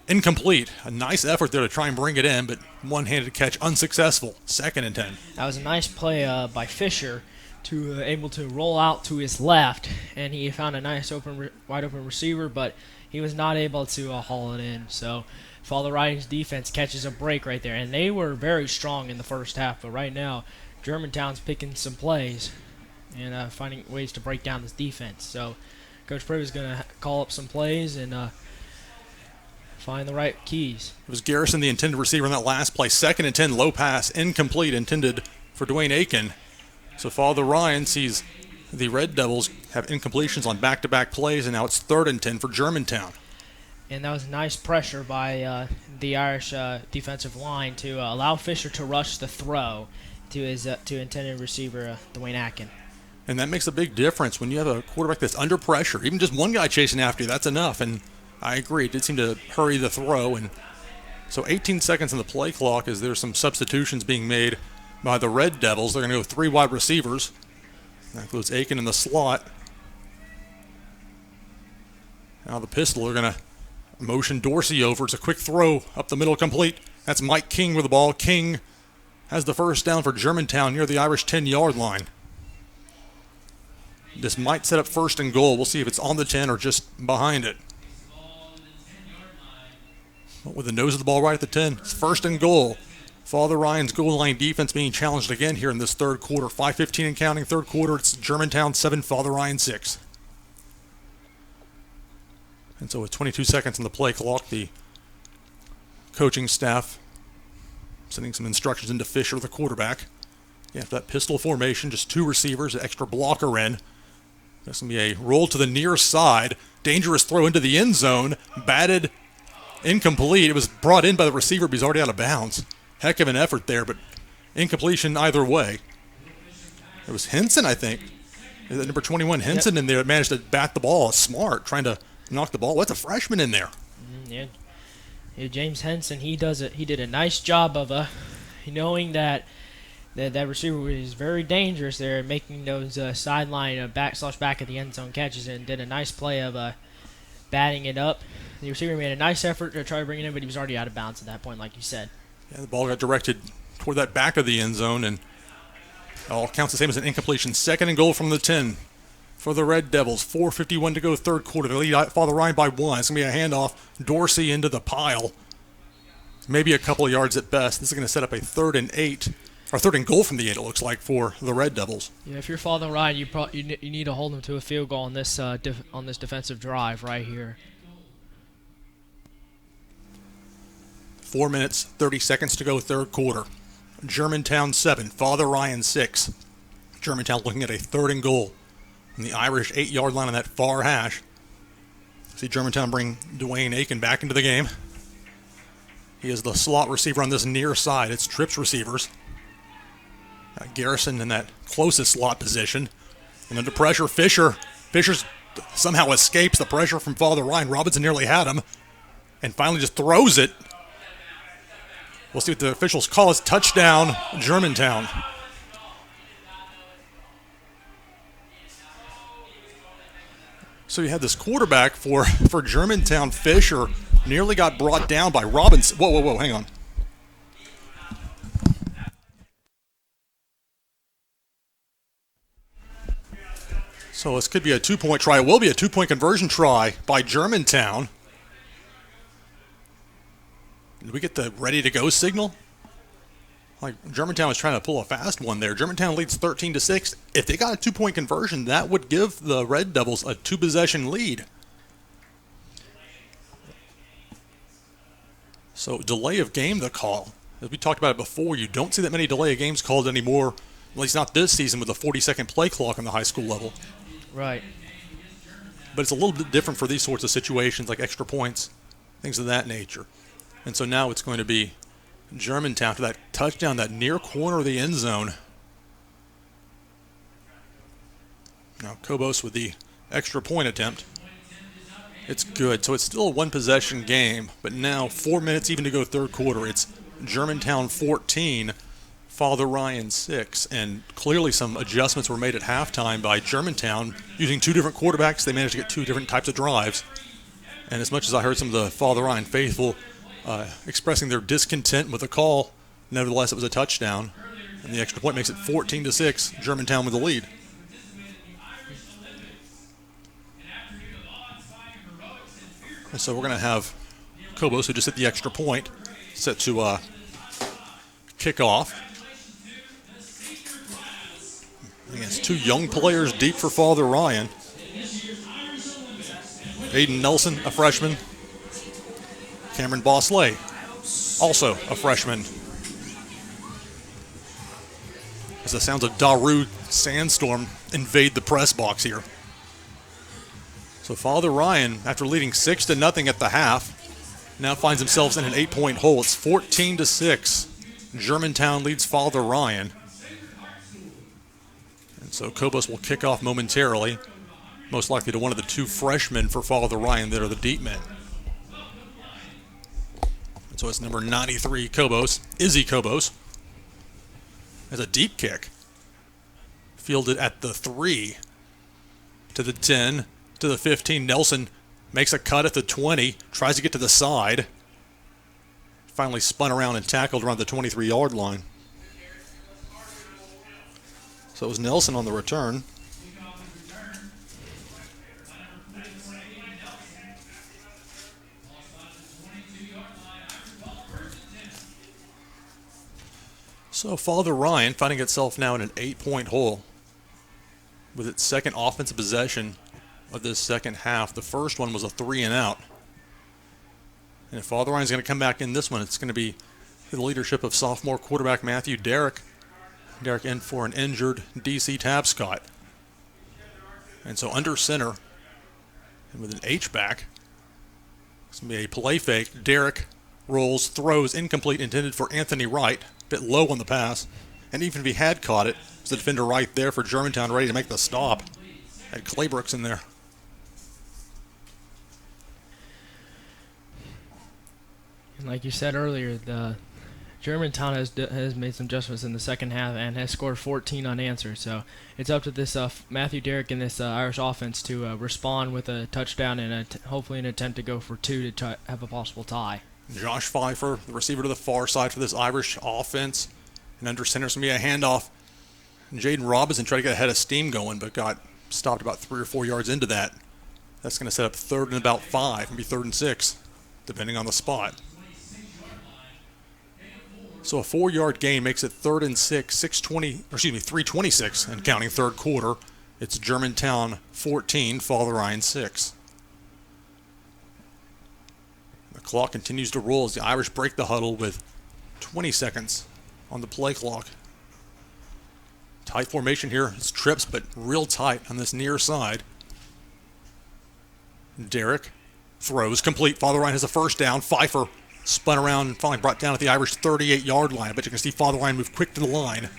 Incomplete. A nice effort there to try and bring it in, but one-handed catch unsuccessful. 2nd and 10. That was a nice play by Fisher to able to roll out to his left, and he found a nice wide open receiver, but he was not able to haul it in. So Father Ryan's defense catches a break right there, and they were very strong in the 1st half, but right now Germantown's picking some plays and finding ways to break down this defense. So Coach Priv is going to call up some plays and find the right keys. It was Garrison, the intended receiver, in that last play. 2nd and 10, low pass, incomplete, intended for Dwayne Aiken. So Father Ryan sees the Red Devils have incompletions on back-to-back plays, and now it's 3rd and 10 for Germantown. And that was nice pressure by the Irish defensive line to allow Fisher to rush the throw to his to intended receiver, Dwayne Atkin. And that makes a big difference when you have a quarterback that's under pressure. Even just one guy chasing after you, that's enough. And I agree, it did seem to hurry the throw. And so 18 seconds on the play clock as there's some substitutions being made by the Red Devils. They're going to go 3 wide receivers. That includes Aiken in the slot. Now the pistol are going to motion Dorsey over. It's a quick throw up the middle, complete. That's Mike King with the ball. King has the first down for Germantown near the Irish 10-yard line. This might set up first and goal. We'll see if it's on the 10 or just behind it. But with the nose of the ball right at the 10, it's first and goal. Father Ryan's goal line defense being challenged again here in this third quarter. 5:15 and counting. Third quarter, it's Germantown 7, Father Ryan 6. And so with 22 seconds on the play clock, the coaching staff sending some instructions into Fisher, the quarterback. Yeah, that pistol formation, just 2 receivers, an extra blocker in. There's going to be a roll to the near side. Dangerous throw into the end zone. Batted, incomplete. It was brought in by the receiver, but he's already out of bounds. Heck of an effort there, but incompletion either way. It was Henson, I think. Number 21, Henson in there that managed to bat the ball. Smart, trying to knock the ball. What's a freshman in there? Yeah, James Henson, he did a nice job of knowing that receiver was very dangerous there, making those sideline back at the end zone catches, and did a nice play of batting it up. The receiver made a nice effort to try to bring it in, but he was already out of bounds at that point, like you said. Yeah, the ball got directed toward that back of the end zone, and all counts the same as an incompletion. Second and goal from the 10 for the Red Devils. 4:51 to go, third quarter. They lead Father Ryan by 1. It's going to be a handoff. Dorsey into the pile. Maybe a couple of yards at best. This is going to set up a 3rd and 8. Or 3rd and goal from the 8, it looks like, for the Red Devils. Yeah, if you're Father Ryan, you need to hold them to a field goal on this defensive drive right here. 4 minutes, 30 seconds to go, third quarter. Germantown 7, Father Ryan 6. Germantown looking at a 3rd and goal from the Irish 8-yard line on that far hash. See Germantown bring Dwayne Aiken back into the game. He is the slot receiver on this near side. It's Tripp's receivers. Garrison in that closest slot position. And under pressure, Fisher somehow escapes the pressure from Father Ryan. Robinson nearly had him. And finally just throws it. We'll see what the officials call it. Touchdown, Germantown. So you had this quarterback for Germantown, Fisher, nearly got brought down by Robinson. Whoa, hang on. So this could be a 2-point try. It will be a 2-point conversion try by Germantown. Did we get the ready-to-go signal? Like, Germantown was trying to pull a fast one there. Germantown leads 13-6. If they got a 2-point conversion, that would give the Red Devils a 2-possession lead. So, delay of game, the call. As we talked about it before, you don't see that many delay of games called anymore, at least not this season with a 40-second play clock on the high school level. Right. But it's a little bit different for these sorts of situations, like extra points, things of that nature. And so now it's going to be Germantown to that touchdown, that near corner of the end zone. Now Kobos with the extra point attempt. It's good. So it's still a 1-possession game, but now 4 minutes even to go third quarter. It's Germantown 14, Father Ryan 6. And clearly some adjustments were made at halftime by Germantown. Using 2 different quarterbacks, they managed to get 2 different types of drives. And as much as I heard some of the Father Ryan faithful expressing their discontent with the call, nevertheless it was a touchdown. And the extra point makes it 14-6, Germantown with the lead. And so we're going to have Kobos, who just hit the extra point, set to kick off. Against 2 young players deep for Father Ryan. Aiden Nelson, a freshman. Cameron Bosley, also a freshman. As the sounds of Darude Sandstorm invade the press box here. So Father Ryan, after leading 6-0 at the half, now finds themselves in an 8-point hole. It's 14-6. Germantown leads Father Ryan. And so Cobos will kick off momentarily, most likely to one of the two freshmen for Father Ryan that are the deep men. And so it's number 93, Cobos, Izzy Cobos, has a deep kick. Fielded at the 3, to the 10, to the 15. Nelson makes a cut at the 20, tries to get to the side. Finally spun around and tackled around the 23-yard line. So it was Nelson on the return. So Father Ryan finding itself now in an 8-point hole with its second offensive possession of this second half. The first one was a 3-and-out. And if Father Ryan's going to come back in this one, it's going to be the leadership of sophomore quarterback Matthew Derrick. Derrick in for an injured DC Tabscott. And so under center, and with an H-back, it's going to be a play fake. Derrick rolls, throws, incomplete, intended for Anthony Wright. A bit low on the pass. And even if he had caught it, there's the defender right there for Germantown ready to make the stop. Had Claybrooks in there. And like you said earlier, the Germantown has made some adjustments in the second half and has scored 14 unanswered. So it's up to this Matthew Derrick and this Irish offense to respond with a touchdown and hopefully an attempt to go for 2 to have a possible tie. Josh Pfeiffer, the receiver to the far side for this Irish offense. And under center is going to be a handoff. And Jaden Robinson tried to get ahead of steam going, but got stopped about 3 or 4 yards into that. That's going to set up 3rd and about 5, maybe 3rd and 6, depending on the spot. So a 4-yard gain makes it 3rd and 6, 3:26 and counting third quarter. It's Germantown 14, Father Ryan 6. The clock continues to roll as the Irish break the huddle with 20 seconds on the play clock. Tight formation here. It's trips, but real tight on this near side. Derrick throws complete. Father Ryan has a first down. Pfeiffer spun around and finally brought down at the Irish 38-yard line. I bet you can see Father Ryan move quick to the line.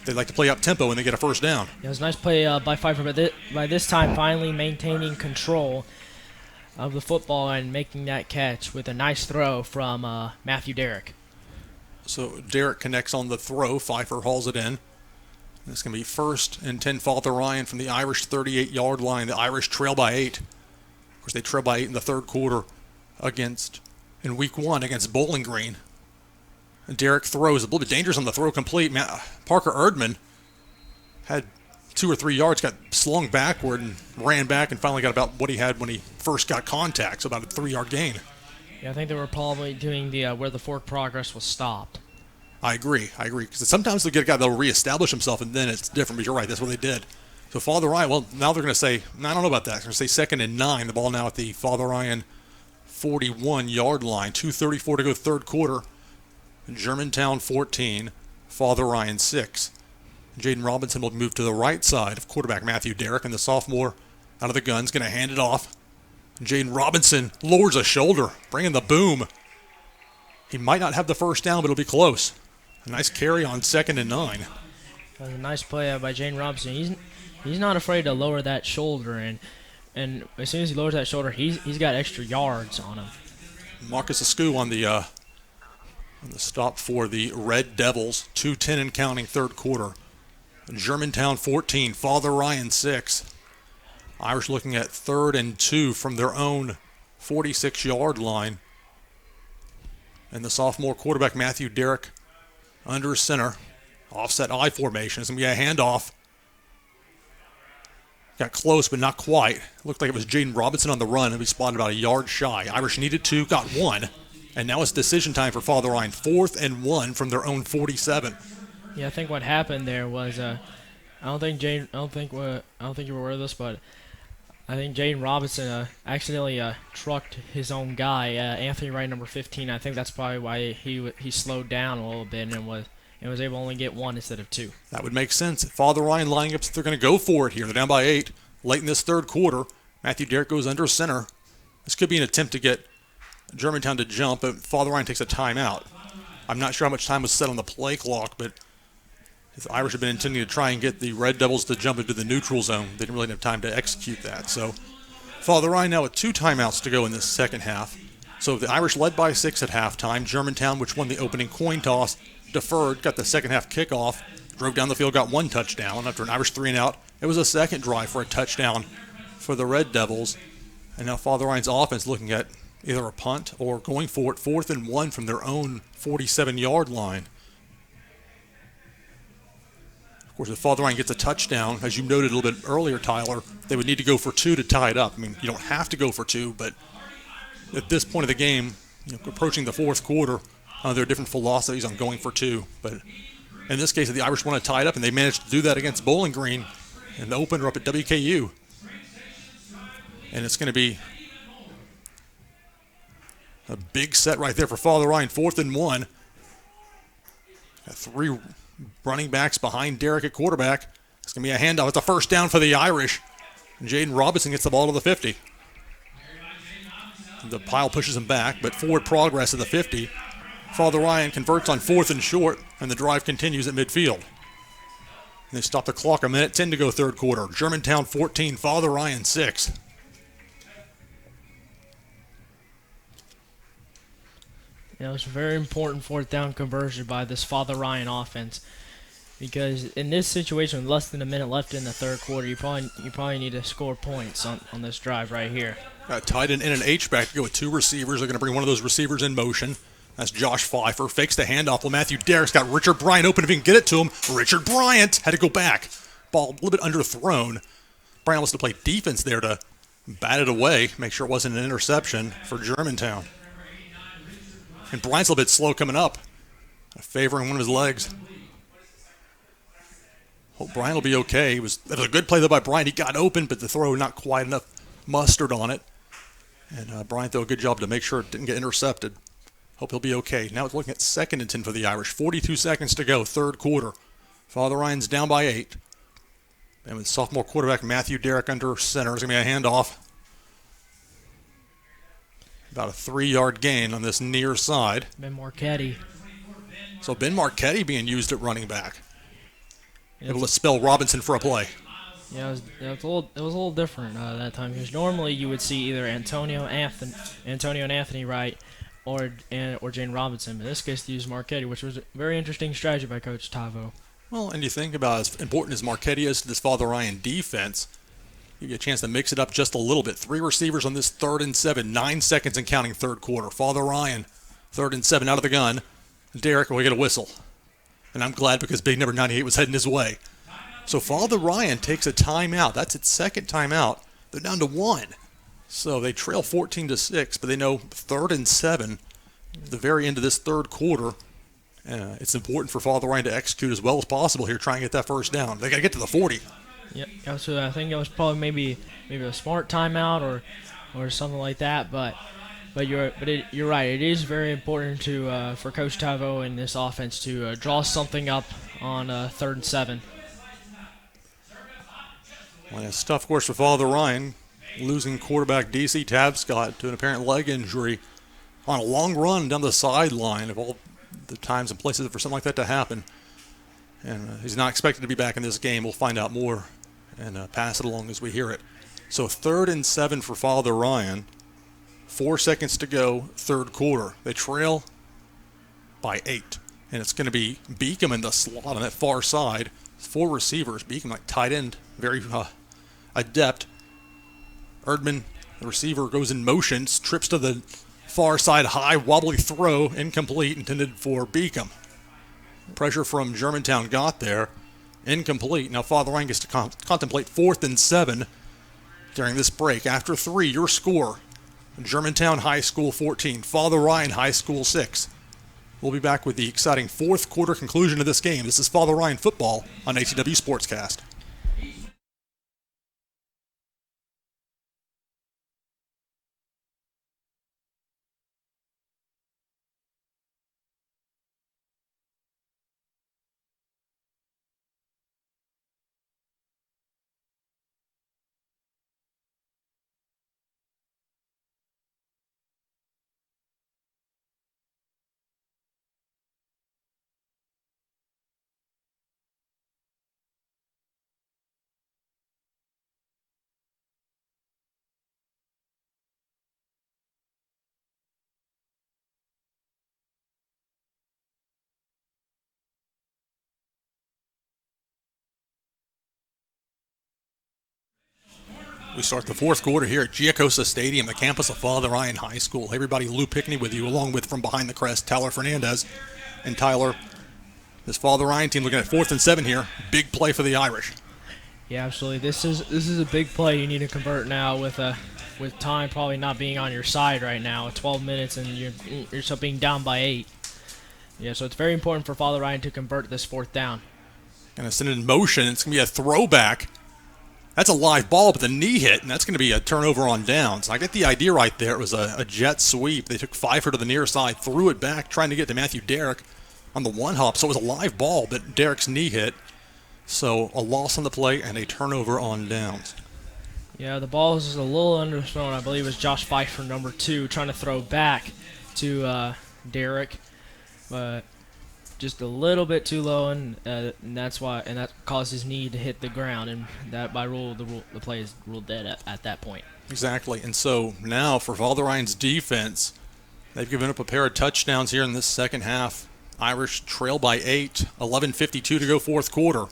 They like to play up tempo when they get a first down. Yeah, it was a nice play by Pfeiffer, but by this time finally maintaining control of the football and making that catch with a nice throw from Matthew Derrick. So Derrick connects on the throw. Pfeiffer hauls it in. It's going to be 1st and 10, Father Ryan from the Irish 38-yard line. The Irish trail by 8. Of course, they trail by 8 in the third quarter in week 1 against Bowling Green. And Derrick throws a little bit dangerous on the throw complete. Parker Erdman had 2 or 3 yards, got slung backward and ran back and finally got about what he had when he first got contact, so about a 3-yard gain. Yeah, I think they were probably doing the where the fork progress was stopped. I agree. Because sometimes they'll get a guy that'll reestablish himself, and then it's different. But you're right. That's what they did. So Father Ryan, well, now they're going to say, I don't know about that. They're going to say 2nd and 9. The ball now at the Father Ryan 41-yard line. 2:34 to go third quarter. Germantown 14, Father Ryan 6. Jaden Robinson will move to the right side of quarterback Matthew Derrick, and the sophomore out of the gun's going to hand it off. Jaden Robinson lowers a shoulder, bringing the boom. He might not have the first down, but it'll be close. A nice carry on 2nd and 9. That was a nice play by Jaden Robinson. He's not afraid to lower that shoulder, and as soon as he lowers that shoulder, he's got extra yards on him. Marcus Askew on the stop for the Red Devils. 2:10 and counting third quarter. Germantown 14, Father Ryan 6. Irish looking at 3rd and 2 from their own 46-yard line. And the sophomore quarterback Matthew Derrick under center. Offset I formation. It's going to be a handoff. Got close, but not quite. Looked like it was Jaden Robinson on the run, and we spotted about a yard shy. Irish needed 2, got 1. And now it's decision time for Father Ryan. 4th and 1 from their own 47. Yeah, I think what happened there was I don't think you were aware of this, but I think Jaden Robinson accidentally trucked his own guy, Anthony Wright, number 15. I think that's probably why he slowed down a little bit and was able to only get 1 instead of 2. That would make sense. Father Ryan lining up, they're going to go for it here. They're down by 8 late in this third quarter. Matthew Derrick goes under center. This could be an attempt to get Germantown to jump, but Father Ryan takes a timeout. I'm not sure how much time was set on the play clock, but the Irish have been intending to try and get the Red Devils to jump into the neutral zone. They didn't really have time to execute that. So Father Ryan now with 2 timeouts to go in this second half. So the Irish led by 6 at halftime. Germantown, which won the opening coin toss, deferred, got the second half kickoff, drove down the field, got 1 touchdown. After an Irish 3-and-out, it was a second drive for a touchdown for the Red Devils. And now Father Ryan's offense looking at either a punt or going for it 4th and 1 from their own 47-yard line. Of course, if Father Ryan gets a touchdown, as you noted a little bit earlier, Tyler, they would need to go for 2 to tie it up. I mean, you don't have to go for 2, but at this point of the game, approaching the 4th quarter, there are different philosophies on going for 2. But in this case, the Irish want to tie it up, and they managed to do that against Bowling Green in the opener up at WKU. And it's going to be a big set right there for Father Ryan, 4th and 1. Got 3 running backs behind Derrick at quarterback. It's going to be a handoff. It's a first down for the Irish. And Jaden Robinson gets the ball to the 50. The pile pushes him back, but forward progress at the 50. Father Ryan converts on 4th and short, and the drive continues at midfield. And they stop the clock, 1:10 to go third quarter. Germantown 14, Father Ryan 6. It was a very important 4th down conversion by this Father Ryan offense, because in this situation with less than a minute left in the third quarter, you probably need to score points on this drive right here. Tight end in an H-back to go with 2 receivers. They're going to bring one of those receivers in motion. That's Josh Pfeiffer. Fakes the handoff. Well, Matthew Derrick's got Richard Bryant open if he can get it to him. Richard Bryant had to go back. Ball a little bit underthrown. Bryant wants to play defense there to bat it away, make sure it wasn't an interception for Germantown. And Bryant's a little bit slow coming up, favoring one of his legs. Hope Bryant will be okay. That was a good play, though, by Bryant. He got open, but the throw not quite enough mustard on it. And Bryant did a good job to make sure it didn't get intercepted. Hope he'll be okay. Now it's looking at 2nd and 10 for the Irish. 42 seconds to go, third quarter. Father Ryan's down by 8. And with sophomore quarterback Matthew Derrick under center, it's going to be a handoff. About a 3-yard gain on this near side. Ben Marchetti. So Ben Marchetti being used at running back. Able to spell Robinson for a play. Yeah, it was a little different that time, because normally you would see either Antonio and Anthony Wright or Jane Robinson. But in this case, they used Marchetti, which was a very interesting strategy by Coach Tavo. Well, and you think about as important as Marchetti is to this Father Ryan defense, you get a chance to mix it up just a little bit. 3 receivers on this 3rd and 7, 9 seconds and counting third quarter. Father Ryan, 3rd and 7 out of the gun. Derrick will get a whistle. And I'm glad, because big number 98 was heading his way. So Father Ryan takes a timeout. That's its second timeout. They're down to 1. So they trail 14-6, but they know 3rd and 7 at the very end of this third quarter. It's important for Father Ryan to execute as well as possible here, try and get that first down. They got to get to the 40. Yeah, so I think it was probably maybe a smart timeout or something like that. But you're right. It is very important for Coach Tavo and this offense to draw something up on 3rd and 7. Well, it's tough, of course, for Father Ryan, losing quarterback D.C. Tabscott to an apparent leg injury on a long run down the sideline of all the times and places for something like that to happen. And he's not expected to be back in this game. We'll find out more and pass it along as we hear it. So 3rd and 7 for Father Ryan. 4 seconds to go, third quarter. They trail by 8. And it's going to be Beacom in the slot on that far side. 4 receivers. Beacom like tight end, very adept. Erdman, the receiver, goes in motion, trips to the far side, high, wobbly throw, incomplete, intended for Beacom. Pressure from Germantown got there. Incomplete. Now Father Ryan gets to contemplate 4th and 7 during this break. After 3, your score, Germantown High School 14, Father Ryan High School 6. We'll be back with the exciting 4th quarter conclusion of this game. This is Father Ryan Football on ATW Sportscast. We start the fourth quarter here at Giacosa Stadium, the campus of Father Ryan High School. Hey everybody, Lou Pickney with you, along with from behind the crest, Tyler Fernandez. And Tyler, this Father Ryan team looking at 4th and 7 here. Big play for the Irish. Yeah, absolutely. This is a big play you need to convert now with time probably not being on your side right now. 12 minutes and you're still being down by 8. Yeah, so it's very important for Father Ryan to convert this 4th down. Going to send it in motion. It's going to be a throwback. That's a live ball, but the knee hit, and that's going to be a turnover on downs. I get the idea right there. It was a jet sweep. They took Pfeiffer to the near side, threw it back, trying to get to Matthew Derrick on the one hop. So it was a live ball, but Derrick's knee hit. So a loss on the play and a turnover on downs. Yeah, the ball is a little underthrown. I believe it was Josh Pfeiffer, number 2, trying to throw back to Derrick, but just a little bit too low, and that's why, and that caused his knee to hit the ground, and that by rule, the play is ruled dead at that point. Exactly, and so now for Father Ryan's defense, they've given up a pair of touchdowns here in this second half. Irish trail by 8, 11:52 to go fourth quarter.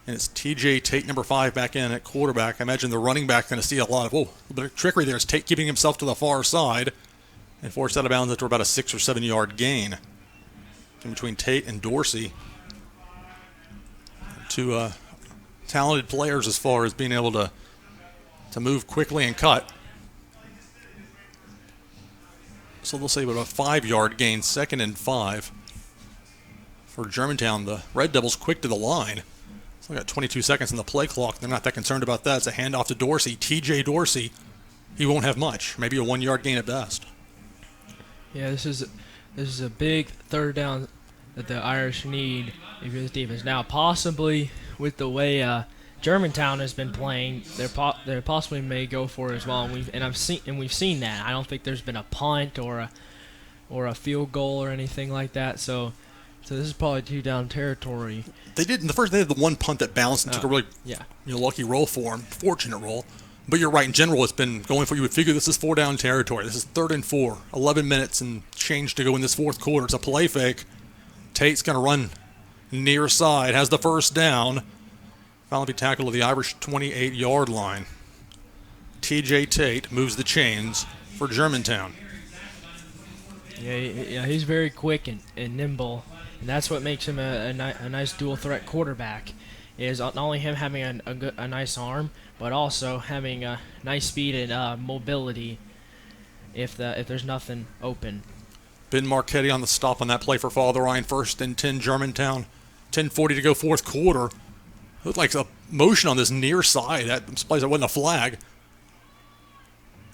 And it's TJ Tate, number 5, back in at quarterback. I imagine the running back going to see a little bit of trickery there. It's Tate keeping himself to the far side and forced out of bounds after about a 6 or 7 yard gain. In between Tate and Dorsey. Two talented players as far as being able to move quickly and cut. So they'll say about a 5 yard gain, 2nd and 5 for Germantown. The Red Devils quick to the line. So they got 22 seconds on the play clock. They're not that concerned about that. It's a handoff to Dorsey. TJ Dorsey, he won't have much. Maybe a 1 yard gain at best. Yeah, this is a big 3rd down that the Irish need if you're the defense. Now, possibly with the way Germantown has been playing, they possibly may go for it as well. And we've seen that. I don't think there's been a punt or a field goal or anything like that. So this is probably 2 down territory. They did in the first. They had the one punt that bounced and took a really lucky roll for him, fortunate roll. But you're right, in general, it's been going for, you would figure this is 4 down territory. This is 3rd and 4, 11 minutes and change to go in this fourth quarter. It's a play fake. Tate's going to run near side, has the first down. Finally be tackled at the Irish 28-yard line. TJ Tate moves the chains for Germantown. Yeah, he's very quick and nimble, and that's what makes him a nice dual-threat quarterback, is not only him having a nice arm, but also having a nice speed and mobility if there's nothing open. Ben Marchetti on the stop on that play for Father Ryan. 1st and 10 Germantown. 10:40 to go fourth quarter. Looked like a motion on this near side. That implies it wasn't a flag.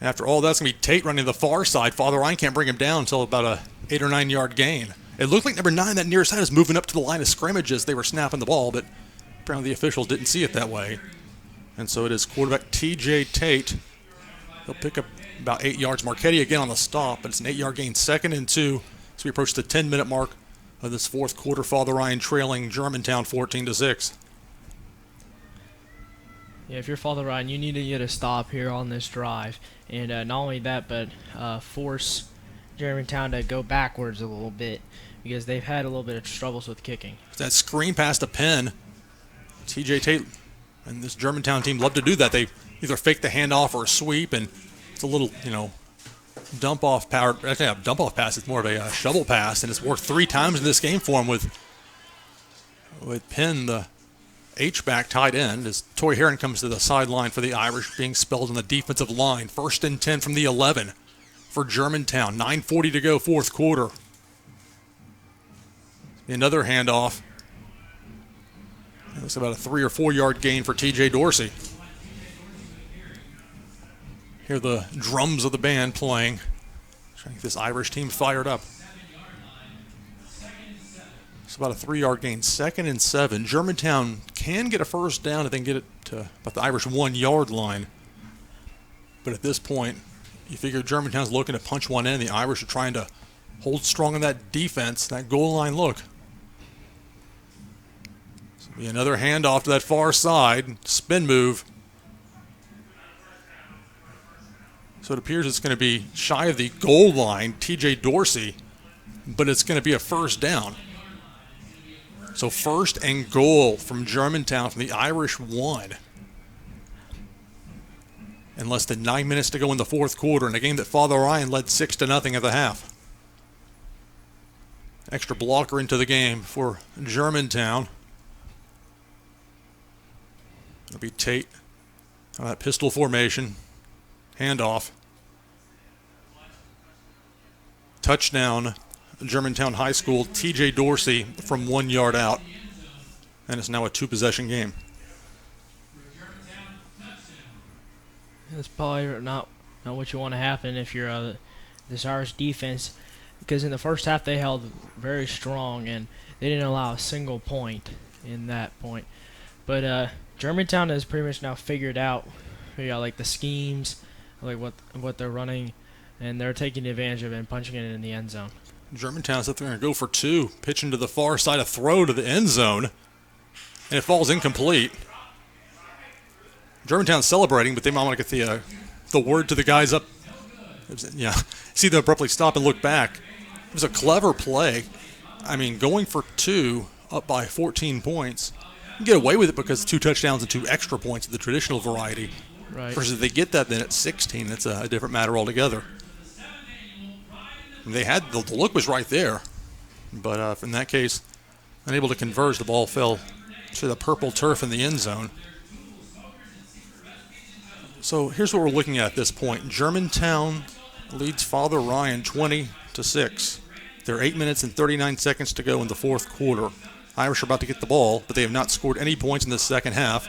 After all, that's going to be Tate running to the far side. Father Ryan can't bring him down until about a 8 or 9 yard gain. It looked like number 9, that near side, is moving up to the line of scrimmage as they were snapping the ball, but apparently the officials didn't see it that way. And so it is quarterback TJ Tate. He'll pick up about 8 yards. Marchetti again on the stop, but it's an 8 yard gain, 2nd and 2. So we approach the 10-minute mark of this fourth quarter. Father Ryan trailing Germantown 14-6. Yeah, if you're Father Ryan, you need to get a stop here on this drive. And not only that, but force Germantown to go backwards a little bit because they've had a little bit of troubles with kicking. That screen pass to Penn. TJ Tate and this Germantown team love to do that. They either fake the handoff or a sweep, and it's a little, dump-off power. Actually, not a dump-off pass. It's more of a shovel pass, and it's worked 3 times in this game for him with Penn, the H-back tight end, as Toy Heron comes to the sideline for the Irish, being spelled on the defensive line. 1st and 10 from the 11 for Germantown. 9:40 to go fourth quarter. Another handoff. That's about a 3 or 4 yard gain for TJ Dorsey. Hear the drums of the band playing. Trying to get this Irish team fired up. It's about a 3 yard gain, 2nd and 7. Germantown can get a first down if they can get it to about the Irish 1 yard line. But at this point, you figure Germantown's looking to punch one in. The Irish are trying to hold strong in that defense, that goal line look. Be another handoff to that far side. Spin move. So it appears it's going to be shy of the goal line, TJ Dorsey, but it's going to be a first down. So 1st and goal from Germantown from the Irish 1. and less than 9 minutes to go in the fourth quarter in a game that Father Ryan led 6-0 at the half. Extra blocker into the game for Germantown. It'll be Tate. That pistol formation. Handoff. Touchdown, Germantown High School. TJ Dorsey from 1 yard out. And it's now a 2-possession game. That's probably not what you want to happen if you're this Irish defense, because in the first half they held very strong and they didn't allow a single point in that point. But Germantown has pretty much now figured out, like the schemes, like what they're running, and they're taking advantage of it and punching it in the end zone. Germantown's up there and go for 2, pitching to the far side, a throw to the end zone, and it falls incomplete. Germantown's celebrating, but they might want to get the word to the guys up. Yeah, see them abruptly stop and look back. It was a clever play. I mean, going for 2 up by 14 points. You get away with it because 2 touchdowns and 2 extra points of the traditional variety. Right. Versus if they get that then at 16, it's a different matter altogether. And they had the look was right there, but in that case, unable to converge. The ball fell to the purple turf in the end zone. So here's what we're looking at this point. Germantown leads Father Ryan 20-6. There are 8 minutes and 39 seconds to go in the fourth quarter. Irish are about to get the ball, but they have not scored any points in the second half,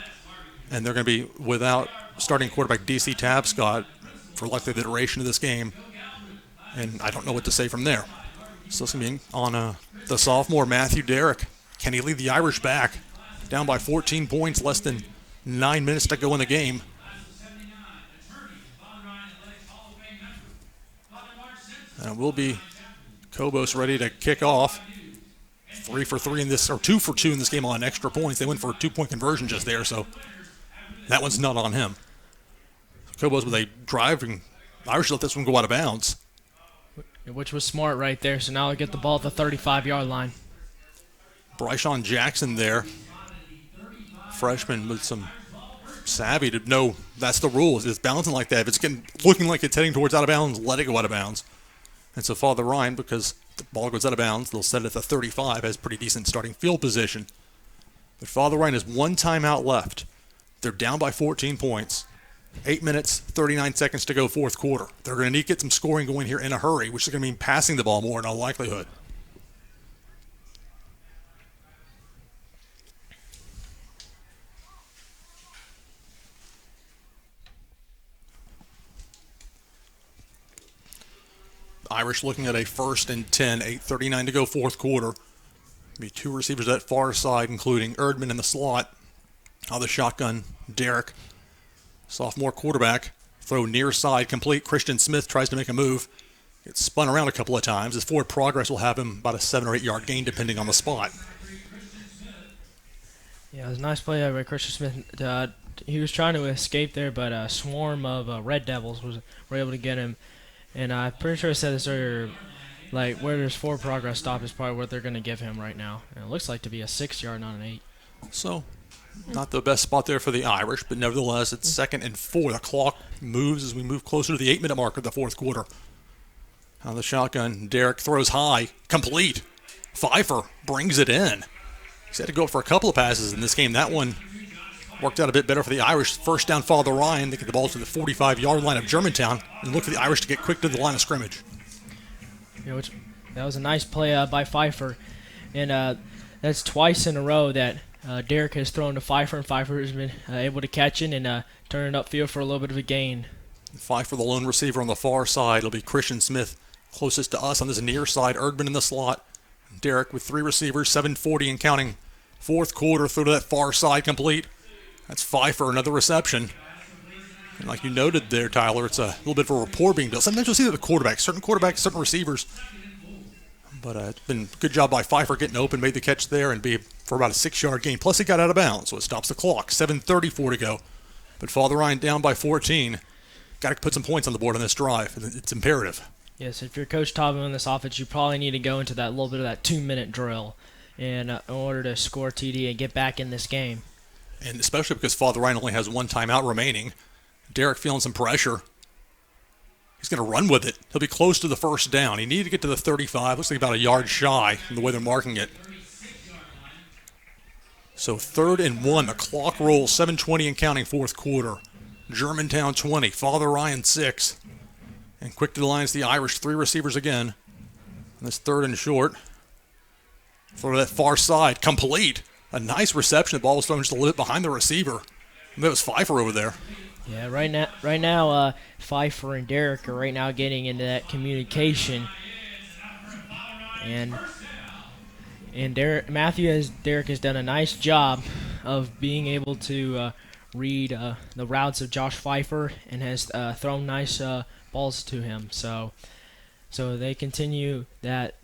and they're going to be without starting quarterback DC Tabscott for likely the duration of this game, and I don't know what to say from there. So it's going to be on the sophomore Matthew Derrick. Can he lead the Irish back? Down by 14 points, less than 9 minutes to go in the game. And it will be Cobos ready to kick off. 3 for 3 in this, or 2 for 2 in this game on extra points. They went for a 2-point conversion just there, so that one's not on him. Cobos with a drive, and Irish let this one go out of bounds. Which was smart right there, so now they get the ball at the 35-yard line. Bryshawn Jackson there. Freshman with some savvy to know that's the rule. It's bouncing like that. If it's looking like it's heading towards out of bounds, let it go out of bounds. And so Father Ryan, because the ball goes out of bounds, they'll set it at the 35, has pretty decent starting field position. But Father Ryan has 1 timeout left. They're down by 14 points. 8 minutes, 39 seconds to go fourth quarter. They're going to need to get some scoring going here in a hurry, which is going to mean passing the ball more in all likelihood. Irish looking at a 1st and 10, 8:39 to go fourth quarter. Be 2 receivers at far side, including Erdman in the slot. On the shotgun, Derrick, sophomore quarterback. Throw near side complete. Christian Smith tries to make a move. Gets spun around a couple of times. His forward progress will have him about a 7 or 8 yard gain depending on the spot. Yeah, it was a nice play by Christian Smith. He was trying to escape there, but a swarm of Red Devils were able to get him. And I'm pretty sure I said this earlier, like where there's forward progress stop is probably what they're going to give him right now. And it looks like to be a 6 yard, not an 8. So, not the best spot there for the Irish, but nevertheless, it's 2nd and 4. The clock moves as we move closer to the 8-minute mark of the fourth quarter. On the shotgun, Derrick throws high, complete. Pfeiffer brings it in. He's had to go up for a couple of passes in this game. That one worked out a bit better for the Irish. First down, Father Ryan. They get the ball to the 45-yard line of Germantown and look for the Irish to get quick to the line of scrimmage. That was a nice play by Pfeiffer. And that's twice in a row that Derrick has thrown to Pfeiffer, and Pfeiffer has been able to catch it and turn it upfield for a little bit of a gain. Pfeiffer, the lone receiver on the far side. It'll be Christian Smith closest to us on this near side. Erdman in the slot. Derrick with 3 receivers, 7:40 and counting. Fourth quarter, throw to that far side complete. That's Pfeiffer, another reception. And like you noted there, Tyler, it's a little bit of a rapport being built. Sometimes you'll see that the quarterbacks, certain receivers. But it's been a good job by Pfeiffer getting open, made the catch there, and be for about a 6 yard gain. Plus, he got out of bounds, so it stops the clock. 7:34 to go. But Father Ryan down by 14. Got to put some points on the board on this drive. It's imperative. Yes, if you're Coach Taubman in this offense, you probably need to go into that little bit of that 2-minute drill in order to score TD and get back in this game. And especially because Father Ryan only has 1 timeout remaining. Derek feeling some pressure. He's going to run with it. He'll be close to the first down. He needed to get to the 35. Looks like about a yard shy from the way they're marking it. So 3rd and 1. The clock rolls. 7:20 and counting, fourth quarter. Germantown 20. Father Ryan 6. And quick to the line is the Irish. 3 receivers again. And this 3rd and short. For that far side. Complete. A nice reception. The ball was thrown just a little bit behind the receiver. And that was Pfeiffer over there. Yeah, right now, Pfeiffer and Derek are right now getting into that communication, and Derek has done a nice job of being able to read the routes of Josh Pfeiffer and has thrown nice balls to him. So they continue that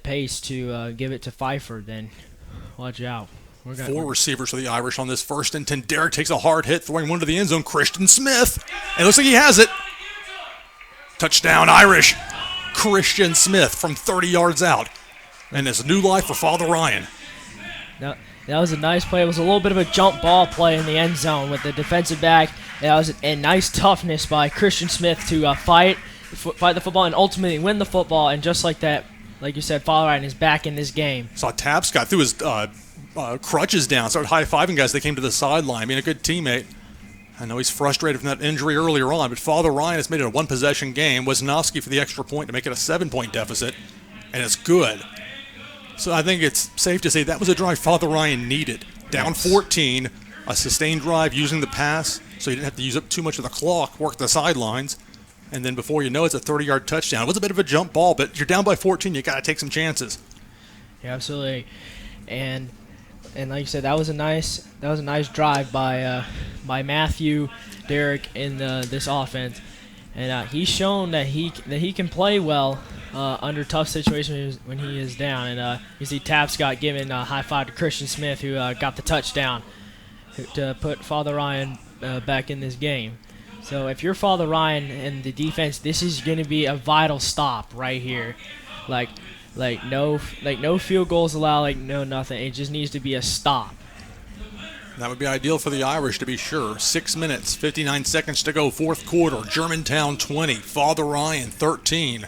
pace to give it to Pfeiffer. Then watch out. 4 receivers for the Irish on this 1st and 10. Derek takes a hard hit, throwing one to the end zone. Christian Smith. And it looks like he has it. Touchdown, Irish. Christian Smith from 30 yards out. And it's a new life for Father Ryan. Now, that was a nice play. It was a little bit of a jump ball play in the end zone with the defensive back. That was a nice toughness by Christian Smith to fight the football and ultimately win the football. And just like that, like you said, Father Ryan is back in this game. Saw Tapscott threw his crutches down, started high-fiving guys. They came to the sideline, being a good teammate. I know he's frustrated from that injury earlier on, but Father Ryan has made it a one-possession game. Wisnowski for the extra point to make it a 7-point deficit, and it's good. So I think it's safe to say that was a drive Father Ryan needed. Down 14, a sustained drive using the pass, so you didn't have to use up too much of the clock, work the sidelines, and then before you know it's a 30-yard touchdown. It was a bit of a jump ball, but you're down by 14, you got to take some chances. Yeah, absolutely. And like you said, that was a nice drive by Matthew, Derek in this offense, and he's shown that he can play well under tough situations when he is down. And you see Tapscott giving a high five to Christian Smith, who got the touchdown to put Father Ryan back in this game. So if you're Father Ryan and the defense, this is going to be a vital stop right here, like no field goals allowed, no nothing. It just needs to be a stop. That would be ideal for the Irish, to be sure. 6 minutes, 59 seconds to go, fourth quarter. Germantown 20, Father Ryan 13.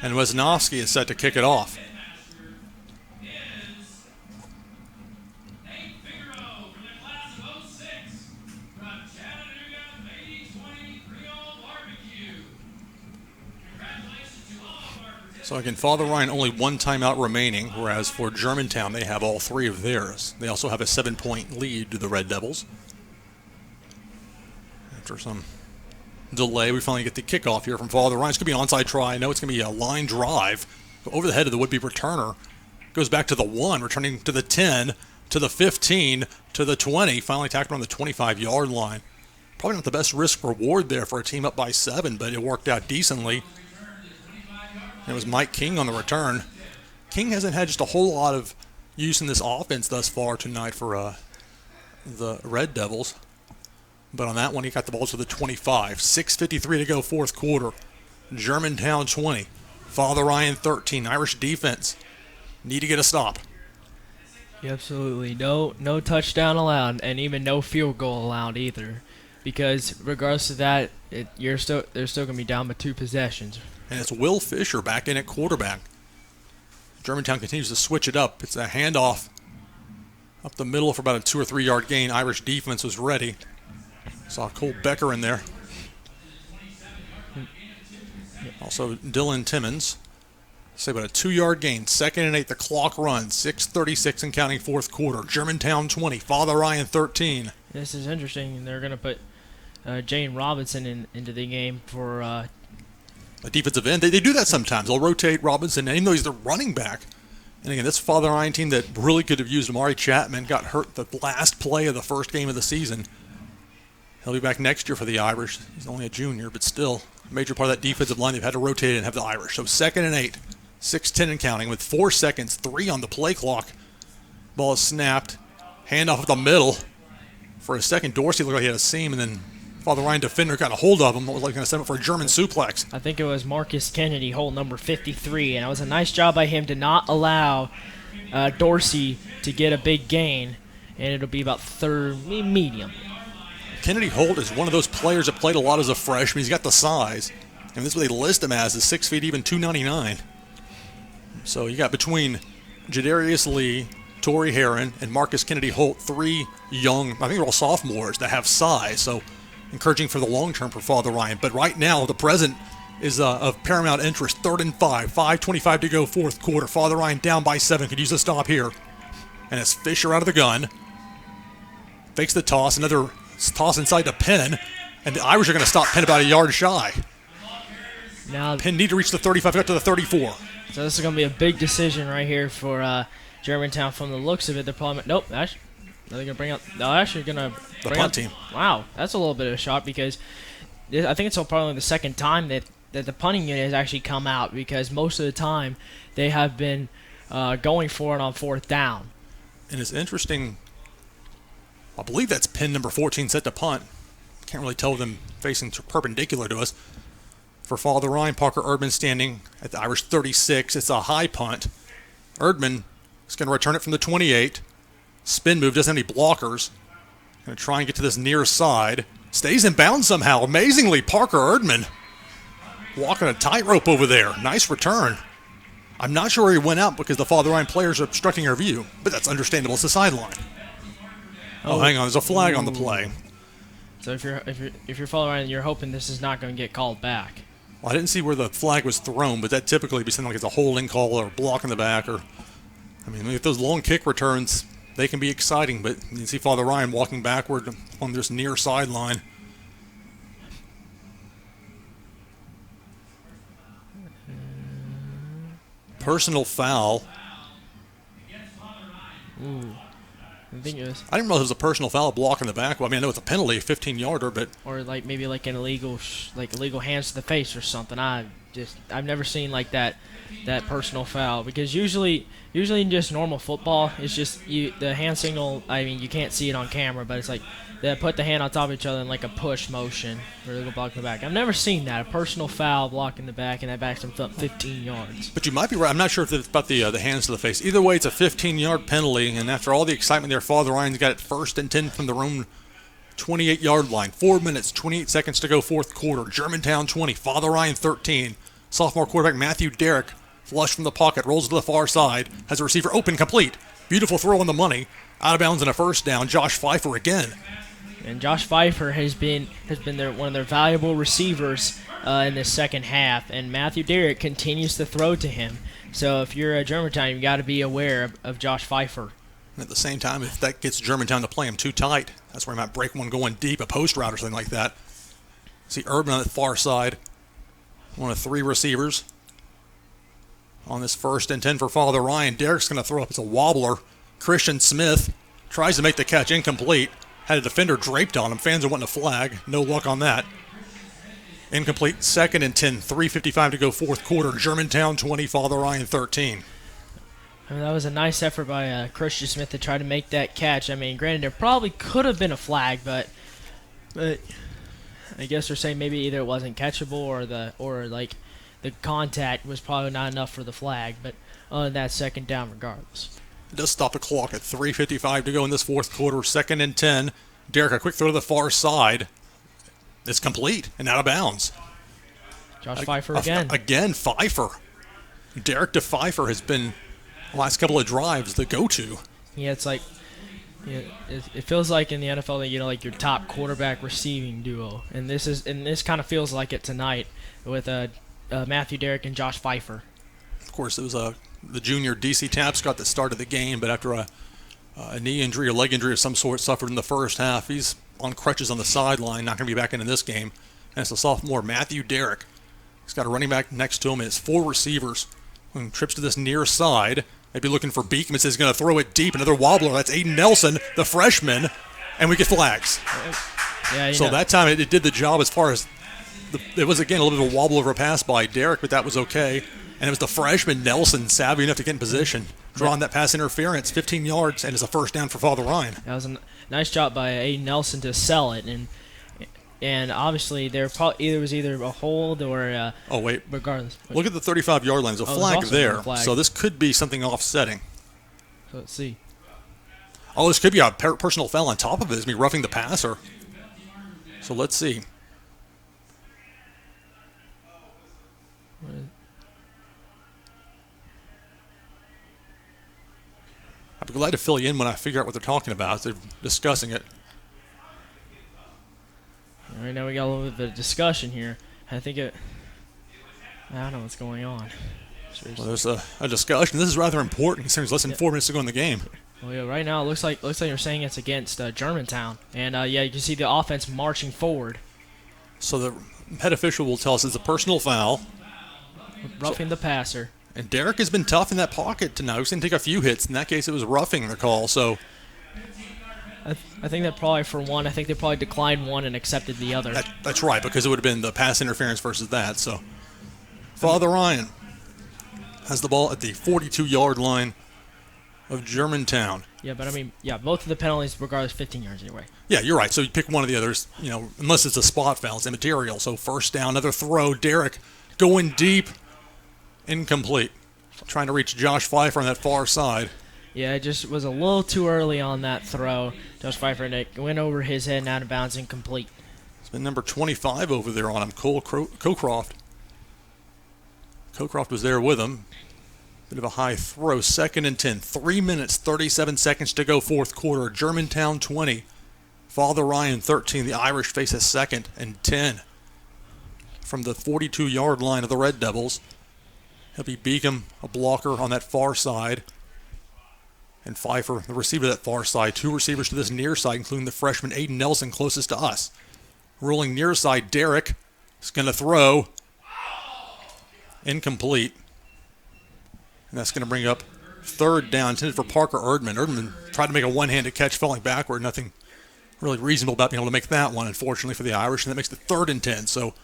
And Wisnowski is set to kick it off. So again, Father Ryan only 1 timeout remaining, whereas for Germantown they have all 3 of theirs. They also have a 7-point lead to the Red Devils. After some delay, we finally get the kickoff here from Father Ryan. It's going to be an onside try. I know it's going to be a line drive over the head of the would-be returner. Goes back to the 1, returning to the 10, to the 15, to the 20. Finally tackled on the 25-yard line. Probably not the best risk reward there for a team up by 7, but it worked out decently. It was Mike King on the return. King hasn't had just a whole lot of use in this offense thus far tonight for the Red Devils. But on that one, he got the ball to the 25. 6:53 to go, fourth quarter. Germantown 20. Father Ryan 13. Irish defense need to get a stop. Yeah, absolutely. No touchdown allowed, and even no field goal allowed either. Because regardless of that, they're still going to be down by 2 possessions. And it's Will Fisher back in at quarterback. Germantown continues to switch it up. It's a handoff up the middle for about a 2 or 3 yard gain. Irish defense was ready. Saw Cole Becker in there. Also Dylan Timmons. Say about a 2 yard gain. 2nd and 8. The clock runs. 6:36 and counting, fourth quarter. Germantown 20. Father Ryan 13. This is interesting. They're going to put Jane Robinson into the game for a defensive end. They do that sometimes. They'll rotate Robinson, even though he's the running back. And again, this Father Ryan team that really could have used Amari Chapman got hurt the last play of the first game of the season. He'll be back next year for the Irish. He's only a junior, but still a major part of that defensive line. They've had to rotate and have the Irish. So 2nd and 8, 6:10 and counting with 4 seconds, 3 on the play clock. Ball is snapped. Handoff up the middle. For a second, Dorsey looked like he had a seam, and then Father Ryan defender got a hold of him. It was like going to set him for a German suplex. I think it was Marcus Kennedy, hole number 53, and it was a nice job by him to not allow Dorsey to get a big gain, and it'll be about third, medium. Kennedy Holt is one of those players that played a lot as a freshman. He's got the size. And this is what they list him as, is 6 feet even, 299. So you got between Jadarius Lee, Torrey Heron, and Marcus Kennedy Holt, 3 young, I think they're all sophomores that have size. So encouraging for the long term for Father Ryan. But right now, the present is of paramount interest. 3rd and 5, 5:25 to go, fourth quarter. Father Ryan down by 7, could use a stop here. And it's Fisher out of the gun. Fakes the toss, another toss inside the Penn. And the Irish are going to stop Penn about a yard shy. Now Penn need to reach the 35, got to the 34. So this is going to be a big decision right here for Germantown. From the looks of it, they're probably nope. Actually, they're going to bring up. They're actually going to The bring punt up, team. Wow, that's a little bit of a shock because I think it's probably the second time that the punting unit has actually come out, because most of the time they have been going for it on 4th down. And it's interesting. I believe that's pin number 14 set to punt. Can't really tell them facing perpendicular to us. For Father Ryan, Parker Erdman standing at the Irish 36. It's a high punt. Erdman is going to return it from the 28. Spin move, doesn't have any blockers. Going to try and get to this near side. Stays in bounds somehow. Amazingly, Parker Erdman walking a tightrope over there. Nice return. I'm not sure where he went out because the Father Ryan players are obstructing our view, but that's understandable. It's the sideline. Oh, hang on. There's a flag on the play. So if you're Father Ryan, you're hoping this is not going to get called back. Well, I didn't see where the flag was thrown, but that typically would be something like it's a holding call or a block in the back. Or, I mean, if those long kick returns, they can be exciting, but you see Father Ryan walking backward on this near sideline. Personal foul. Ooh. I think it was, I didn't realize it was a personal foul block in the back. Well, I mean, I know it's a penalty, a 15-yarder, but or like maybe like an illegal illegal hands to the face or something. I've never seen like that personal foul, because usually in just normal football, it's just the hand signal. I mean, you can't see it on camera, but it's like they put the hand on top of each other in like a push motion for a block in the back. I've never seen that, a personal foul block in the back, and that backs them up 15 yards. But you might be right. I'm not sure if it's about the hands to the face. Either way, it's a 15-yard penalty, and after all the excitement there, Father Ryan's got it 1st and 10 from their own 28-yard line. 4 minutes, 28 seconds to go, fourth quarter. Germantown 20, Father Ryan 13. Sophomore quarterback Matthew Derrick, flush from the pocket, rolls to the far side, has a receiver open, complete. Beautiful throw on the money. Out of bounds and a first down. Josh Pfeiffer again. And Josh Pfeiffer has been one of their valuable receivers in the second half, and Matthew Derrick continues to throw to him. So if you're a Germantown, you've got to be aware of Josh Pfeiffer. And at the same time, if that gets Germantown to play him too tight, that's where he might break one going deep, a post route or something like that. See Urban on the far side, one of 3 receivers. On this 1st and 10 for Father Ryan, Derrick's going to throw up. It's a wobbler. Christian Smith tries to make the catch, incomplete. Had a defender draped on him. Fans are wanting a flag. No luck on that. Incomplete. 2nd and 10. 3:55 to go, fourth quarter. Germantown 20, Father Ryan 13. I mean, that was a nice effort by Christian Smith to try to make that catch. I mean, granted, there probably could have been a flag, but I guess they're saying maybe either it wasn't catchable or the contact was probably not enough for the flag. But other than that, 2nd down regardless. It does stop the clock at 3:55 to go in this fourth quarter. 2nd and 10. Derrick, a quick throw to the far side. It's complete and out of bounds. Josh Pfeiffer again. Again, Pfeiffer. Derrick to Pfeiffer has been, the last couple of drives, the go-to. Yeah, it's like, it feels like in the NFL that, like your top quarterback receiving duo, and this kind of feels like it tonight with Matthew Derrick and Josh Pfeiffer. Of course, it was the junior DC Tapscott that started the game, but after a knee injury or leg injury of some sort suffered in the first half, he's on crutches on the sideline, not going to be back in this game. And it's the sophomore Matthew Derrick. He's got a running back next to him, and it's 4 receivers. When trips to this near side, maybe looking for Beekman, says he's going to throw it deep. Another wobbler. That's Aiden Nelson, the freshman, and we get flags. Yeah, so that time it did the job as far as it was, again, a little bit of a wobble over a pass by Derrick, but that was okay. And it was the freshman Nelson, savvy enough to get in position, drawing that pass interference, 15 yards, and it's a first down for Father Ryan. That was a nice job by Aiden Nelson to sell it, and obviously there was either a hold or regardless. Look at the 35-yard line. There's a flag there, so this could be something offsetting. So let's see. Oh, this could be a personal foul on top of it. Is me roughing the passer? So let's see. I'd be glad to fill you in when I figure out what they're talking about. They're discussing it. Right now we got a little bit of a discussion here. I don't know what's going on. Well, there's a discussion. This is rather important considering there's less than 4 minutes to go in the game. Well, yeah, right now it looks like you're saying it's against Germantown, and you can see the offense marching forward. So the head official will tell us it's a personal foul. Roughing the passer. And Derek has been tough in that pocket tonight. He's going to take a few hits. In that case, it was roughing the call. So I think that probably for one, I think they probably declined one and accepted the other. That's right, because it would have been the pass interference versus that. So Father Ryan has the ball at the 42-yard line of Germantown. Yeah, but both of the penalties, regardless, 15 yards anyway. Yeah, you're right. So you pick one of the others, unless it's a spot foul, it's immaterial. So first down, another throw. Derek going deep, incomplete. Trying to reach Josh Pfeiffer on that far side. Yeah, it just was a little too early on that throw. Josh Pfeiffer, and it went over his head and out of bounds, incomplete. It's been number 25 over there on him, Cole Cocroft. Cocroft was there with him. Bit of a high throw, 2nd and 10. 3 minutes, 37 seconds to go, fourth quarter. Germantown 20. Father Ryan 13. The Irish face a 2nd and 10. From the 42-yard line of the Red Devils. He'll be Beacom, a blocker on that far side. And Pfeiffer, the receiver to that far side. 2 receivers to this near side, including the freshman Aiden Nelson closest to us. Rolling near side, Derek is going to throw. Incomplete. And that's going to bring up 3rd down, intended for Parker Erdman. Erdman tried to make a one-handed catch, falling backward. Nothing really reasonable about being able to make that one, unfortunately, for the Irish. And that makes it 3rd and 10. So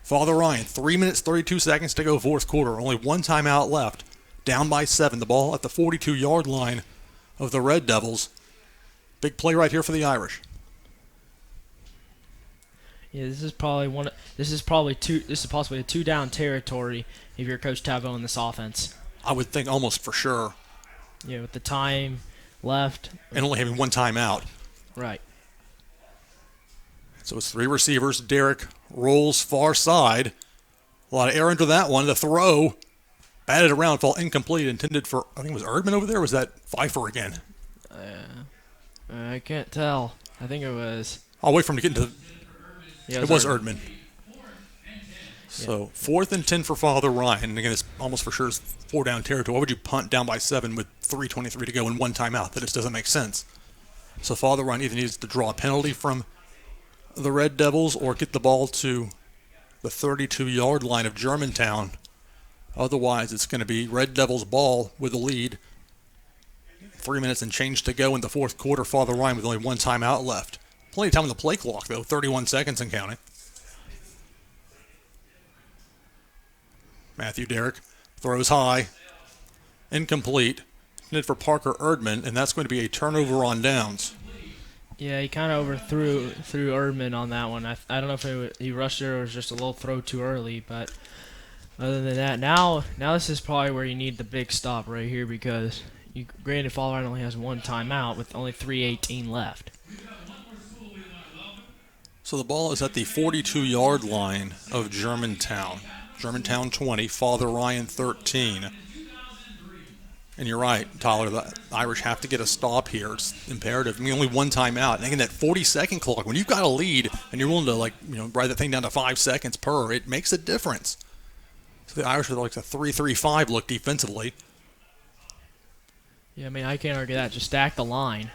Father Ryan, 3 minutes, 32 seconds to go, fourth quarter. Only one timeout left. Down by 7. The ball at the 42-yard line of the Red Devils. Big play right here for the Irish. Yeah, this is possibly a 2-down territory if you're Coach Tavo in this offense. I would think almost for sure. Yeah, with the time left. And only having one timeout. Right. So it's 3 receivers. Derek rolls far side. A lot of air into that one. The throw. Batted around, fall incomplete. Intended for, I think it was Erdman over there, or was that Pfeiffer again? I can't tell. I think it was. I'll wait for him to get into the... Yeah, it was Erdman. So 4th and 10 for Father Ryan. And again, it's almost for sure 4-down territory. Why would you punt down by 7 with 3:23 to go and one timeout? That just doesn't make sense. So Father Ryan either needs to draw a penalty from the Red Devils or get the ball to the 32-yard line of Germantown. Otherwise, it's going to be Red Devils ball with the lead. 3 minutes and change to go in the fourth quarter. Father Ryan with only one timeout left. Plenty of time on the play clock, though. 31 seconds and counting. Matthew Derrick throws high. Incomplete. Intended for Parker Erdman, and that's going to be a turnover on downs. Yeah, he kind of overthrew Erdman on that one. I don't know if he rushed it or it was just a little throw too early, but other than that, now this is probably where you need the big stop right here because granted Father Ryan only has one timeout with only 3:18 left. So the ball is at the 42-yard line of Germantown. Germantown 20, Father Ryan 13. And you're right, Tyler, the Irish have to get a stop here. It's imperative. I mean, only one timeout. And again, that 40-second clock, when you've got a lead and you're willing to, ride that thing down to 5 seconds per, it makes a difference. So the Irish are like a 3-3-5 look defensively. Yeah, I mean, I can't argue that. Just stack the line.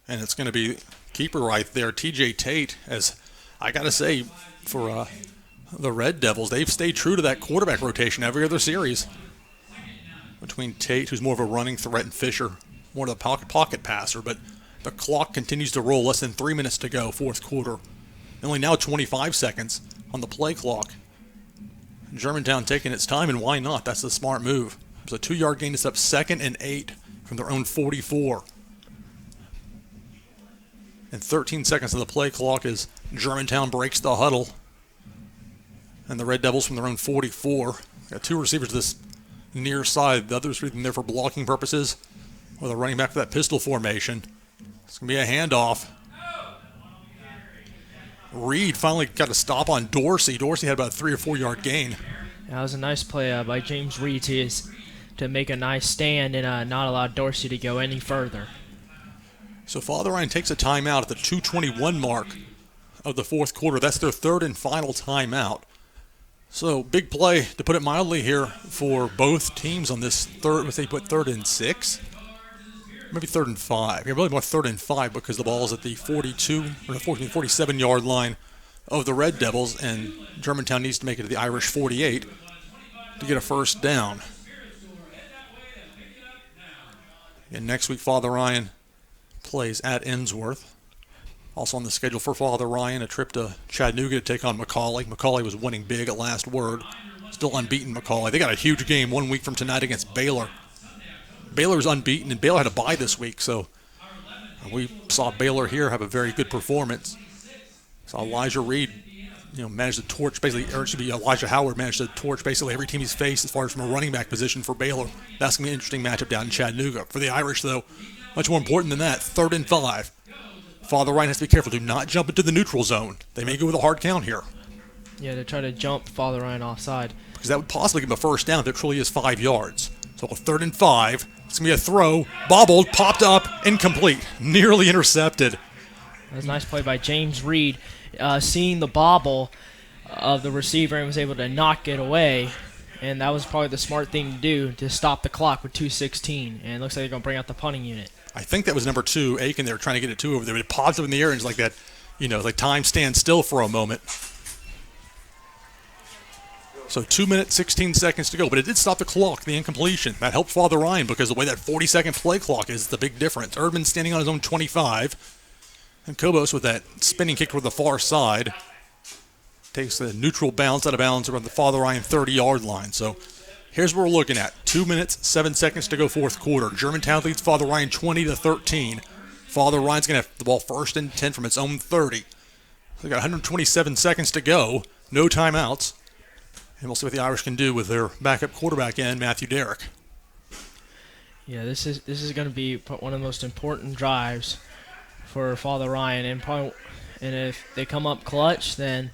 And it's going to be keeper right there, T.J. Tate, as I got to say, for the Red Devils, they've stayed true to that quarterback rotation every other series. Between Tate, who's more of a running threat, and Fisher, more of the pocket passer. But the clock continues to roll. Less than 3 minutes to go, fourth quarter. Only now 25 seconds on the play clock. Germantown taking its time, and why not? That's the smart move. It's a 2-yard gain. It's up 2nd and 8 from their own 44. And 13 seconds on the play clock as Germantown breaks the huddle. And the Red Devils from their own 44. Got 2 receivers to this near side. The others are there for blocking purposes, or the running back for that pistol formation. It's going to be a handoff. Reed finally got a stop on Dorsey. Dorsey had about a 3 or 4 yard gain. That was a nice play by James Reed to make a nice stand and not allow Dorsey to go any further. So Father Ryan takes a timeout at the 2:21 mark of the fourth quarter. That's their third and final timeout. So big play, to put it mildly here, for both teams on this third. Let's say put 3rd and 6, maybe 3rd and 5. Yeah, really more 3rd and 5 because the ball is at the 47 yard line of the Red Devils, and Germantown needs to make it to the Irish 48 to get a first down. And next week, Father Ryan plays at Emsworth. Also on the schedule for Father Ryan, a trip to Chattanooga to take on McCallie. McCallie was winning big at last word. Still unbeaten McCallie. They got a huge game 1 week from tonight against Baylor. Baylor's unbeaten, and Baylor had a bye this week, so we saw Baylor here have a very good performance. So Elijah Reed, managed to torch basically, or it should be Elijah Howard managed to torch basically every team he's faced as far as from a running back position for Baylor. That's going to be an interesting matchup down in Chattanooga. For the Irish, though, much more important than that, 3rd and 5. Father Ryan has to be careful. Do not jump into the neutral zone. They may go with a hard count here. Yeah, they try to jump Father Ryan offside. Because that would possibly give him a first down if it truly is 5 yards. So 3rd and 5. It's going to be a throw. Bobbled, popped up, incomplete. Nearly intercepted. That was a nice play by James Reed. Seeing the bobble of the receiver and was able to knock it away. And that was probably the smart thing to do to stop the clock with 2:16. And it looks like they're going to bring out the punting unit. I think that was number 2, Aiken. They were trying to get it 2 over there. But it pops up in the air and it's like that, like time stands still for a moment. So 2 minutes, 16 seconds to go. But it did stop the clock, the incompletion. That helped Father Ryan because the way that 40-second play clock is the big difference. Erdman standing on his own 25. And Kobos with that spinning kick toward the far side. Takes the neutral bounce out of bounds around the Father Ryan 30-yard line. So here's what we're looking at. 2 minutes, 7 seconds to go fourth quarter. Germantown leads Father Ryan 20-13. Father Ryan's going to have the ball 1st and 10 from its own 30. They got 127 seconds to go. No timeouts. And we'll see what the Irish can do with their backup quarterback in, Matthew Derrick. Yeah, this is going to be one of the most important drives for Father Ryan. And if they come up clutch, then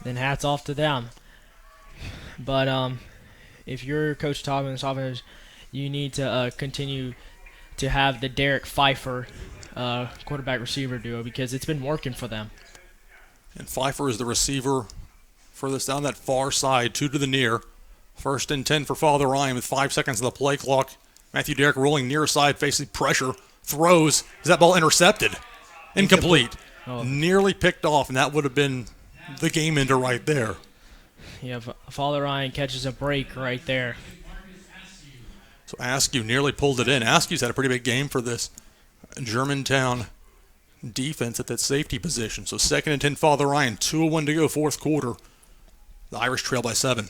hats off to them. But if you're Coach Toppin's offense, you need to continue to have the Derek Pfeiffer quarterback receiver duo because it's been working for them. And Pfeiffer is the receiver furthest down that far side, 2 to the near. 1st and 10 for Father Ryan with 5 seconds of the play clock. Matthew Derrick rolling near side, facing pressure, throws. Is that ball intercepted? Incomplete. Oh. Nearly picked off, and that would have been the game ender right there. Yeah, Father Ryan catches a break right there. So Askew nearly pulled it in. Askew's had a pretty big game for this Germantown defense at that safety position. So 2nd and 10, Father Ryan, 2:01 to go, fourth quarter. The Irish trail by 7.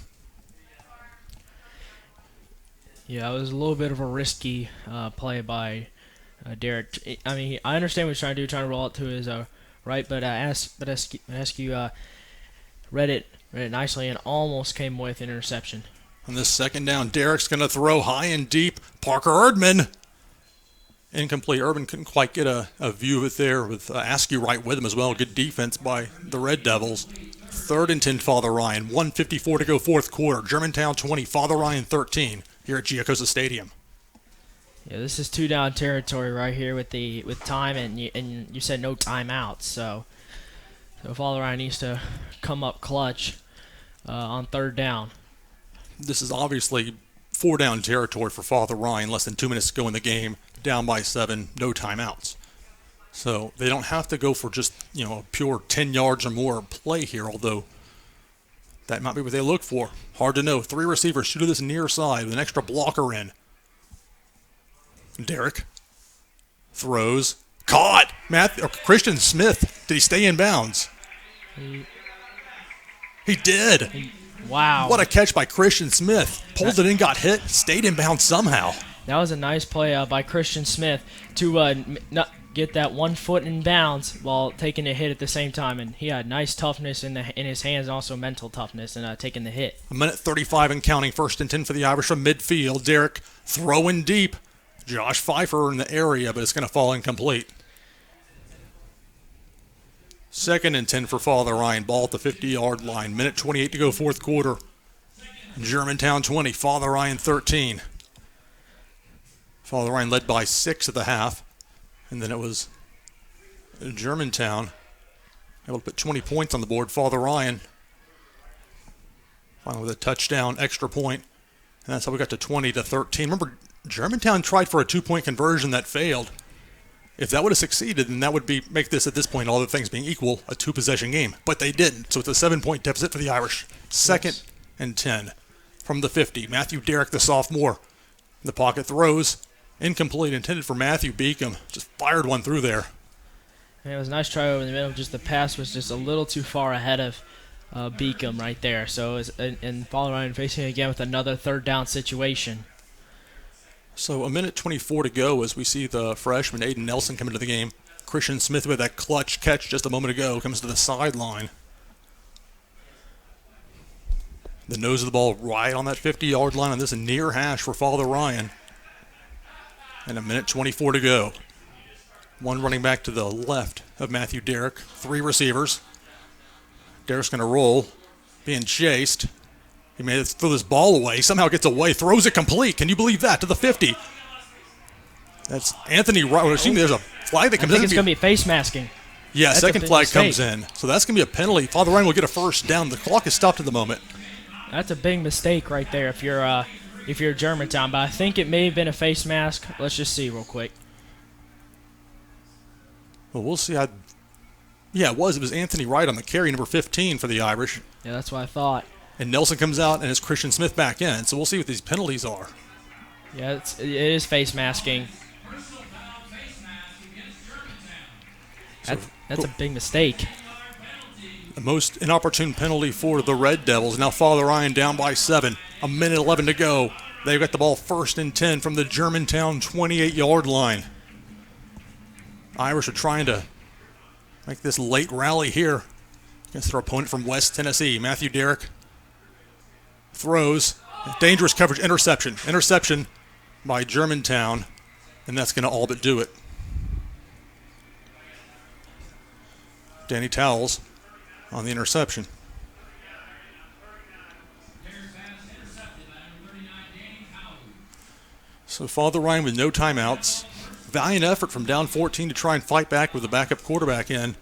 Yeah, it was a little bit of a risky play by Derek. I mean, I understand what he's trying to do, trying to roll it to his right, but Askew read it nicely and almost came with an interception. On this 2nd down, Derrick's going to throw high and deep. Parker Erdman. Incomplete. Erdman couldn't quite get a view of it there with Askew right with him as well. Good defense by the Red Devils. 3rd and 10, Father Ryan. 1:54 to go, fourth quarter. Germantown 20, Father Ryan 13 here at Giacosa Stadium. Yeah, this is 2-down territory right here with time, and you said no timeouts. So Father Ryan needs to come up clutch on 3rd down. This is obviously 4-down territory for Father Ryan. Less than 2 minutes to go in the game. Down by 7, no timeouts. So they don't have to go for just, a pure 10 yards or more play here, although that might be what they look for. Hard to know. 3 receivers shoot to this near side with an extra blocker in. Derrick throws. Caught! Christian Smith. Did he stay in bounds? He did. Wow. What a catch by Christian Smith. Pulled it in, got hit, stayed in bounds somehow. That was a nice play by Christian Smith to not get that 1 foot in bounds while taking a hit at the same time. And he had nice toughness in his hands and also mental toughness in taking the hit. 1:35 and counting. 1st and 10 for the Irish from midfield. Derrick throwing deep. Josh Pfeiffer in the area, but it's going to fall incomplete. 2nd and 10 for Father Ryan. Ball at the 50-yard line. Minute 28 to go, fourth quarter. Germantown 20, Father Ryan 13. Father Ryan led by 6 at the half. And then it was Germantown able to put 20 points on the board. Father Ryan finally with a touchdown, extra point. And that's how we got to 20 to 13. Remember, Germantown tried for a 2-point conversion that failed. If that would have succeeded, then that would make this, at this point, all the things being equal, a 2-possession game. But they didn't. So it's a 7-point deficit for the Irish. 2nd and 10 from the 50. Matthew Derrick, the sophomore, in the pocket, throws. Incomplete, intended for Matthew Beacom. Just fired one through there. And it was a nice try over the middle. Just the pass was just a little too far ahead of Beacom right there. So it was, and Father Ryan facing again with another third down situation. So a minute 24 to go as we see the freshman Aiden Nelson come into the game. Christian Smith with that clutch catch just a moment ago comes to the sideline. The nose of the ball right on that 50-yard line on this near hash for Father Ryan. And a minute 24 to go. One running back to the left of Matthew Derrick. 3 receivers. Derrick's going to roll. Being chased. He may throw this ball away. Somehow gets away. Throws it complete. Can you believe that? To the 50. That's Anthony Wright. There's a flag that comes in. I think it's going to be face masking. Yeah, That's second flag mistake. comes in. So that's going to be a penalty. Father Ryan will get a first down. The clock is stopped at the moment. That's a big mistake right there if you're Germantown. But I think it may have been a face mask. Let's just see real quick. Well, we'll see. Yeah, it was. It was Anthony Wright on the carry, number 15 for the Irish. Yeah, that's what I thought. And Nelson comes out and it's Christian Smith back in. So we'll see what these penalties are. Yeah, it is face masking. That's a big mistake. The most inopportune penalty for the Red Devils. Now Father Ryan down by 7. A minute 11 to go. They've got the ball 1st and 10 from the Germantown 28-yard line. Irish are trying to make this late rally here against their opponent from West Tennessee. Matthew Derrick throws. Dangerous coverage. Interception. Interception by Germantown. And that's going to all but do it. Danny Towles on the interception. So Father Ryan with no timeouts. Valiant effort from down 14 to try and fight back with the backup quarterback in.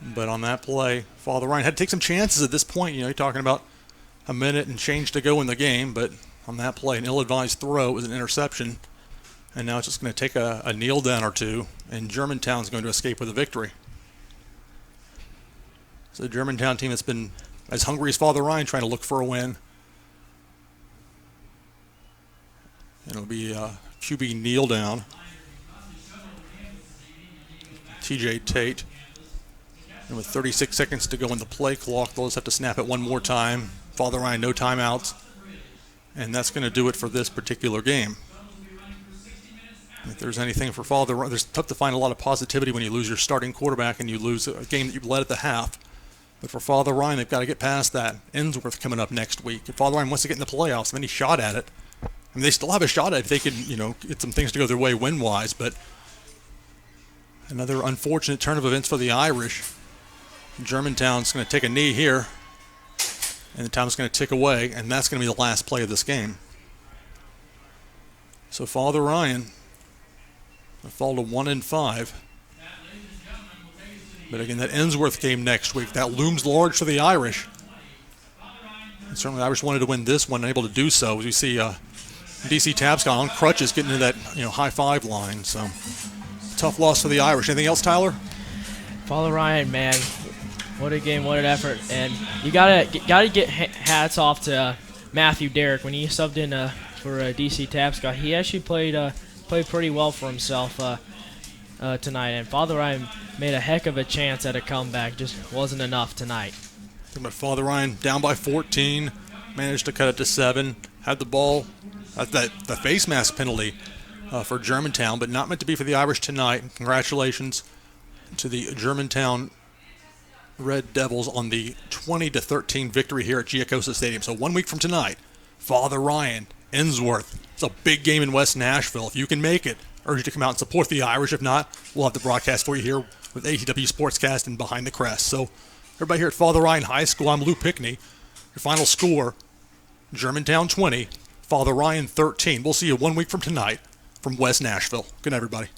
But on that play, Father Ryan had to take some chances at this point. You know, you're talking about a minute and change to go in the game. But on that play, an ill-advised throw was an interception. And now it's just going to take a kneel down or two. And Germantown's going to escape with a victory. So the Germantown team that's been as hungry as Father Ryan trying to look for a win. And it'll be QB kneel down. TJ Tate. And with 36 seconds to go in the play clock, they'll just have to snap it one more time. Father Ryan, no timeouts. And that's going to do it for this particular game. If there's anything for Father Ryan, it's tough to find a lot of positivity when you lose your starting quarterback and you lose a game that you led at the half. But for Father Ryan, they've got to get past that. Ensworth coming up next week. If Father Ryan wants to get in the playoffs, any shot at it. I mean, they still have a shot at it if they can, get some things to go their way win-wise. But another unfortunate turn of events for the Irish. Germantown's going to take a knee here. And the time's going to tick away. And that's going to be the last play of this game. So Father Ryan will fall to 1-5. But again, that Ensworth game next week, that looms large for the Irish. And certainly the Irish wanted to win this one, and able to do so. As we see DC Tapscott on crutches getting into that high five line. So tough loss for the Irish. Anything else, Tyler? Father Ryan, man, what a game, what an effort. And you gotta get hats off to Matthew Derrick when he subbed in for DC Tapscott. He actually played pretty well for himself tonight. And Father Ryan made a heck of a chance at a comeback. Just wasn't enough tonight. But Father Ryan down by 14, managed to cut it to 7. Had the ball, the face mask penalty for Germantown, but not meant to be for the Irish tonight. Congratulations to the Germantown Red Devils on the 20-13 victory here at Giacosa Stadium. So 1 week from tonight, Father Ryan, Ensworth. It's a big game in West Nashville. If you can make it urge you to come out and support the Irish. If not, we'll have the broadcast for you here with ATW Sportscast and Behind the Crest. So, everybody here at Father Ryan High School, I'm Lou Pickney. Your final score, Germantown 20, Father Ryan 13. We'll see you 1 week from tonight from West Nashville. Good night, everybody.